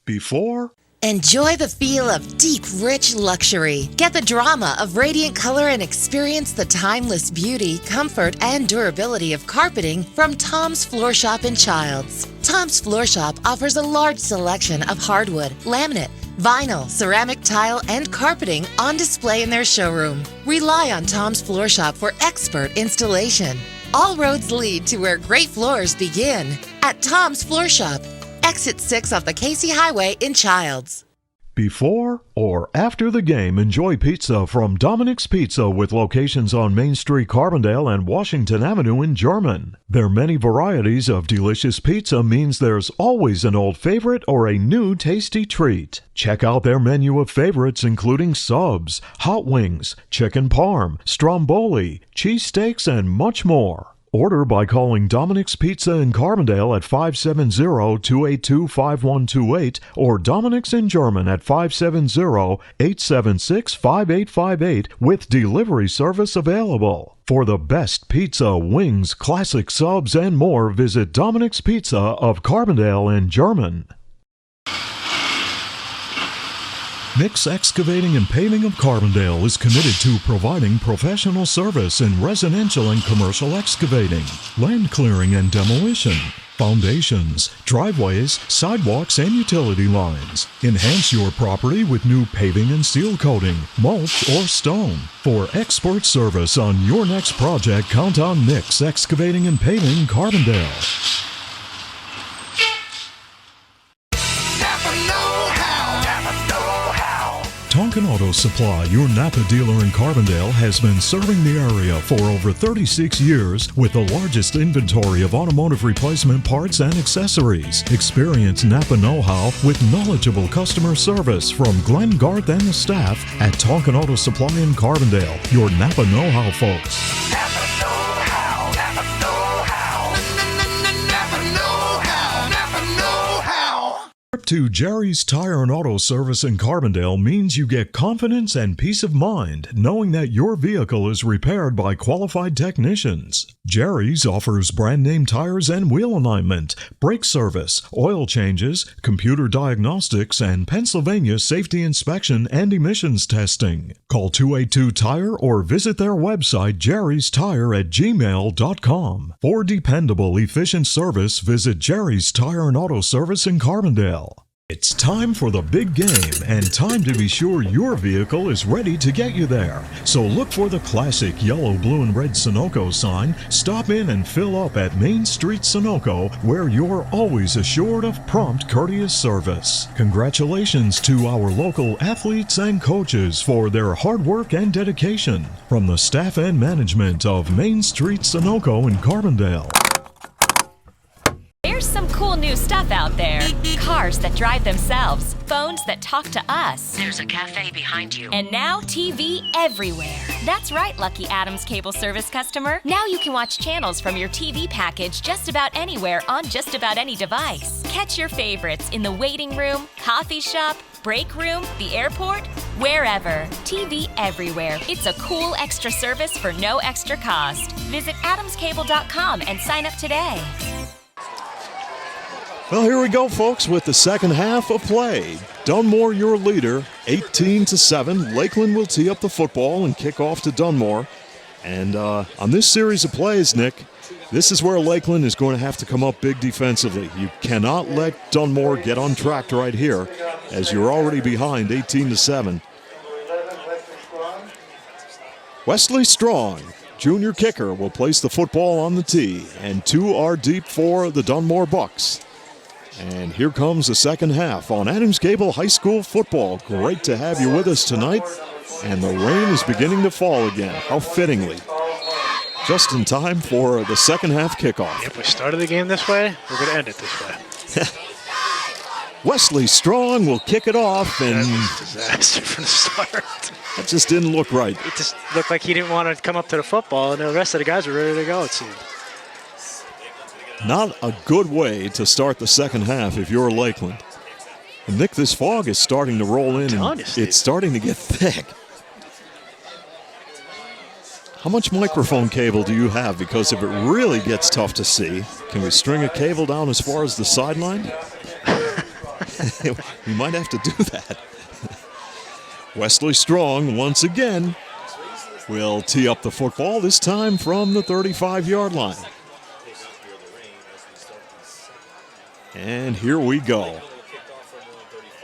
Before Enjoy the feel of deep, rich luxury. Get the drama of radiant color and experience the timeless beauty, comfort, and durability of carpeting from Tom's Floor Shop in Childs. Tom's Floor Shop offers a large selection of hardwood, laminate, vinyl, ceramic tile, and carpeting on display in their showroom. Rely on Tom's Floor Shop for expert installation. All roads lead to where great floors begin. At Tom's Floor Shop, Exit 6 off the Casey Highway in Childs. Before or after the game, enjoy pizza from Dominic's Pizza with locations on Main Street, Carbondale, and Washington Avenue in German. Their many varieties of delicious pizza means there's always an old favorite or a new tasty treat. Check out their menu of favorites including subs, hot wings, chicken parm, stromboli, cheesesteaks, and much more. Order by calling Dominic's Pizza in Carbondale at 570-282-5128 or Dominic's in German at 570-876-5858 with delivery service available. For the best pizza, wings, classic subs, and more, visit Dominic's Pizza of Carbondale in German. Nick's Excavating and Paving of Carbondale is committed to providing professional service in residential and commercial excavating, land clearing and demolition, foundations, driveways, sidewalks, and utility lines. Enhance your property with new paving and seal coating, mulch, or stone. For expert service on your next project, count on Nick's Excavating and Paving Carbondale. Tonkin Auto Supply, your Napa dealer in Carbondale, has been serving the area for over 36 years with the largest inventory of automotive replacement parts and accessories. Experience Napa know-how with knowledgeable customer service from Glenn Garth and the staff at Tonkin Auto Supply in Carbondale, your Napa know-how folks. Napa know-how. Napa know-how. Napa know-how. Napa know-how. Trip to Jerry's Tire and Auto Service in Carbondale means you get confidence and peace of mind knowing that your vehicle is repaired by qualified technicians. Jerry's offers brand name tires and wheel alignment, brake service, oil changes, computer diagnostics, and Pennsylvania safety inspection and emissions testing. Call 282-TIRE or visit their website jerrystire@gmail.com. For dependable, efficient service, visit Jerry's Tire and Auto Service in Carbondale. It's time for the big game and time to be sure your vehicle is ready to get you there. So look for the classic yellow, blue, and red Sunoco sign. Stop in and fill up at Main Street Sunoco, where you're always assured of prompt, courteous service. Congratulations to our local athletes and coaches for their hard work and dedication. From the staff and management of Main Street Sunoco in Carbondale. There's some cool new stuff out there. Cars that drive themselves, phones that talk to us. There's a cafe behind you. And now TV everywhere. That's right, Lucky Adams Cable Service customer. Now you can watch channels from your TV package just about anywhere on just about any device. Catch your favorites in the waiting room, coffee shop, break room, the airport, wherever. TV everywhere. It's a cool extra service for no extra cost. Visit adamscable.com and sign up today. Well, here we go, folks, with the second half of play. Dunmore, your leader, 18-7. Lakeland will tee up the football and kick off to Dunmore. And on this series of plays, Nick, this is where Lakeland is going to have to come up big defensively. You cannot let Dunmore get untracked right here, as you're already behind 18-7. Wesley Strong, junior kicker, will place the football on the tee, and two are deep for the Dunmore Bucks. And here comes the second half on Adams Cable High School football. Great to have you with us tonight. And the rain is beginning to fall again. How fittingly. Just in time for the second half kickoff. If we started the game this way, we're going to end it this way. Wesley Strong will kick it off, and That was a disaster from the start. that just didn't look right. It just looked like he didn't want to come up to the football, and the rest of the guys were ready to go, it seemed. Not a good way to start the second half if you're Lakeland. And Nick, this fog is starting to roll in, and it's starting to get thick. How much microphone cable do you have? Because if it really gets tough to see, can we string a cable down as far as the sideline? We might have to do that. Wesley Strong, once again, will tee up the football, this time from the 35-yard line. And here we go.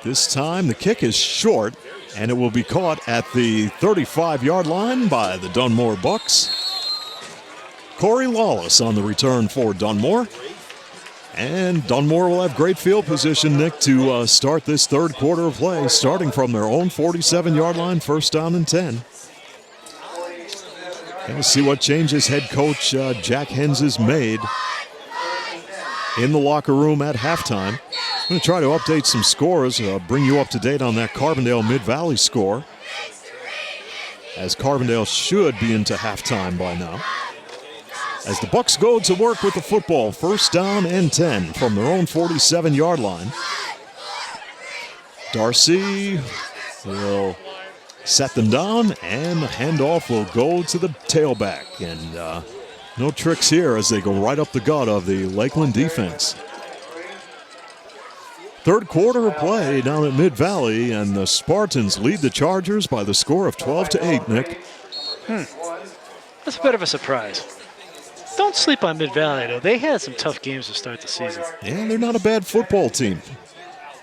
This time the kick is short, and it will be caught at the 35-yard line by the Dunmore Bucks. Corey Lawless on the return for Dunmore. And Dunmore will have great field position, Nick, to start this third quarter of play, starting from their own 47-yard line, first down and 10. And we'll see what changes head coach Jack Hens has made in the locker room at halftime. I'm going to try to update some scores, bring you up to date on that Carbondale Mid-Valley score, as Carbondale should be into halftime by now. as the Bucks go to work with the football. First down and 10 from their own 47-yard line. Darcy will set them down, and the handoff will go to the tailback. And no tricks here as they go right up the gut of the Lakeland defense. Third quarter of play down at Mid-Valley, and the Spartans lead the Chargers by the score of 12-8, Nick. That's a bit of a surprise. Don't sleep on Mid-Valley, though. They had some tough games to start the season. Yeah, they're not a bad football team.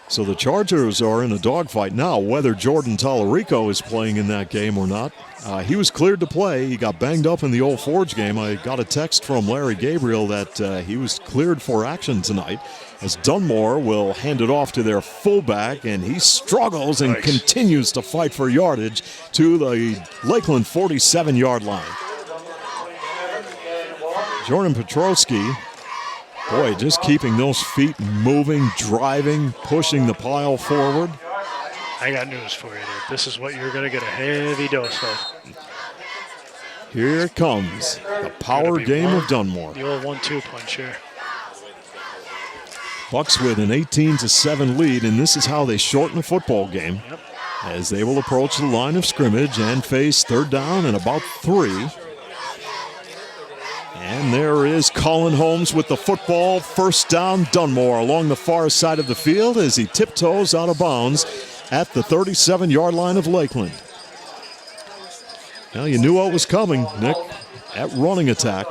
So the Chargers are in a dogfight now, whether Jordan Tallarico is playing in that game or not. He was cleared to play. He got banged up in the Old Forge game. I got a text from Larry Gabriel that he was cleared for action tonight, as Dunmore will hand it off to their fullback, and he struggles and continues to fight for yardage to the Lakeland 47-yard line. Jordan Petrowski, boy, just keeping those feet moving, driving, pushing the pile forward. I got news for you there. This is what you're going to get a heavy dose of. Here it comes, the power game of Dunmore. The old 1-2 punch here. Bucks with an 18-7 lead, and this is how they shorten a football game. Yep. As they will approach the line of scrimmage and face third down and about 3. And there is Colin Holmes with the football. First down, Dunmore along the far side of the field as he tiptoes out of bounds at the 37-yard line of Lakeland. Now you knew what was coming, Nick, at running attack.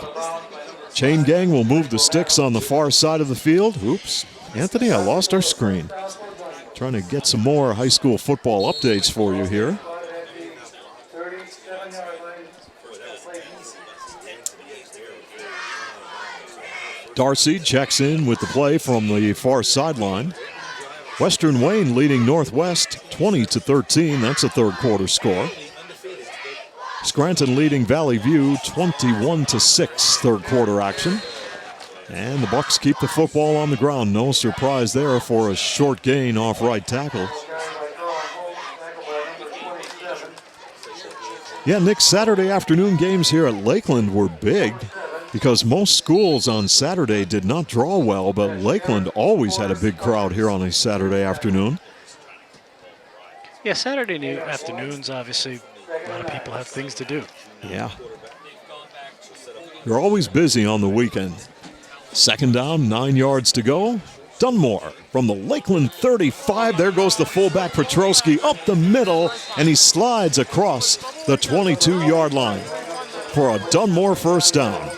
Chain gang will move the sticks on the far side of the field. Oops, Anthony, I lost our screen. Trying to get some more high school football updates for you here. Darcy checks in with the play from the far sideline. Western Wayne leading Northwest 20-13. That's a third quarter score. Scranton leading Valley View 21-6, third quarter action. And the Bucks keep the football on the ground. No surprise there for a short gain off right tackle. Yeah, Nick, Saturday afternoon games here at Lakeland were big because most schools on Saturday did not draw well, but Lakeland always had a big crowd here on a Saturday afternoon. Yeah, Saturday afternoons, obviously, a lot of people have things to do. Yeah. You're always busy on the weekend. Second down, 9 yards to go. Dunmore from the Lakeland 35. There goes the fullback Petrowski up the middle, and he slides across the 22-yard line for a Dunmore first down.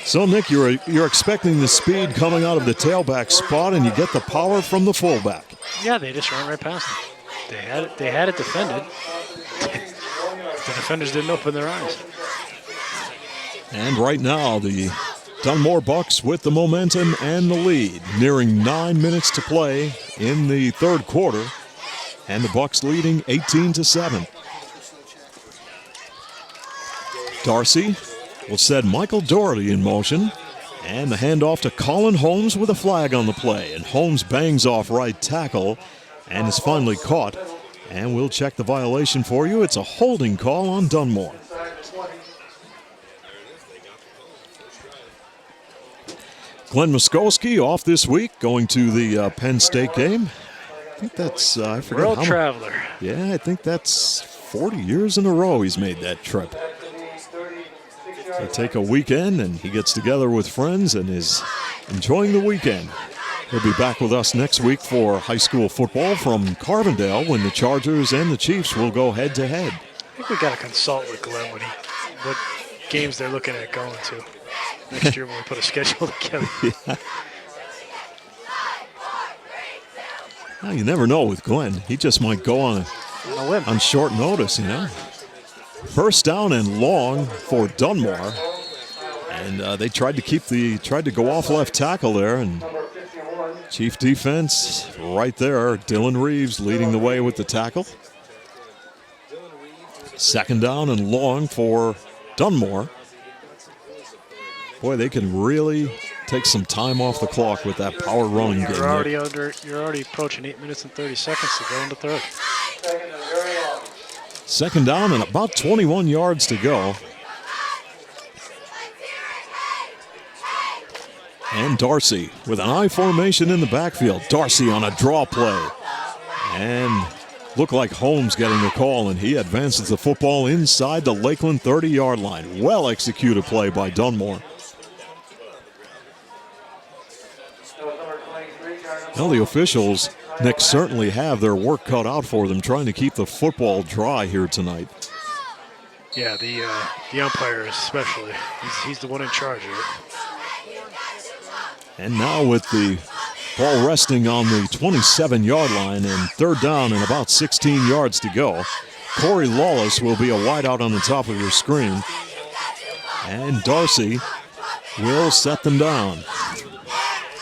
So, Nick, you're expecting the speed coming out of the tailback spot, and you get the power from the fullback. Yeah, they just ran right past them. They had it defended. The defenders didn't open their eyes. And right now, the Dunmore Bucks with the momentum and the lead, nearing 9 minutes to play in the third quarter, and the Bucks leading 18-7. Darcy will set Michael Doherty in motion, and the handoff to Colin Holmes with a flag on the play, and Holmes bangs off right tackle and is finally caught, and we'll check the violation for you. It's a holding call on Dunmore. Glenn Muskowski off this week, going to the Penn State game. I think that's, I forget World how traveler. Yeah, I think that's 40 years in a row he's made that trip. They take a weekend, and he gets together with friends and is enjoying the weekend. He'll be back with us next week for high school football from Carbondale, when the Chargers and the Chiefs will go head-to-head. I think we got to consult with Glenn what games they're looking at going to next year when we put a schedule together. Yeah. Well, you never know with Glenn. He just might go on a whim. On short notice, you know. First down and long for Dunmore, and they tried to go off left tackle there, and Chief defense right there. Dylan Reeves leading the way with the tackle. Second down and long for Dunmore. Boy, they can really take some time off the clock with that power running game. You're already approaching 8 minutes and 30 seconds to go into third. Second down and about 21 yards to go. And Darcy with an I formation in the backfield. Darcy on a draw play. And looked like Holmes getting the call, and he advances the football inside the Lakeland 30-yard line. Well executed play by Dunmore. Well, the officials, Nick, certainly have their work cut out for them trying to keep the football dry here tonight. Yeah, the umpire especially. He's the one in charge of it. And now with the ball resting on the 27-yard line and third down and about 16 yards to go, Corey Lawless will be a wideout on the top of your screen. And Darcy will set them down.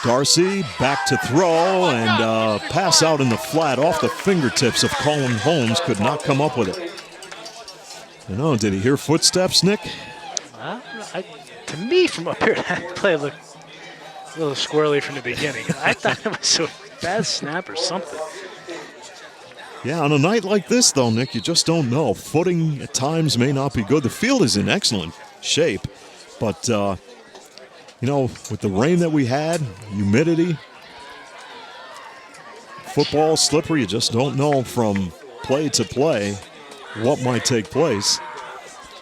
Darcy back to throw, and pass out in the flat off the fingertips of Colin Holmes. Could not come up with it. You know, did he hear footsteps, Nick? To me, from up here, that play looked a little squirrely from the beginning. I thought it was a bad snap or something. Yeah, on a night like this, though, Nick, you just don't know. Footing at times may not be good. The field is in excellent shape, but you know, with the rain that we had, humidity, football slippery, you just don't know from play to play what might take place.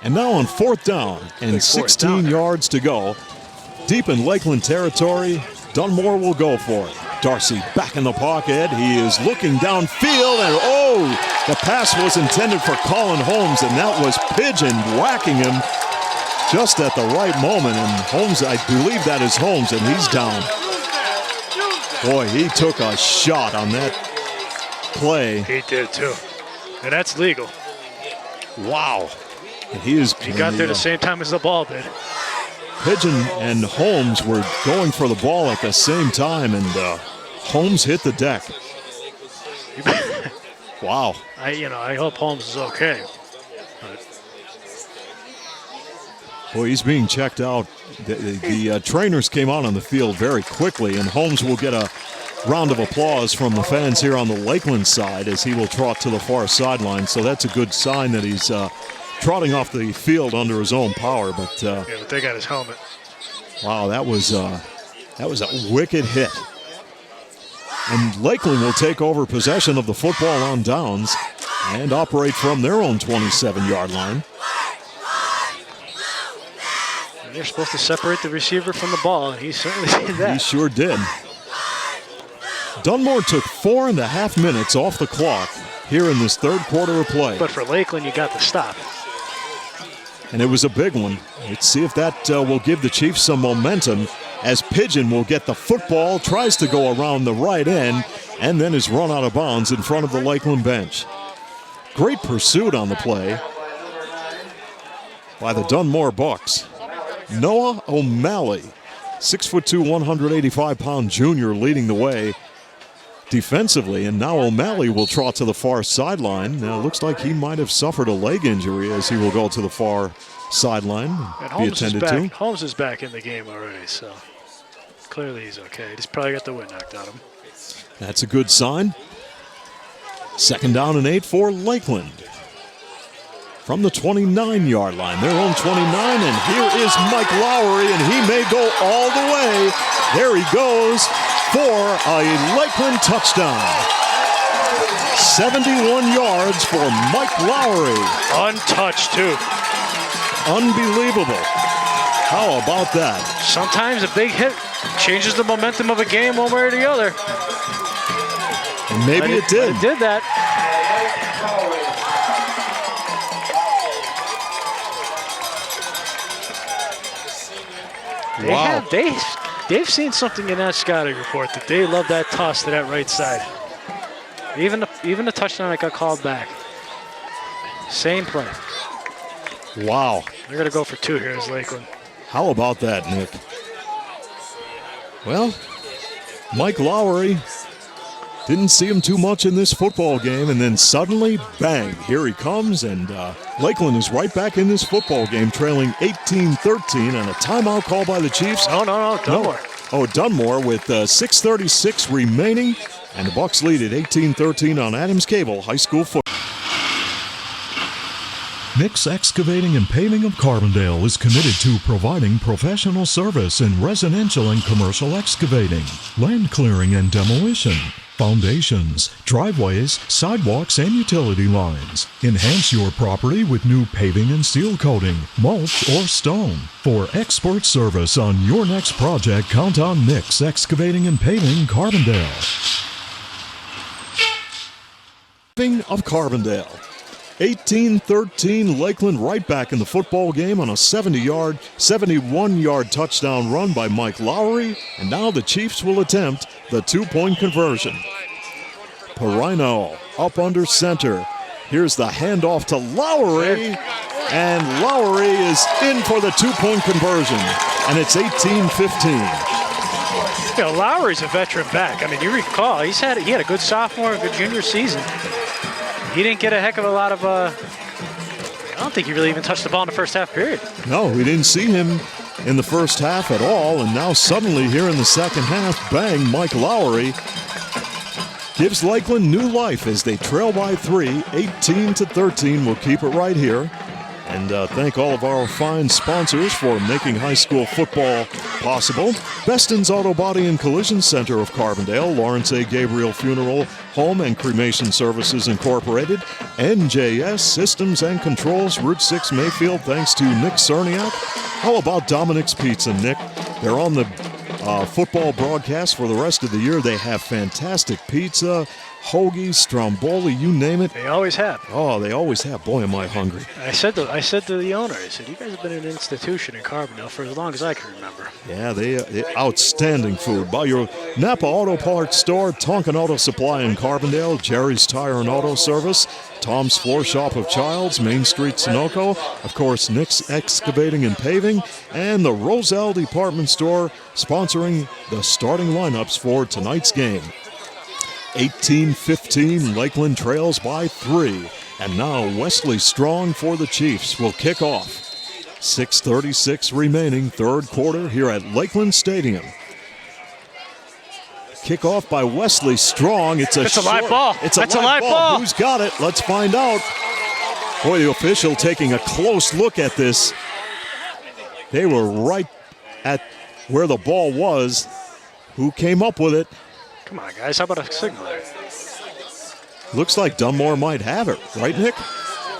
And now on fourth down and 16 yards to go, deep in Lakeland territory, Dunmore will go for it. Darcy back in the pocket. He is looking downfield, and the pass was intended for Colin Holmes, and that was Pigeon whacking him just at the right moment. And Holmes, I believe that is Holmes, and he's down. Boy, he took a shot on that play. He did too, and that's legal. Wow. And he got there the same time as the ball did. Pigeon and Holmes were going for the ball at the same time, and Holmes hit the deck. Wow. I hope Holmes is okay. Boy, he's being checked out. The trainers came out on the field very quickly, and Holmes will get a round of applause from the fans here on the Lakeland side as he will trot to the far sideline. So that's a good sign that he's trotting off the field under his own power. But but they got his helmet. Wow, that was a wicked hit. And Lakeland will take over possession of the football on downs and operate from their own 27-yard line. And they're supposed to separate the receiver from the ball, and he certainly did that. He sure did. Dunmore took 4.5 minutes off the clock here in this third quarter of play. But for Lakeland, you got the stop. And it was a big one. Let's see if that will give the Chiefs some momentum as Pigeon will get the football, tries to go around the right end, and then is run out of bounds in front of the Lakeland bench. Great pursuit on the play by the Dunmore Bucks. Noah O'Malley, 6'2", 185-pound junior, leading the way defensively, and now O'Malley will trot to the far sideline. Now, it looks like he might have suffered a leg injury as he will go to the far sideline and be attended to. Holmes is back in the game already, so clearly he's okay. He's probably got the wind knocked out of him. That's a good sign. Second down and 8 for Lakeland. From the 29-yard line, their own 29, and here is Mike Lowry, and he may go all the way. There he goes for a Lakeland touchdown. 71 yards for Mike Lowry. Untouched, too. Unbelievable. How about that? Sometimes a big hit changes the momentum of a game one way or the other. And maybe it did. It did that. Wow. They've seen something in that scouting report that they love that toss to that right side. Even the touchdown that got called back. Same play. Wow. They're going to go for 2 here as Lakeland. How about that, Nick? Well, Mike Lowry didn't see him too much in this football game, and then suddenly, bang, here he comes, and Lakeland is right back in this football game, trailing 18-13, and a timeout call by the Chiefs. No, Dunmore. Oh, Dunmore with 6:36 remaining, and the Bucks lead at 18-13 on Adams Cable High School football. Nix Excavating and Paving of Carbondale is committed to providing professional service in residential and commercial excavating, land clearing and demolition, foundations, driveways, sidewalks, and utility lines. Enhance your property with new paving and seal coating, mulch, or stone. For expert service on your next project, count on Nix Excavating and Paving Carbondale. Of Carbondale. 18-13, Lakeland right back in the football game on a 71-yard touchdown run by Mike Lowry, and now the Chiefs will attempt the two-point conversion. Perino up under center. Here's the handoff to Lowry, and Lowry is in for the two-point conversion, and it's 18-15. You know, Lowry's a veteran back. I mean, you recall, he had a good sophomore and good junior season. He didn't get a heck of a lot of, I don't think he really even touched the ball in the first half period. No, we didn't see him in the first half at all, and now suddenly here in the second half, bang, Mike Lowry gives Lakeland new life as they trail by 3, 18-13. We'll keep it right here. And thank all of our fine sponsors for making high school football possible. Beston's Auto Body and Collision Center of Carbondale, Lawrence A. Gabriel Funeral Home and Cremation Services Incorporated, NJS Systems and Controls, Route 6 Mayfield, thanks to Nick Cerniak. How about Dominic's Pizza, Nick? They're on the football broadcast for the rest of the year. They have fantastic pizza, hoagies, stromboli, you name it. They always have. Oh, they always have. Boy, am I hungry. I said to the owner, I said, you guys have been an institution in Carbondale for as long as I can remember. Yeah, they outstanding food. By your Napa Auto Parts store, Tonkin Auto Supply in Carbondale, Jerry's Tire and Auto Service, Tom's Floor Shop of Childs, Main Street, Sunoco, of course, Nick's Excavating and Paving, and the Roselle Department Store sponsoring the starting lineups for tonight's game. 18-15, Lakeland trails by 3. And now Wesley Strong for the Chiefs will kick off. 6:36 remaining, third quarter here at Lakeland Stadium. Kickoff by Wesley Strong. It's a live ball. That's a live ball. Who's got it? Let's find out. Boy, the official taking a close look at this. They were right at where the ball was. Who came up with it? Come on, guys. How about a signal there? Looks like Dunmore might have it, right, Nick?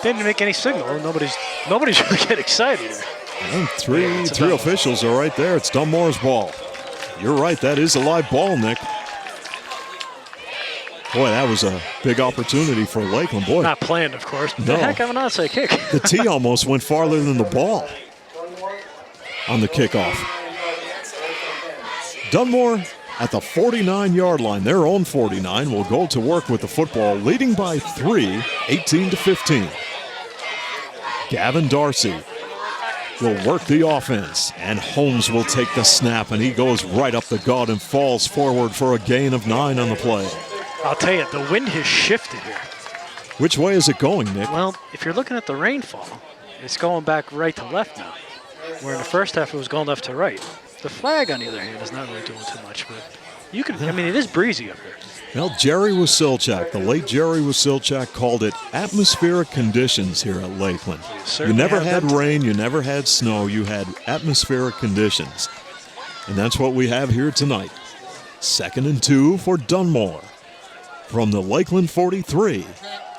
Didn't make any signal. Nobody's really getting excited here. And three officials are right there. It's Dunmore's ball. You're right. That is a live ball, Nick. Boy, that was a big opportunity for Lakeland. Boy, not planned, of course. But no. The heck of an onside kick. The tee almost went farther than the ball on the kickoff. Dunmore at the 49-yard line, their own 49, will go to work with the football, leading by 3, 18-15. Gavin Darcy will work the offense, and Holmes will take the snap, and he goes right up the gut and falls forward for a gain of 9 on the play. I'll tell you, the wind has shifted here. Which way is it going, Nick? Well, if you're looking at the rainfall, it's going back right to left now, where in the first half it was going left to right. The flag, on the other hand, is not really doing too much, but you can, I mean, it is breezy up here. Well, Jerry Wasilchak, the late Jerry Wasilchak, called it atmospheric conditions here at Lakeland. You never had rain, you never had snow, you had atmospheric conditions. And that's what we have here tonight. 2nd and 2 for Dunmore. From the Lakeland 43.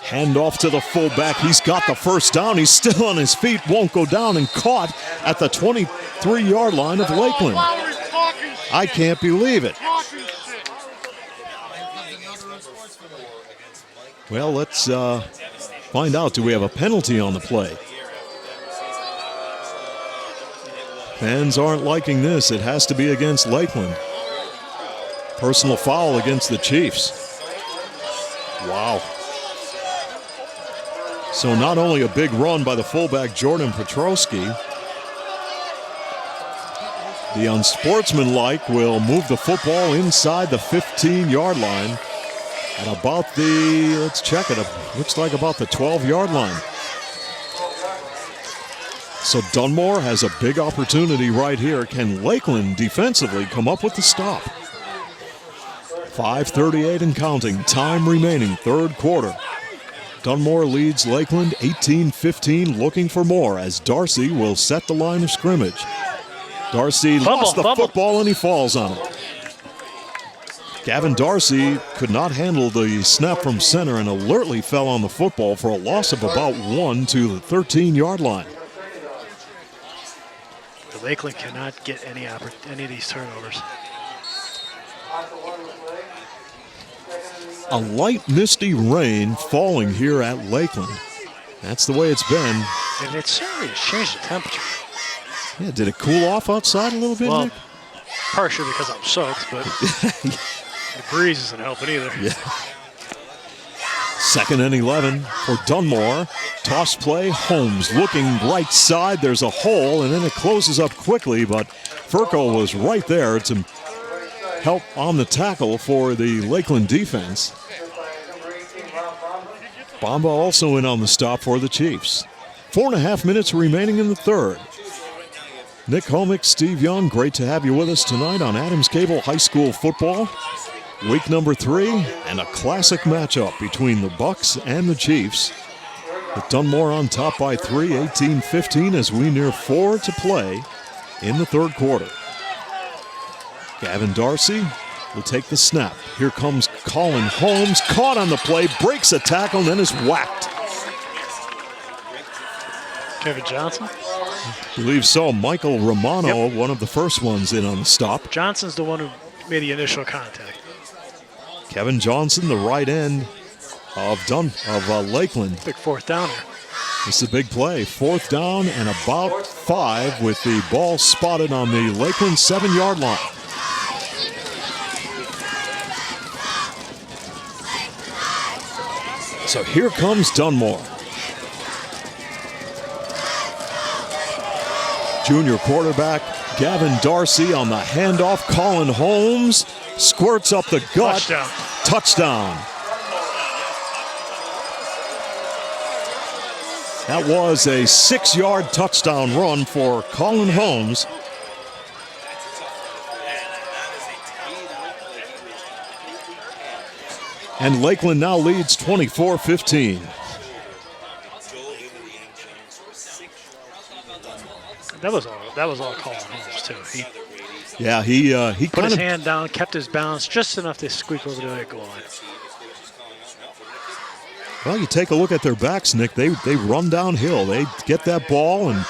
Handoff to the fullback. He's got the first down. He's still on his feet, won't go down, and caught at the 23-yard line of Lakeland. I can't believe it. Well, let's find out. Do we have a penalty on the play? Fans aren't liking this. It has to be against Lakeland. Personal foul against the Chiefs. Wow. So not only a big run by the fullback Jordan Petrosky, the unsportsmanlike will move the football inside the 15-yard line at about the, let's check it, looks like about the 12-yard line. So Dunmore has a big opportunity right here. Can Lakeland defensively come up with the stop? 5:38 and counting, time remaining, third quarter. Dunmore leads Lakeland 18-15, looking for more as Darcy will set the line of scrimmage. Darcy lost the football and he falls on it. Gavin Darcy could not handle the snap from center and alertly fell on the football for a loss of about 1 to the 13-yard line. The Lakeland cannot get any of these turnovers. A light, misty rain falling here at Lakeland. That's the way it's been. And it certainly has changed the temperature. Yeah, did it cool off outside a little bit, Well, Nick? partially because I'm soaked, but the breeze isn't helping either. Yeah. 2nd and 11 for Dunmore. Toss play, Holmes looking right side. There's a hole, and then it closes up quickly, but Furco was right there to help on the tackle for the Lakeland defense. Bamba also in on the stop for the Chiefs. 4.5 minutes remaining in the third. Nick Homick, Steve Young, great to have you with us tonight on Adams Cable High School Football. Week number 3 and a classic matchup between the Bucks and the Chiefs. With Dunmore on top by 3, 18-15 as we near 4 to play in the third quarter. Gavin Darcy will take the snap. Here comes Colin Holmes, caught on the play, breaks a tackle, and then is whacked. Kevin Johnson? I believe so. Michael Romano, one of the first ones in on the stop. Johnson's the one who made the initial contact. Kevin Johnson, the right end of Lakeland. Big fourth down here. This is a big play. 4th down and about 5 with the ball spotted on the Lakeland 7-yard line. So here comes Dunmore. Junior quarterback Gavin Darcy on the handoff. Colin Holmes squirts up the gut. Touchdown. That was a 6-yard touchdown run for Colin Holmes. And Lakeland now leads 24-15. That was all Colin Holmes too. He put his hand down, kept his balance just enough to squeak over the goal line. Well, you take a look at their backs, Nick. They run downhill. They get that ball, and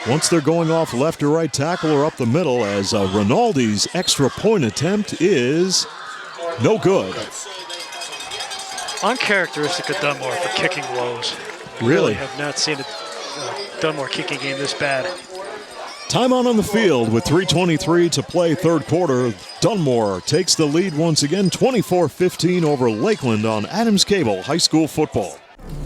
once they're going off left or right tackle or up the middle, as Rinaldi's extra point attempt is no good. Uncharacteristic of Dunmore for kicking lows. Really have not seen a Dunmore kicking game this bad. Timeout on the field with 3:23 to play third quarter. Dunmore takes the lead once again, 24-15 over Lakeland on Adams Cable High School Football.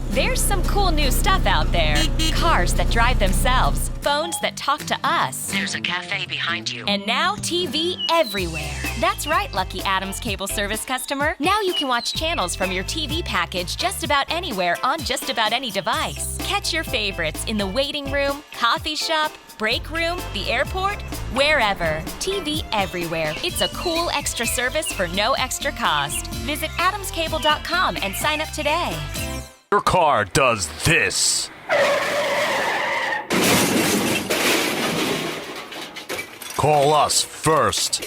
There's some cool new stuff out there. Cars that drive themselves, phones that talk to us. There's a cafe behind you. And now TV everywhere. That's right, lucky Adams Cable Service customer. Now you can watch channels from your TV package just about anywhere on just about any device. Catch your favorites in the waiting room, coffee shop, break room, the airport, wherever. TV everywhere. It's a cool extra service for no extra cost. Visit adamscable.com and sign up today. Your car does this. Call us first.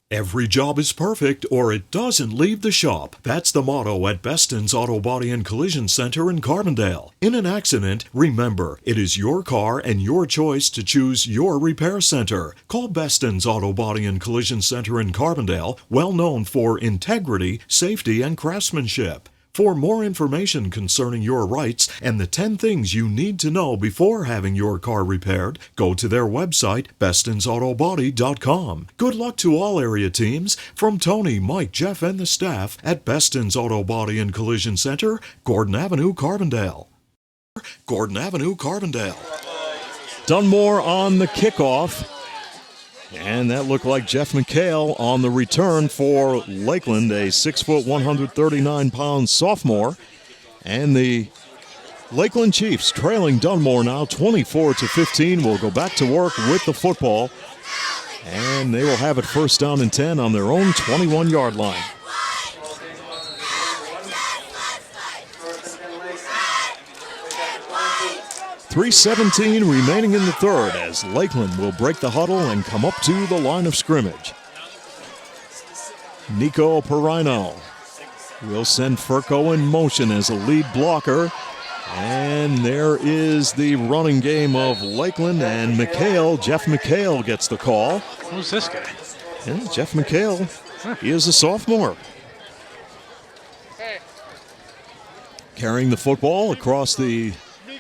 Every job is perfect or it doesn't leave the shop. That's the motto at Beston's Auto Body and Collision Center in Carbondale. In an accident, remember, it is your car and your choice to choose your repair center. Call Beston's Auto Body and Collision Center in Carbondale, well known for integrity, safety, and craftsmanship. For more information concerning your rights and the 10 things you need to know before having your car repaired, go to their website, bestonsautobody.com. Good luck to all area teams from Tony, Mike, Jeff, and the staff at Beston's Auto Body and Collision Center, Gordon Avenue, Carbondale. Gordon Avenue, Carbondale. Dunmore on the kickoff. And that looked like Jeff McHale on the return for Lakeland, a 6', 139-pound sophomore. And the Lakeland Chiefs trailing Dunmore now 24-15 will go back to work with the football. And they will have it 1st down and 10 on their own 21-yard line. 3:17 remaining in the third as Lakeland will break the huddle and come up to the line of scrimmage. Nico Perino will send Furco in motion as a lead blocker. And there is the running game of Lakeland, and Jeff McHale gets the call. Who's this guy? And Jeff McHale, he is a sophomore. Carrying the football across the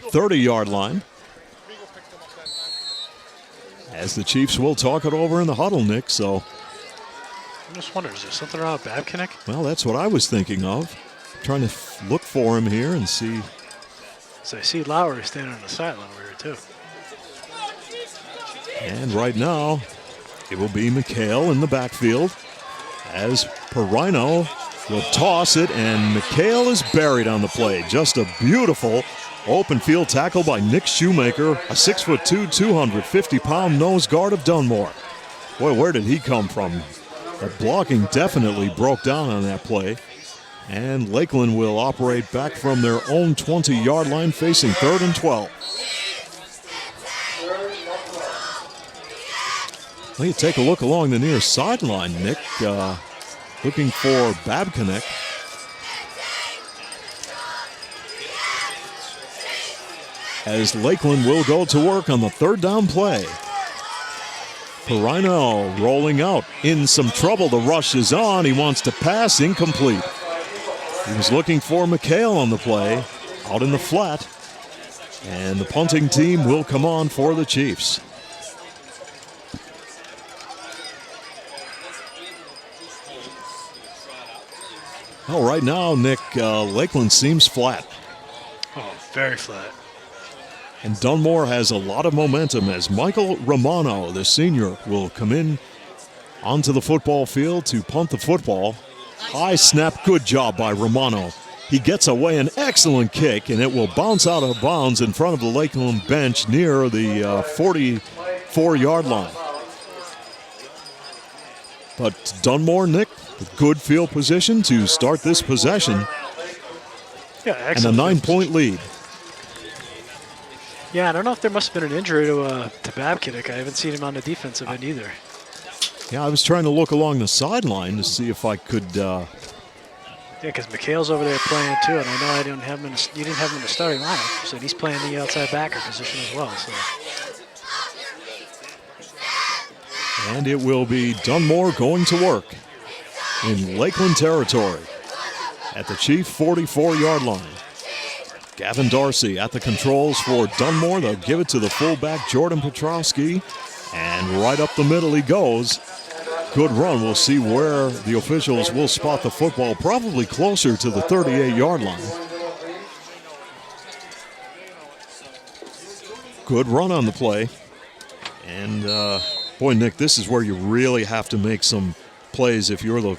30-yard line. As the Chiefs will talk it over in the huddle, Nick, so. I'm just wondering, is there something wrong with Babcock? Well, that's what I was thinking of. Trying to look for him here and see. So I see Lowry standing on the sideline over here, too. And right now, it will be McHale in the backfield as Perino will toss it, and McHale is buried on the play. Just a beautiful open field tackle by Nick Shoemaker, a 6'2", 250-pound nose guard of Dunmore. Boy, where did he come from? The blocking definitely broke down on that play. And Lakeland will operate back from their own 20-yard line, facing 3rd and 12. Well, you take a look along the near sideline, Nick, looking for Babcock. As Lakeland will go to work on the 3rd down play. Perino rolling out in some trouble. The rush is on. He wants to pass, incomplete. He was looking for McHale on the play, out in the flat. And the punting team will come on for the Chiefs. Well, right now, Nick, Lakeland seems flat. Oh, very flat. And Dunmore has a lot of momentum as Michael Romano, the senior, will come in onto the football field to punt the football. High snap, good job by Romano. He gets away an excellent kick, and it will bounce out of bounds in front of the Lakeland bench near the 44-yard line. But Dunmore, Nick, good field position to start this possession. Yeah, and a excellent. 9-point lead. Yeah, I don't know if there must have been an injury to Babcock. I haven't seen him on the defensive end either. Yeah, I was trying to look along the sideline to see if I could. Yeah, because McHale's over there playing too, and I know you didn't have him in the starting lineup, so he's playing the outside backer position as well. So. And it will be Dunmore going to work in Lakeland territory at the Chief 44-yard line. Gavin Darcy at the controls for Dunmore. They'll give it to the fullback, Jordan Petrowski. And right up the middle he goes. Good run. We'll see where the officials will spot the football, probably closer to the 38-yard line. Good run on the play. And, boy, Nick, this is where you really have to make some plays if you're the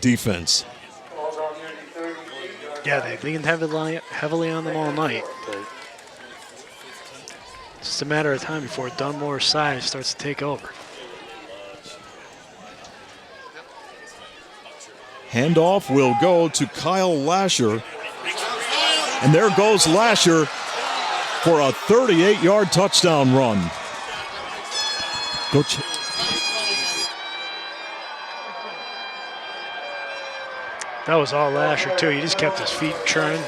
defense. Yeah, they leaned heavily on them all night, but it's just a matter of time before Dunmore's size starts to take over. Handoff will go to Kyle Lasher. And there goes Lasher for a 38-yard touchdown run. That was all Lasher, too. He just kept his feet churning,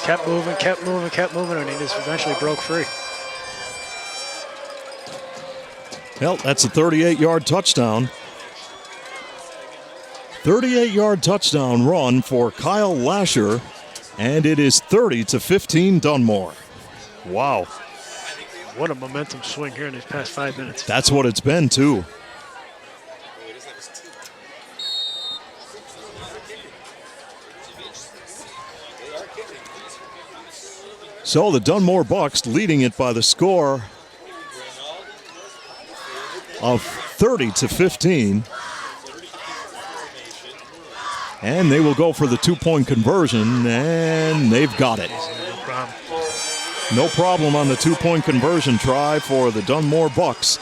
kept moving, and he just eventually broke free. Well, that's a 38-yard touchdown. 38-yard touchdown run for Kyle Lasher, and it is 30-15 Dunmore. Wow. What a momentum swing here in these past 5 minutes. That's what it's been, too. So the Dunmore Bucks leading it by the score of 30-15. And they will go for the two-point conversion, and they've got it. No problem on the two-point conversion try for the Dunmore Bucks.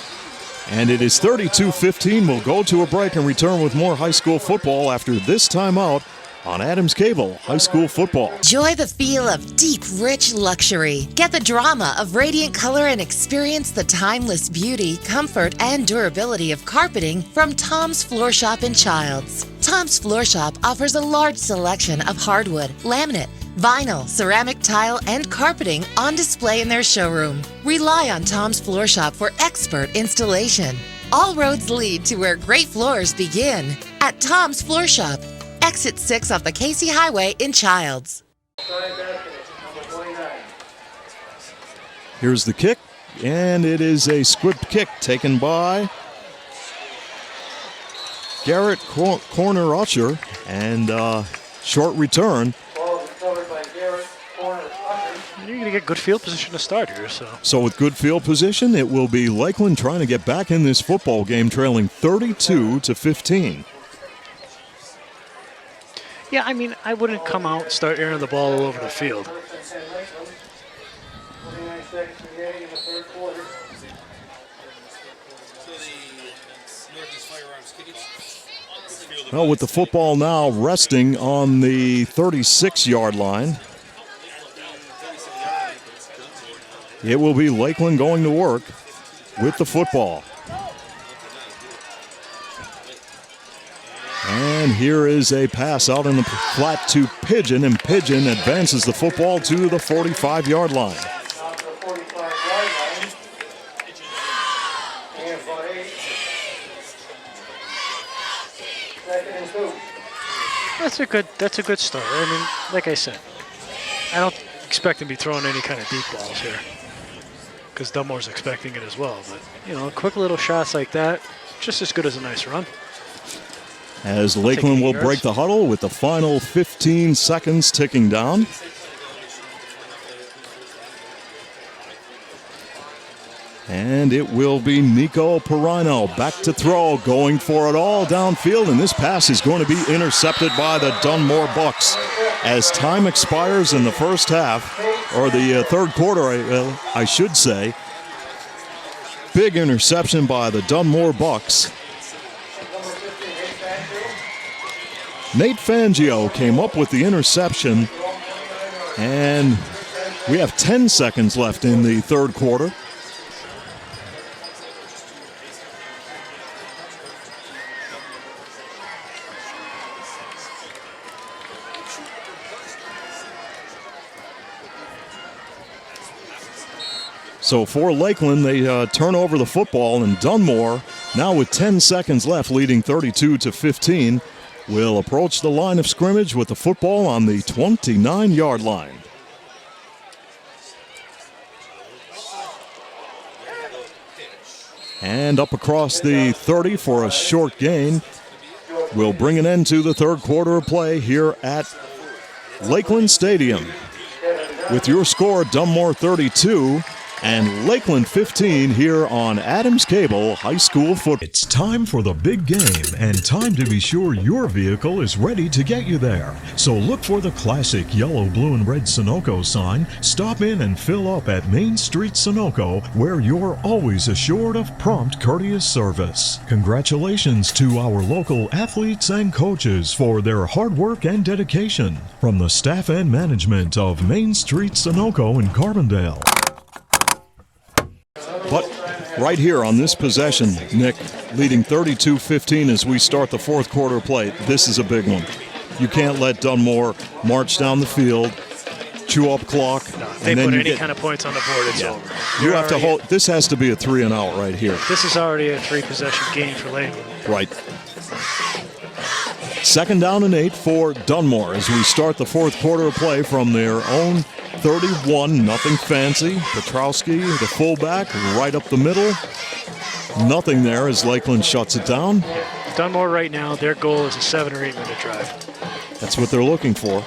And it is 32-15. We'll go to a break and return with more high school football after this timeout on Adams Cable High School Football. Enjoy the feel of deep, rich luxury. Get the drama of radiant color and experience the timeless beauty, comfort, and durability of carpeting from Tom's Floor Shop in Childs. Tom's Floor Shop offers a large selection of hardwood, laminate, vinyl, ceramic tile, and carpeting on display in their showroom. Rely on Tom's Floor Shop for expert installation. All roads lead to where great floors begin at Tom's Floor Shop. Exit 6 off the Casey Highway in Childs. Here's the kick, and it is a squibbed kick taken by Garrett Corner Usher, and short return. You're going to get good field position to start here. So with good field position, it will be Lakeland trying to get back in this football game, trailing 32-15. Yeah, I mean, I wouldn't come out and start airing the ball all over the field. Well, with the football now resting on the 36-yard line, it will be Lakeland going to work with the football. And here is a pass out in the flat to Pigeon, and Pigeon advances the football to the 45-yard line. That's a good start. I mean, like I said, I don't expect him to be throwing any kind of deep balls here, because Dunmore's expecting it as well. But, you know, quick little shots like that, just as good as a nice run. As Lakeland will break the huddle with the final 15 seconds ticking down. And it will be Nico Perino back to throw, going for it all downfield, and this pass is going to be intercepted by the Dunmore Bucks. As time expires in the first half, or the third quarter, I should say. Big interception by the Dunmore Bucks. Nate Fangio came up with the interception, and we have 10 seconds left in the third quarter. So for Lakeland, they turn over the football, and Dunmore, now with 10 seconds left, leading 32-15, will approach the line of scrimmage with the football on the 29-yard line. And up across the 30 for a short gain. We'll bring an end to the third quarter of play here at Lakeland Stadium. With your score, Dunmore 32 and Lakeland 15 here on Adams Cable High School Football. It's time for the big game and time to be sure your vehicle is ready to get you there. So look for the classic yellow, blue, and red Sunoco sign. Stop in and fill up at Main Street Sunoco, where you're always assured of prompt, courteous service. Congratulations to our local athletes and coaches for their hard work and dedication. From the staff and management of Main Street Sunoco in Carbondale. But right here on this possession, Nick, leading 32-15 as we start the fourth quarter play, this is a big one. You can't let Dunmore march down the field, chew up clock. No, if they put any kind of points on the board, it's over. You have to hold. This has to be a 3 and out right here. This is already a 3-possession game for Lakeland. Right. Second down and 8 for Dunmore as we start the fourth quarter of play from their own 31, nothing fancy. Petrowski, the fullback, right up the middle. Nothing there as Lakeland shuts it down. Dunmore right now, their goal is a 7 or 8 minute drive. That's what they're looking for.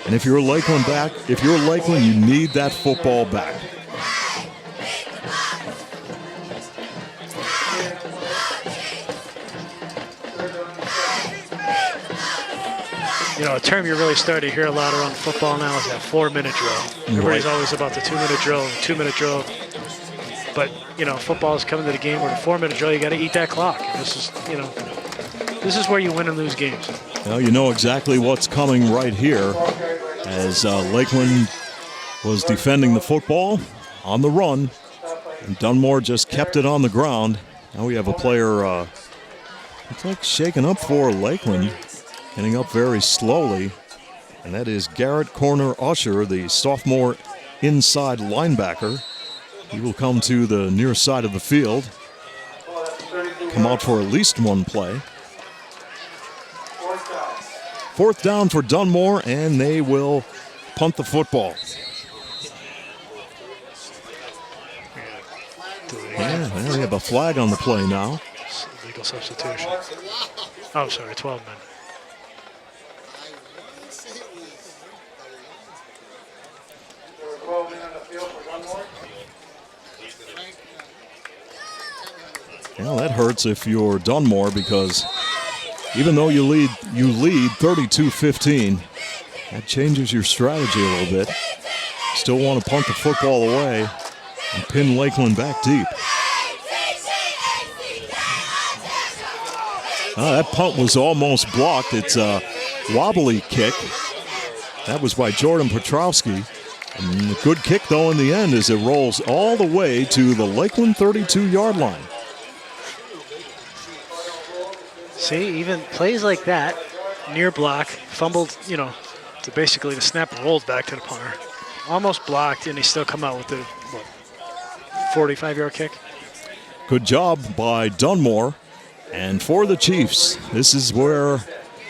And if you're Lakeland, you need that football back. You know, a term you're really starting to hear a lot around football now is that 4-minute drill. Everybody's always about the 2-minute drill, 2-minute drill. But, you know, football is coming to the game where the 4-minute drill, you got to eat that clock. And this is, you know, This is where you win and lose games. Well, you know exactly what's coming right here as Lakeland was defending the football on the run, and Dunmore just kept it on the ground. Now we have a player, looks like shaken up for Lakeland, getting up very slowly, and that is Garrett Corner Usher, the sophomore inside linebacker. He will come to the near side of the field, come out for at least one play. 4th down for Dunmore, and they will punt the football. Yeah, we have a flag on the play now. Legal substitution. Oh, sorry, 12 men. Well, that hurts if you're Dunmore, because even though you lead 32-15, that changes your strategy a little bit. Still want to punt the football away and pin Lakeland back deep. That punt was almost blocked. It's a wobbly kick. That was by Jordan Petrowski. And a good kick, though, in the end, as it rolls all the way to the Lakeland 32-yard line. See, even plays like that, near block, fumbled, to basically the snap rolled back to the punter. Almost blocked, and he still come out with the 45-yard kick. Good job by Dunmore. And for the Chiefs, this is where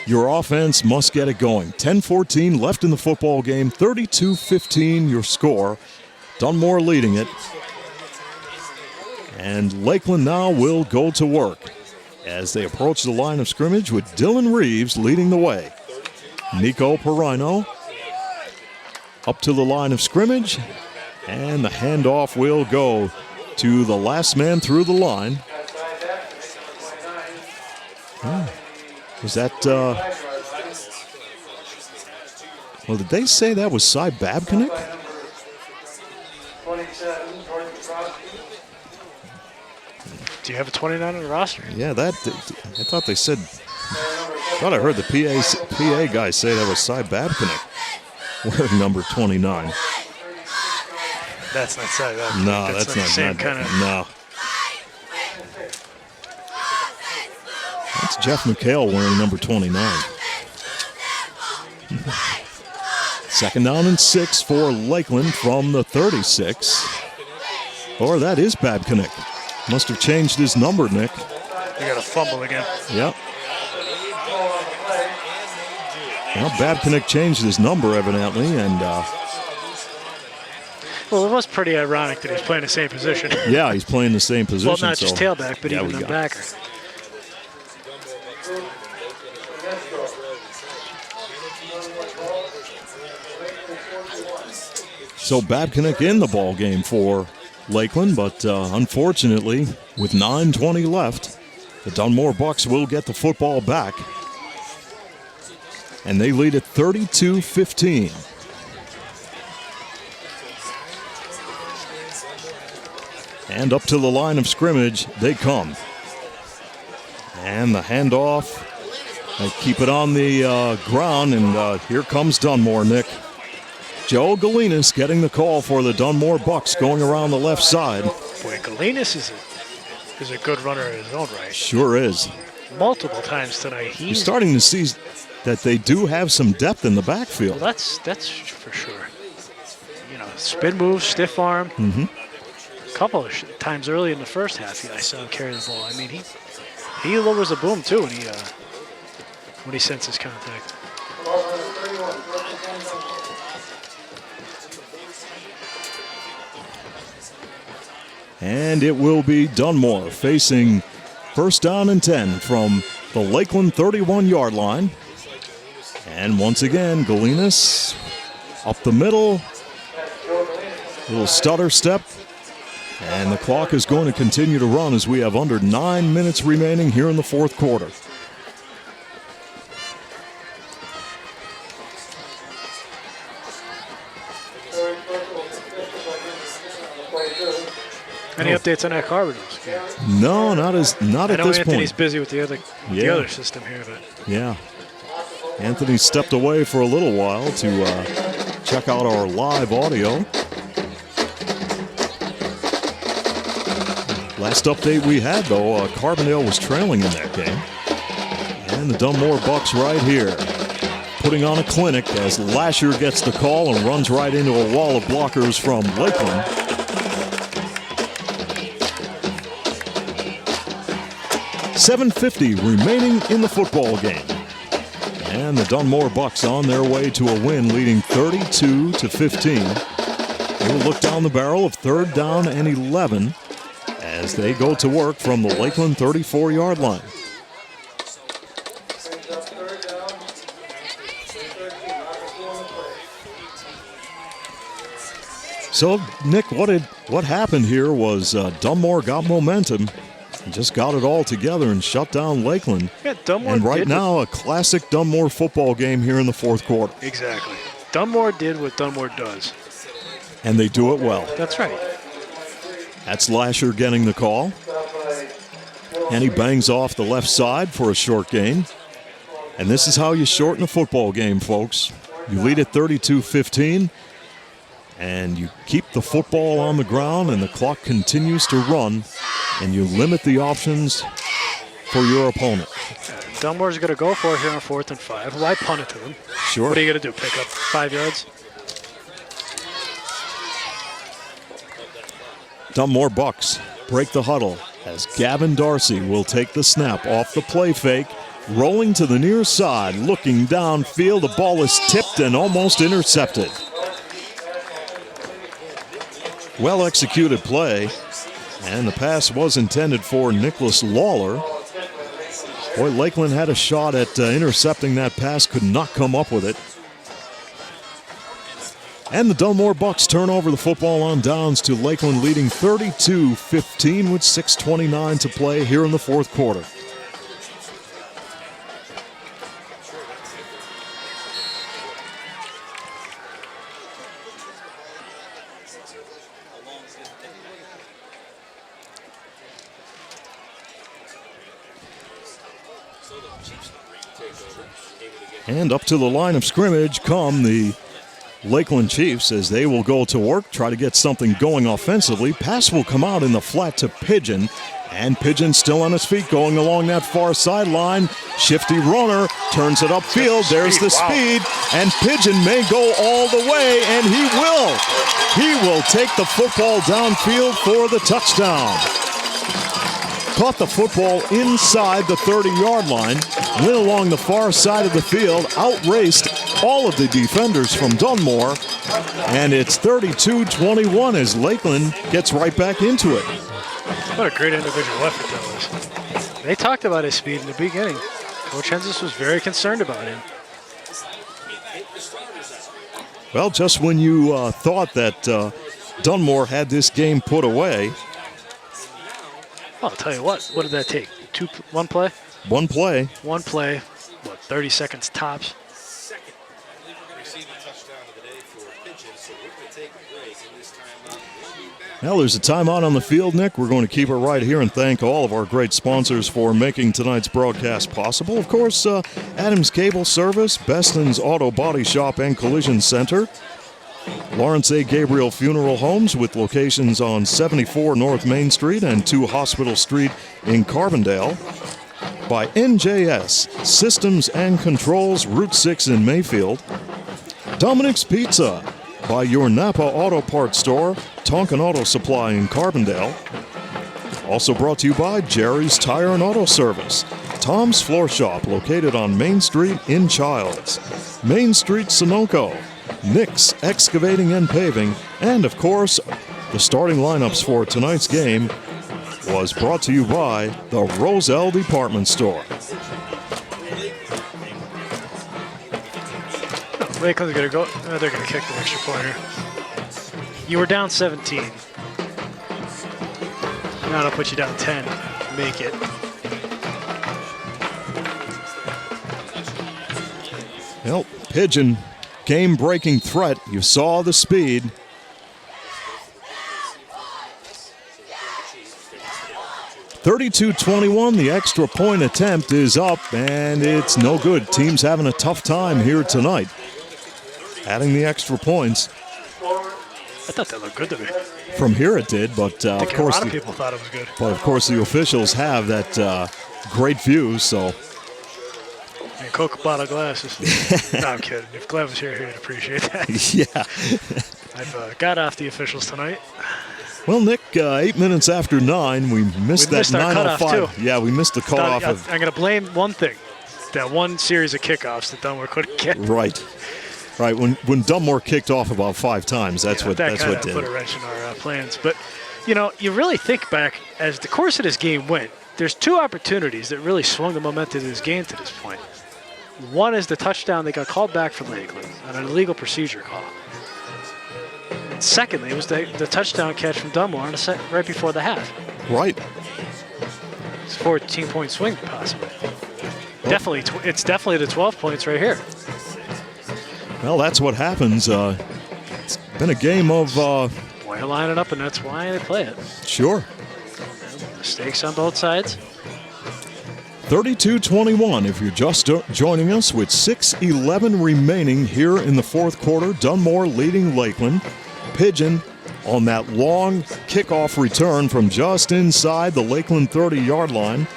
your offense must get it going. 10-14 left in the football game, 32-15 your score. Dunmore leading it. And Lakeland now will go to work as they approach the line of scrimmage with Dylan Reeves leading the way. Nico Perino up to the line of scrimmage, and the handoff will go to the last man through the line. Was that, well, did they say that was Cy Babcock? Do you have a 29 on the roster? Yeah, I thought they said, I heard the PA guy say that was Cy Babcock wearing number 29. That's not Cy Babcock. No, that's not not the same kind of. No. That's Jeff McHale wearing number 29. 2nd down and 6 for Lakeland from the 36. Or that is Babcock. Must have changed his number, Nick. You got a fumble again. Yep. Well, Babcock changed his number evidently, and well, it was pretty ironic that he's playing the same position. yeah, he's playing the same position. Well, not just tailback, but even the backer. So Babcock in the ball game for Lakeland, but unfortunately, with 9:20 left, the Dunmore Bucks will get the football back, and they lead at 32-15. And up to the line of scrimmage they come. And the handoff, they keep it on the ground, and here comes Dunmore, Nick. Joe Galinas getting the call for the Dunmore Bucks going around the left side. Boy, Galinas is a good runner in his own right. Sure is. Multiple times tonight. You're starting to see that they do have some depth in the backfield. Well, that's for sure. Spin move, stiff arm. Mm-hmm. A couple of times early in the first half, I saw him carry the ball. I mean, he lowers a boom too when he senses contact. And it will be Dunmore facing 1st down and 10 from the Lakeland 31-yard line. And once again, Galinas up the middle. Little stutter step. And the clock is going to continue to run as we have under 9 minutes remaining here in the 4th quarter. Any updates on that Cardinals game? No, not at this point. I know Anthony's busy with the other system here, but yeah. Anthony stepped away for a little while to check out our live audio. Last update we had, though, Carbondale was trailing in that game. And the Dunmore Bucks right here, putting on a clinic as Lasher gets the call and runs right into a wall of blockers from Lakeland. .750 remaining in the football game. And the Dunmore Bucks on their way to a win, leading 32-15. They will look down the barrel of 3rd down and 11 as they go to work from the Lakeland 34-yard line. So, Nick, what happened here was Dunmore got momentum, and just got it all together and shut down Lakeland. Yeah, Dunmore and right did now, a classic Dunmore football game here in the 4th quarter. Exactly. Dunmore did what Dunmore does. And they do it well. That's right. That's Lasher getting the call. And he bangs off the left side for a short gain. And this is how you shorten a football game, folks. You lead at 32-15. And you keep the football on the ground and the clock continues to run, and you limit the options for your opponent. Dunmore's going to go for it here on 4th and 5. Why punt it to them? Sure. What are you going to do, pick up 5 yards? Dunmore Bucks break the huddle as Gavin Darcy will take the snap off the play fake, rolling to the near side, looking downfield. The ball is tipped and almost intercepted. Well-executed play, and the pass was intended for Nicholas Lawler. Boy, Lakeland had a shot at intercepting that pass, could not come up with it. And the Dunmore Bucks turn over the football on downs to Lakeland, leading 32-15 with 6:29 to play here in the 4th quarter. And up to the line of scrimmage come the Lakeland Chiefs as they will go to work, try to get something going offensively. Pass will come out in the flat to Pigeon. And Pigeon still on his feet going along that far sideline. Shifty runner turns it upfield. There's the speed. And Pigeon may go all the way, and he will. He will take the football downfield for the touchdown. Caught the football inside the 30-yard line, went along the far side of the field, outraced all of the defenders from Dunmore, and it's 32-21 as Lakeland gets right back into it. What a great individual effort that was. They talked about his speed in the beginning. Coach Hensis was very concerned about him. Well, just when you thought that Dunmore had this game put away, I'll tell you what did that take? One play? One play. One play, 30 seconds tops. Well, there's a timeout on the field, Nick. We're going to keep it right here and thank all of our great sponsors for making tonight's broadcast possible. Of course, Adams Cable Service, Beston's Auto Body Shop and Collision Center, Lawrence A. Gabriel Funeral Homes with locations on 74 North Main Street and 2 Hospital Street in Carbondale. By NJS Systems and Controls, Route 6 in Mayfield. Dominic's Pizza. By your Napa Auto Parts Store, Tonkin Auto Supply in Carbondale. Also brought to you by Jerry's Tire and Auto Service. Tom's Floor Shop, located on Main Street in Childs. Main Street, Sunoco. Nick's Excavating and Paving, and of course, the starting lineups for tonight's game was brought to you by the Roselle Department Store. Lakeland's going to go. They're going to kick the extra point here. You were down 17. Now they'll put you down 10. Make it. Well, Pigeon, game-breaking threat. You saw the speed. 32-21, the extra point attempt is up, and it's no good. Team's having a tough time here tonight. Adding the extra points. I thought that looked good to me. From here it did, but of course, a lot of people thought it was good. But of course, the officials have that great view, so. And Coke bottle glasses. No, I'm kidding. If Glenn was here, he'd appreciate that. Yeah. I've got off the officials tonight. Well, Nick, 8 minutes after 9, we missed that our cutoff, 9:05. too. Yeah, we missed the cutoff. I'm going to blame one thing. That one series of kickoffs that Dunmore couldn't get. Right. When Dunmore kicked off about 5 times, that's what did. Put a wrench in our plans. But, you really think back as the course of this game went, there's 2 opportunities that really swung the momentum of this game to this point. One is the touchdown that got called back for Lakeland on an illegal procedure call. And secondly, it was the touchdown catch from Dunmore on right before the half. Right. It's a 14-point swing, possibly. It's definitely the 12 points right here. Well, that's what happens. It's been a game of... Why you line it up, and that's why they play it. Sure. Mistakes on both sides. 32-21 if you're just joining us with 6:11 remaining here in the fourth quarter. Dunmore leading Lakeland. Pigeon on that long kickoff return from just inside the Lakeland 30-yard line.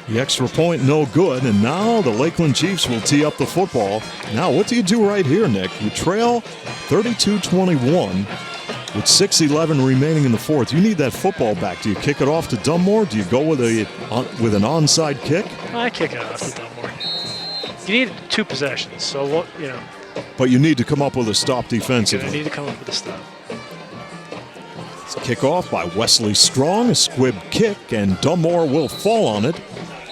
The extra point no good, and now the Lakeland Chiefs will tee up the football. Now what do you do right here, Nick? You trail 32-21 with 6:11 remaining in the fourth. You need that football back. Do you kick it off to Dunmore? Do you go with an onside kick? I kick it off to Dunmore. You need 2 possessions, so But you need to come up with a stop defensively. You need to come up with a stop. It's a kickoff by Wesley Strong, a squib kick, and Dunmore will fall on it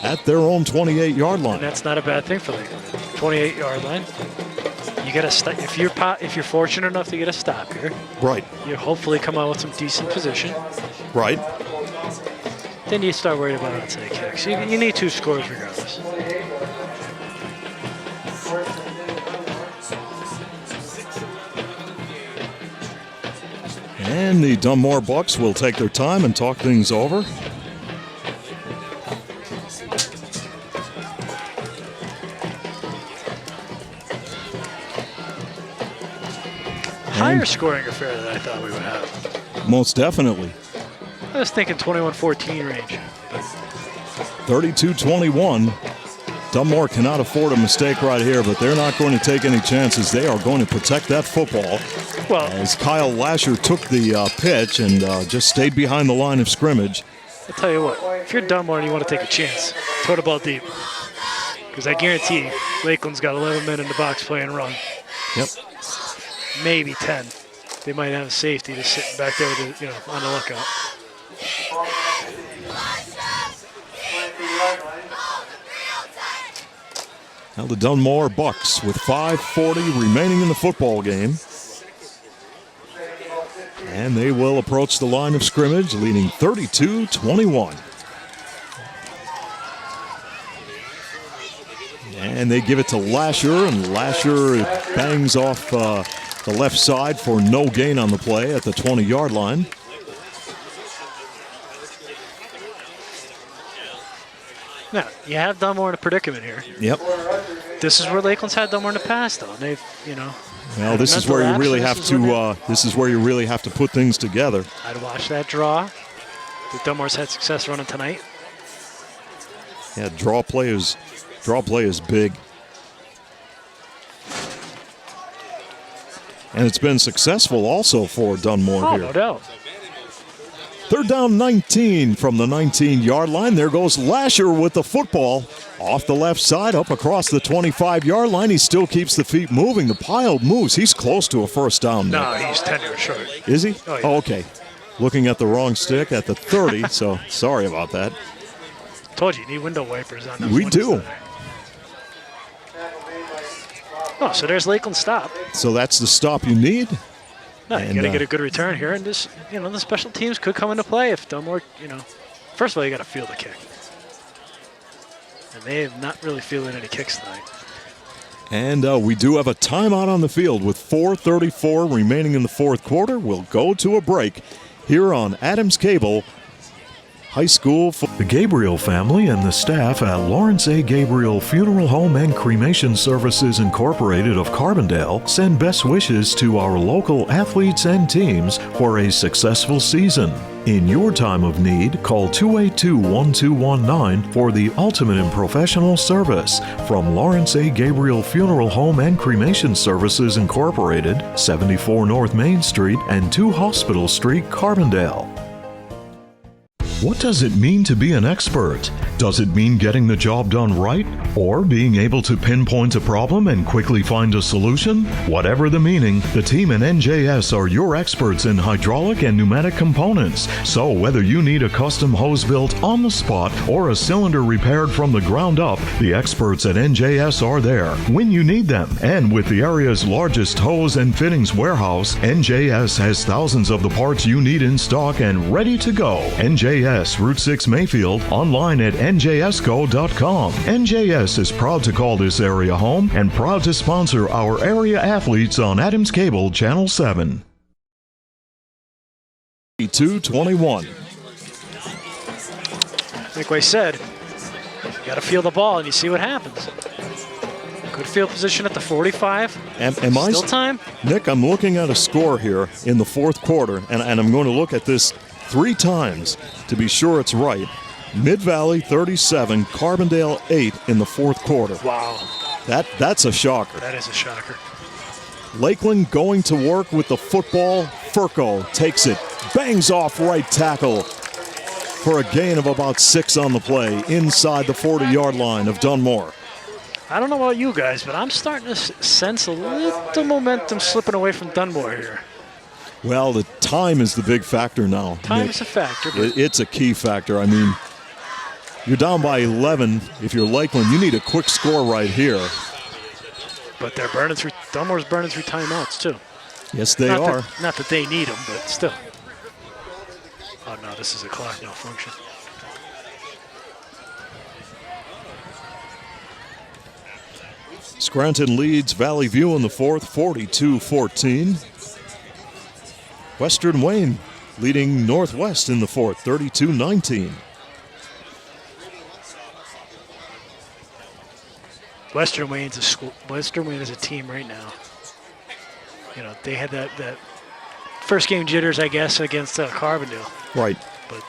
at their own 28-yard line. And that's not a bad thing for Lakeland. 28-yard line. You get a stop if you're fortunate enough to get a stop here. Right. You hopefully come out with some decent position. Right. Then you start worrying about outside kicks. You need 2 scores regardless. And the Dunmore Bucks will take their time and talk things over. Higher scoring affair than I thought we would have. Most definitely. I was thinking 21-14 range. 32-21. Dunmore cannot afford a mistake right here, but they're not going to take any chances. They are going to protect that football. Well, as Kyle Lasher took the pitch and just stayed behind the line of scrimmage. I'll tell you what, if you're Dunmore and you want to take a chance, throw the ball deep. Because I guarantee Lakeland's got 11 men in the box playing run. Yep. Maybe 10. They might have a safety just sitting back there with on the lookout. Now the Dunmore Bucks with 5:40 remaining in the football game. And they will approach the line of scrimmage, leading 32-21. And they give it to Lasher, and Lasher bangs off the left side for no gain on the play at the 20-yard line. Now, you have Dunmore in a predicament here. Yep. This is where Lakeland's had Dunmore in the past, though. They've, Well, this is where you really have to. This is where you really have to put things together. I'd watch that draw. The Dunmore's had success running tonight. Yeah, draw play is big, and it's been successful also for Dunmore here. No doubt. Third down 19 from the 19-yard line. There goes Lasher with the football off the left side, up across the 25-yard line. He still keeps the feet moving. The pile moves. He's close to a first down now. No, he's 10 yards short. Is he? Oh, yeah. Oh, okay. Looking at the wrong stick at the 30, so sorry about that. Told you need window wipers on those. We do. Oh, so there's Lakeland's stop. So that's the stop you need. No, you got to get a good return here, and this, the special teams could come into play if Dunmore, First of all, you got to field a kick, and they have not really fielded any kicks tonight. And we do have a timeout on the field with 4:34 remaining in the fourth quarter. We'll go to a break here on Adams Cable high school. The Gabriel family and the staff at Lawrence A. Gabriel Funeral Home and Cremation Services Incorporated of Carbondale send best wishes to our local athletes and teams for a successful season. In your time of need, call 282-1219 for the ultimate in professional service from Lawrence A. Gabriel Funeral Home and Cremation Services Incorporated, 74 North Main Street and 2 Hospital Street, Carbondale. What does it mean to be an expert? Does it mean getting the job done right? Or being able to pinpoint a problem and quickly find a solution? Whatever the meaning, the team at NJS are your experts in hydraulic and pneumatic components. So whether you need a custom hose built on the spot or a cylinder repaired from the ground up, the experts at NJS are there when you need them. And with the area's largest hose and fittings warehouse, NJS has thousands of the parts you need in stock and ready to go. NJS, Route 6 Mayfield, online at njsco.com. NJS is proud to call this area home and proud to sponsor our area athletes on Adams Cable Channel 7. 2-21. Like I said, you got to feel the ball and you see what happens. Good field position at the 45. Still time? Nick, I'm looking at a score here in the fourth quarter, and I'm going to look at this 3 times to be sure it's right. Mid-Valley 37, Carbondale 8 in the fourth quarter. Wow. That's a shocker. That is a shocker. Lakeland going to work with the football. Furco takes it, bangs off right tackle for a gain of about 6 on the play inside the 40-yard line of Dunmore. I don't know about you guys, but I'm starting to sense a little momentum slipping away from Dunmore here. Well, the time is the big factor now. Time is a factor. It's a key factor. I mean, you're down by 11. If you're Lakeland, you need a quick score right here. But they're burning through. Dunmore's burning through timeouts too. Yes, they are. Not that they need them, but still. Oh no, this is a clock malfunction. Scranton leads Valley View in the fourth, 42-14. Western Wayne leading Northwest in the fourth, 32-19. Western Wayne is a team right now. You know, they had that first game jitters, I guess, against Carbondale. Right. But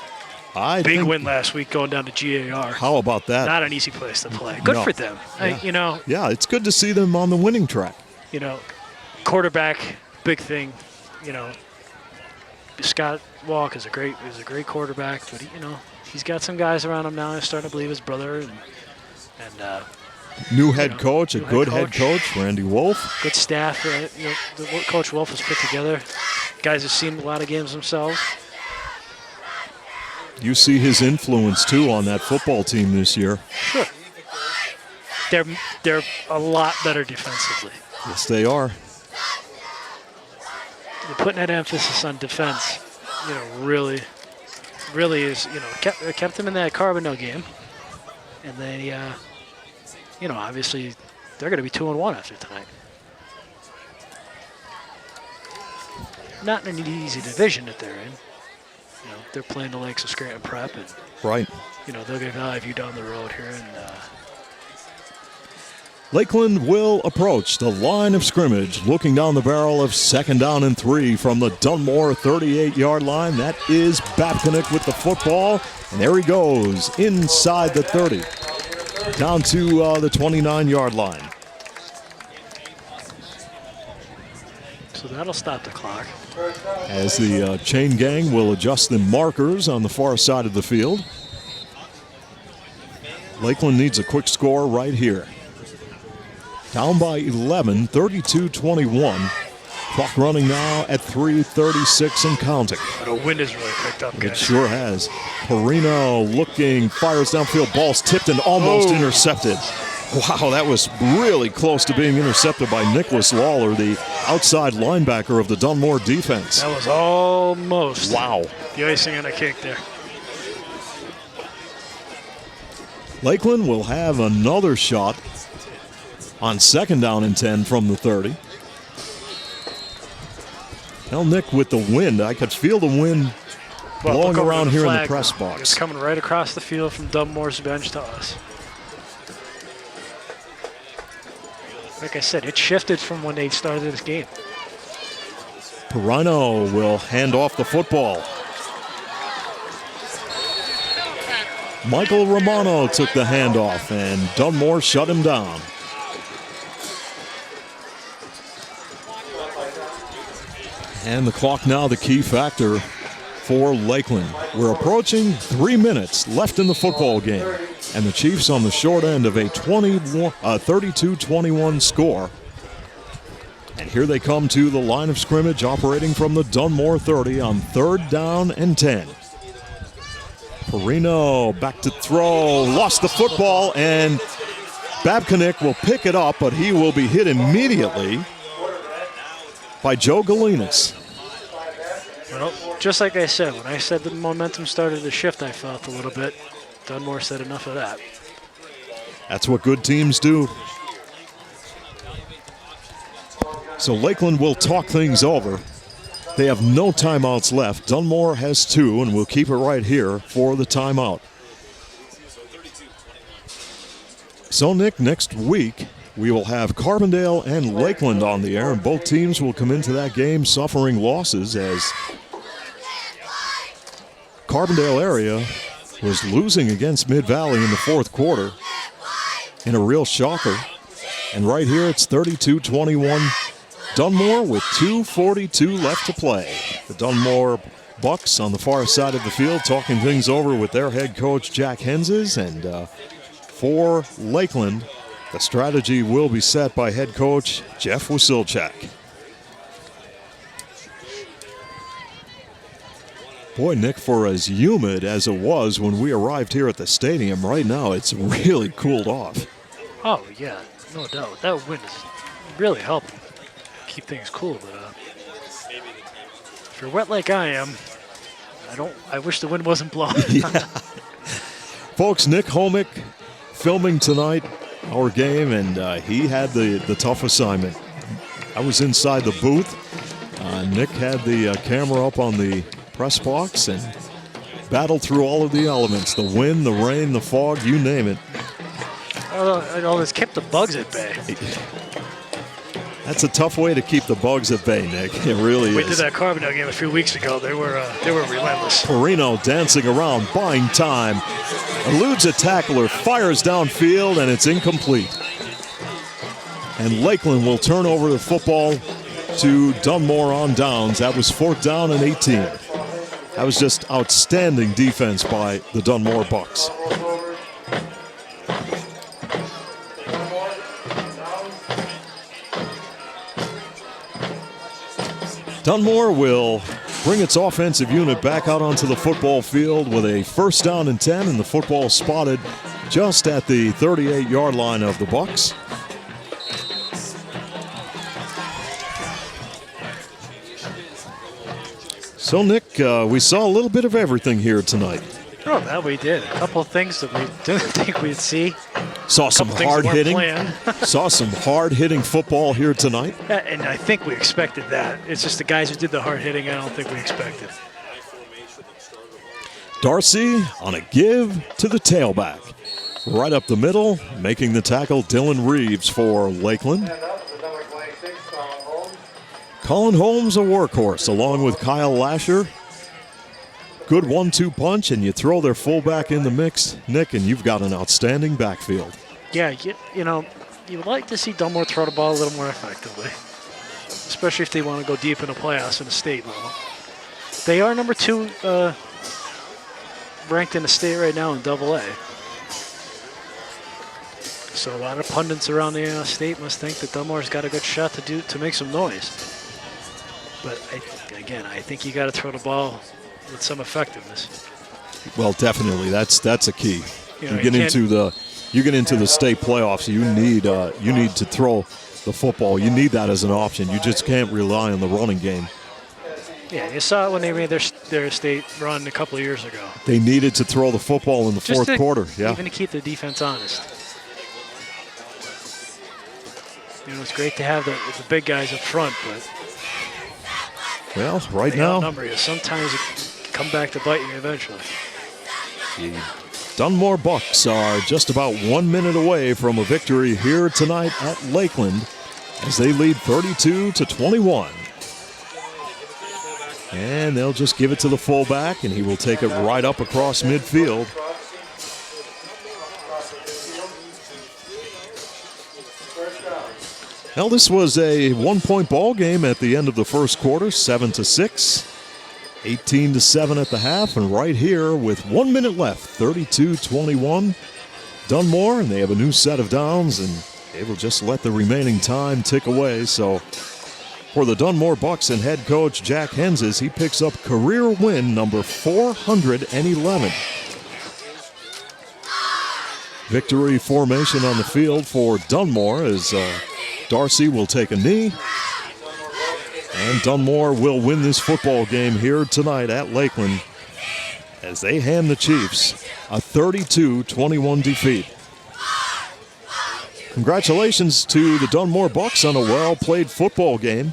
Big win last week going down to GAR. How about that? Not an easy place to play. Good for them. Yeah. Yeah, it's good to see them on the winning track. You know, quarterback, big thing. You know, Scott Walk is a great quarterback, but he's got some guys around him now. He's starting to believe his brother and new head coach, a good head coach, Randy Wolf. Good staff. Coach Wolf has put together. Guys have seen a lot of games themselves. You see his influence too on that football team this year. Sure. They're a lot better defensively. Yes, they are. They're putting that emphasis on defense. Really is. Kept them in that Carbondale game, and they, obviously they're going to be 2-1 after tonight. Not in an easy division that they're in. They're playing the likes of Scranton Prep, and right. They'll get Valley View down the road here, and Lakeland will approach the line of scrimmage, looking down the barrel of 2nd down and 3 from the Dunmore 38-yard line. That is Babcock with the football, and there he goes inside the 30, down to the 29-yard line. So that'll stop the clock. As the chain gang will adjust the markers on the far side of the field. Lakeland needs a quick score right here. Down by 11, 32-21. Clock running now at 3:36 and counting. The wind has really picked up, guys. It sure has. Perino looking, fires downfield, ball's tipped and almost intercepted. Wow, that was really close to being intercepted by Nicholas Lawler, the outside linebacker of the Dunmore defense. That was almost. Wow. The icing on a cake there. Lakeland will have another shot on 2nd down and 10 from the 30. Now, Nick, with the wind, I could feel the wind blowing look over around to here in the flag press now. box. It's coming right across the field from Dunmore's bench to us. Like I said, it shifted from when they started this game. Perino will hand off the football. Michael Romano took the handoff, and Dunmore shut him down. And the clock now the key factor for Lakeland. We're approaching 3 minutes left in the football game, and the Chiefs on the short end of a 32-21 score. And here they come to the line of scrimmage, operating from the Dunmore 30 on 3rd down and 10. Perino back to throw, lost the football, and Babcock will pick it up, but he will be hit immediately by Joe Galinas. Well, just like I said, when I said the momentum started to shift, I felt a little bit. Dunmore said enough of that. That's what good teams do. So Lakeland will talk things over. They have no timeouts left. Dunmore has 2, and we'll keep it right here for the timeout. So, Nick, next week we will have Carbondale and Lakeland on the air, and both teams will come into that game suffering losses, as Carbondale area was losing against Mid-Valley in the 4th quarter in a real shocker. And right here it's 32-21. Dunmore with 2:42 left to play. The Dunmore Bucks on the far side of the field talking things over with their head coach Jack Henses, and for Lakeland, the strategy will be set by head coach Jeff Wasilchak. Boy, Nick, for as humid as it was when we arrived here at the stadium, right now it's really cooled off. Oh, yeah, no doubt. That wind is really helping keep things cool. But if you're wet like I am, I wish the wind wasn't blowing. Yeah. Folks, Nick Homick filming tonight our game, and he had the tough assignment. I was inside the booth. Nick had the camera up on the press box and battled through all of the elements: the wind, the rain, the fog, you name it. It always kept the bugs at bay. That's a tough way to keep the bugs at bay, Nick. It really is. We did that Carbondale game a few weeks ago. They were relentless. Perino dancing around, buying time, eludes a tackler, fires downfield, and it's incomplete. And Lakeland will turn over the football to Dunmore on downs. That was 4th down and 18. That was just outstanding defense by the Dunmore Bucks. Dunmore will bring its offensive unit back out onto the football field with a 1st down and 10, and the football spotted just at the 38-yard line of the Bucks. So, Nick, we saw a little bit of everything here tonight. Oh, that we did. A couple of things that we didn't think we'd see. Saw some hard hitting. Saw some hard hitting football here tonight. And I think we expected that. It's just the guys who did the hard hitting, I don't think we expected. Darcy on a give to the tailback. Right up the middle, making the tackle, Dylan Reeves for Lakeland. Colin Holmes, a workhorse, along with Kyle Lasher. Good 1-2 punch, and you throw their fullback in the mix, Nick, and you've got an outstanding backfield. Yeah, you know, you would like to see Dunmore throw the ball a little more effectively, especially if they want to go deep in the playoffs in the state level. They are number 2 ranked in the state right now in AA. So a lot of pundits around the state must think that Dunmore's got a good shot to make some noise. But I think you got to throw the ball with some effectiveness. Well, definitely, that's a key. You know, you get into the state playoffs. You need to throw the football. You need that as an option. You just can't rely on the running game. Yeah, you saw it when they made their state run a couple of years ago. They needed to throw the football in the fourth quarter. Yeah, even to keep the defense honest. You know, it's great to have the big guys up front, but well, right now, outnumber you. Sometimes it come back to bite you eventually. The Dunmore Bucks are just about 1 minute away from a victory here tonight at Lakeland as they lead 32-21. And they'll just give it to the fullback, and he will take it right up across midfield. Now, this was a one-point ball game at the end of the first quarter, 7-6, 18-7 at the half, and right here with 1 minute left, 32-21, Dunmore, and they have a new set of downs, and they will just let the remaining time tick away. So for the Dunmore Bucks and head coach Jack Henses, he picks up career win number 411. Victory formation on the field for Dunmore as Darcy will take a knee, and Dunmore will win this football game here tonight at Lakeland as they hand the Chiefs a 32-21 defeat. Congratulations to the Dunmore Bucks on a well-played football game,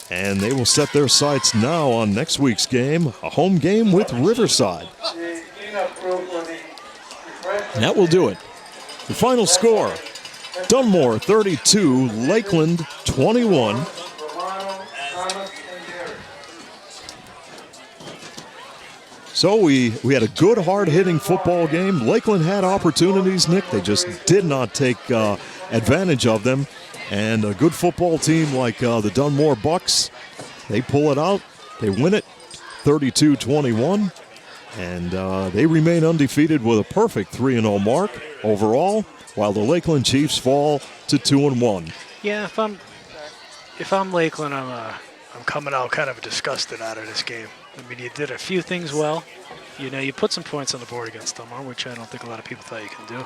and they will set their sights now on next week's game, a home game with Riverside. And that will do it. The final score, Dunmore 32, Lakeland 21. So we had a good, hard-hitting football game. Lakeland had opportunities, Nick. They just did not take advantage of them. And a good football team like the Dunmore Bucks, they pull it out. They win it 32-21. And they remain undefeated with a perfect 3-0 mark overall, while the Lakeland Chiefs fall to 2-1. Yeah, if I'm Lakeland, I'm coming out kind of disgusted out of this game. I mean, you did a few things well. You know, you put some points on the board against Dunmore, which I don't think a lot of people thought you can do.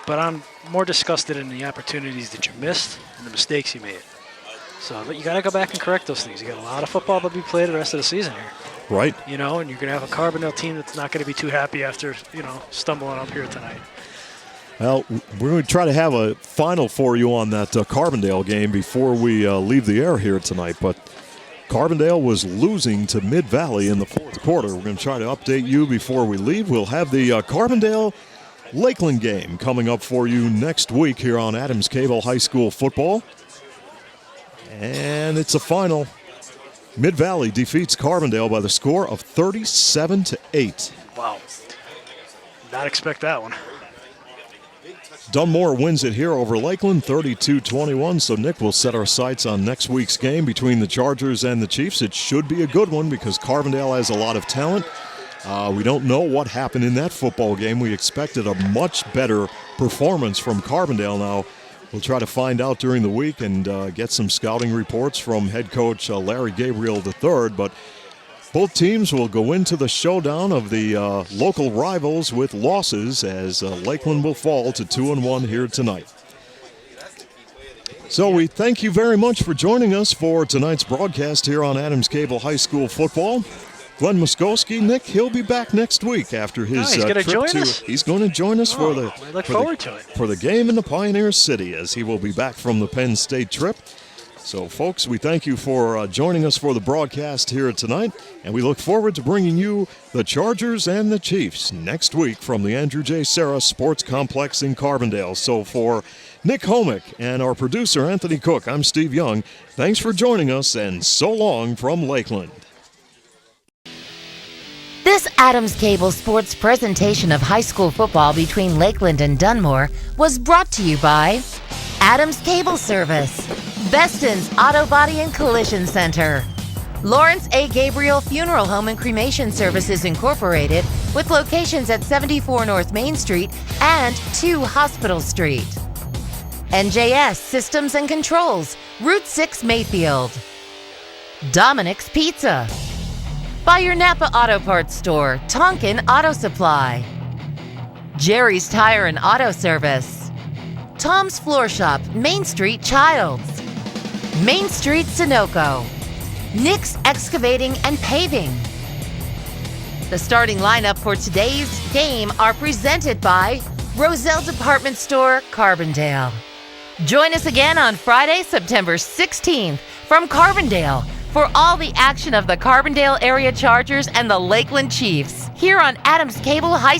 But I'm more disgusted in the opportunities that you missed and the mistakes you made. So, but you got to go back and correct those things. You got a lot of football to be played the rest of the season here. Right. You know, and you're going to have a Carbondale team that's not going to be too happy after, you know, stumbling up here tonight. Well, we're going to try to have a final for you on that Carbondale game before we leave the air here tonight. But Carbondale was losing to Mid-Valley in the fourth quarter. We're going to try to update you before we leave. We'll have the Carbondale-Lakeland game coming up for you next week here on Adams Cable High School Football. And it's a final. Mid-Valley defeats Carbondale by the score of 37-8. Wow. Not expect that one. Dunmore wins it here over Lakeland, 32-21. So, Nick, we'll set our sights on next week's game between the Chargers and the Chiefs. It should be a good one because Carbondale has a lot of talent. We don't know what happened in that football game. We expected a much better performance from Carbondale. Now, we'll try to find out during the week and get some scouting reports from head coach Larry Gabriel III. But both teams will go into the showdown of the local rivals with losses as Lakeland will fall to 2-1 here tonight. So we thank you very much for joining us for tonight's broadcast here on Adams Cable High School Football. Glenn Muskowski, Nick, he'll be back next week after his he's gonna trip join to. us? He's going to join us I look forward to it. For the game in the Pioneer City, as he will be back from the Penn State trip. So, folks, we thank you for joining us for the broadcast here tonight, and we look forward to bringing you the Chargers and the Chiefs next week from the Andrew J. Serra Sports Complex in Carbondale. So, for Nick Homick and our producer Anthony Cook, I'm Steve Young. Thanks for joining us, and so long from Lakeland. This Adams Cable Sports presentation of high school football between Lakeland and Dunmore was brought to you by Adams Cable Service, Beston's Auto Body and Collision Center, Lawrence A. Gabriel Funeral Home and Cremation Services Incorporated, with locations at 74 North Main Street and 2 Hospital Street, NJS Systems and Controls, Route 6 Mayfield, Dominic's Pizza, by your Napa Auto Parts Store, Tonkin Auto Supply, Jerry's Tire and Auto Service, Tom's Floor Shop, Main Street Childs, Main Street Sunoco, Nick's Excavating and Paving. The starting lineup for today's game are presented by Roselle Department Store, Carbondale. Join us again on Friday, September 16th from Carbondale for all the action of the Carbondale area Chargers and the Lakeland Chiefs, here on Adams Cable High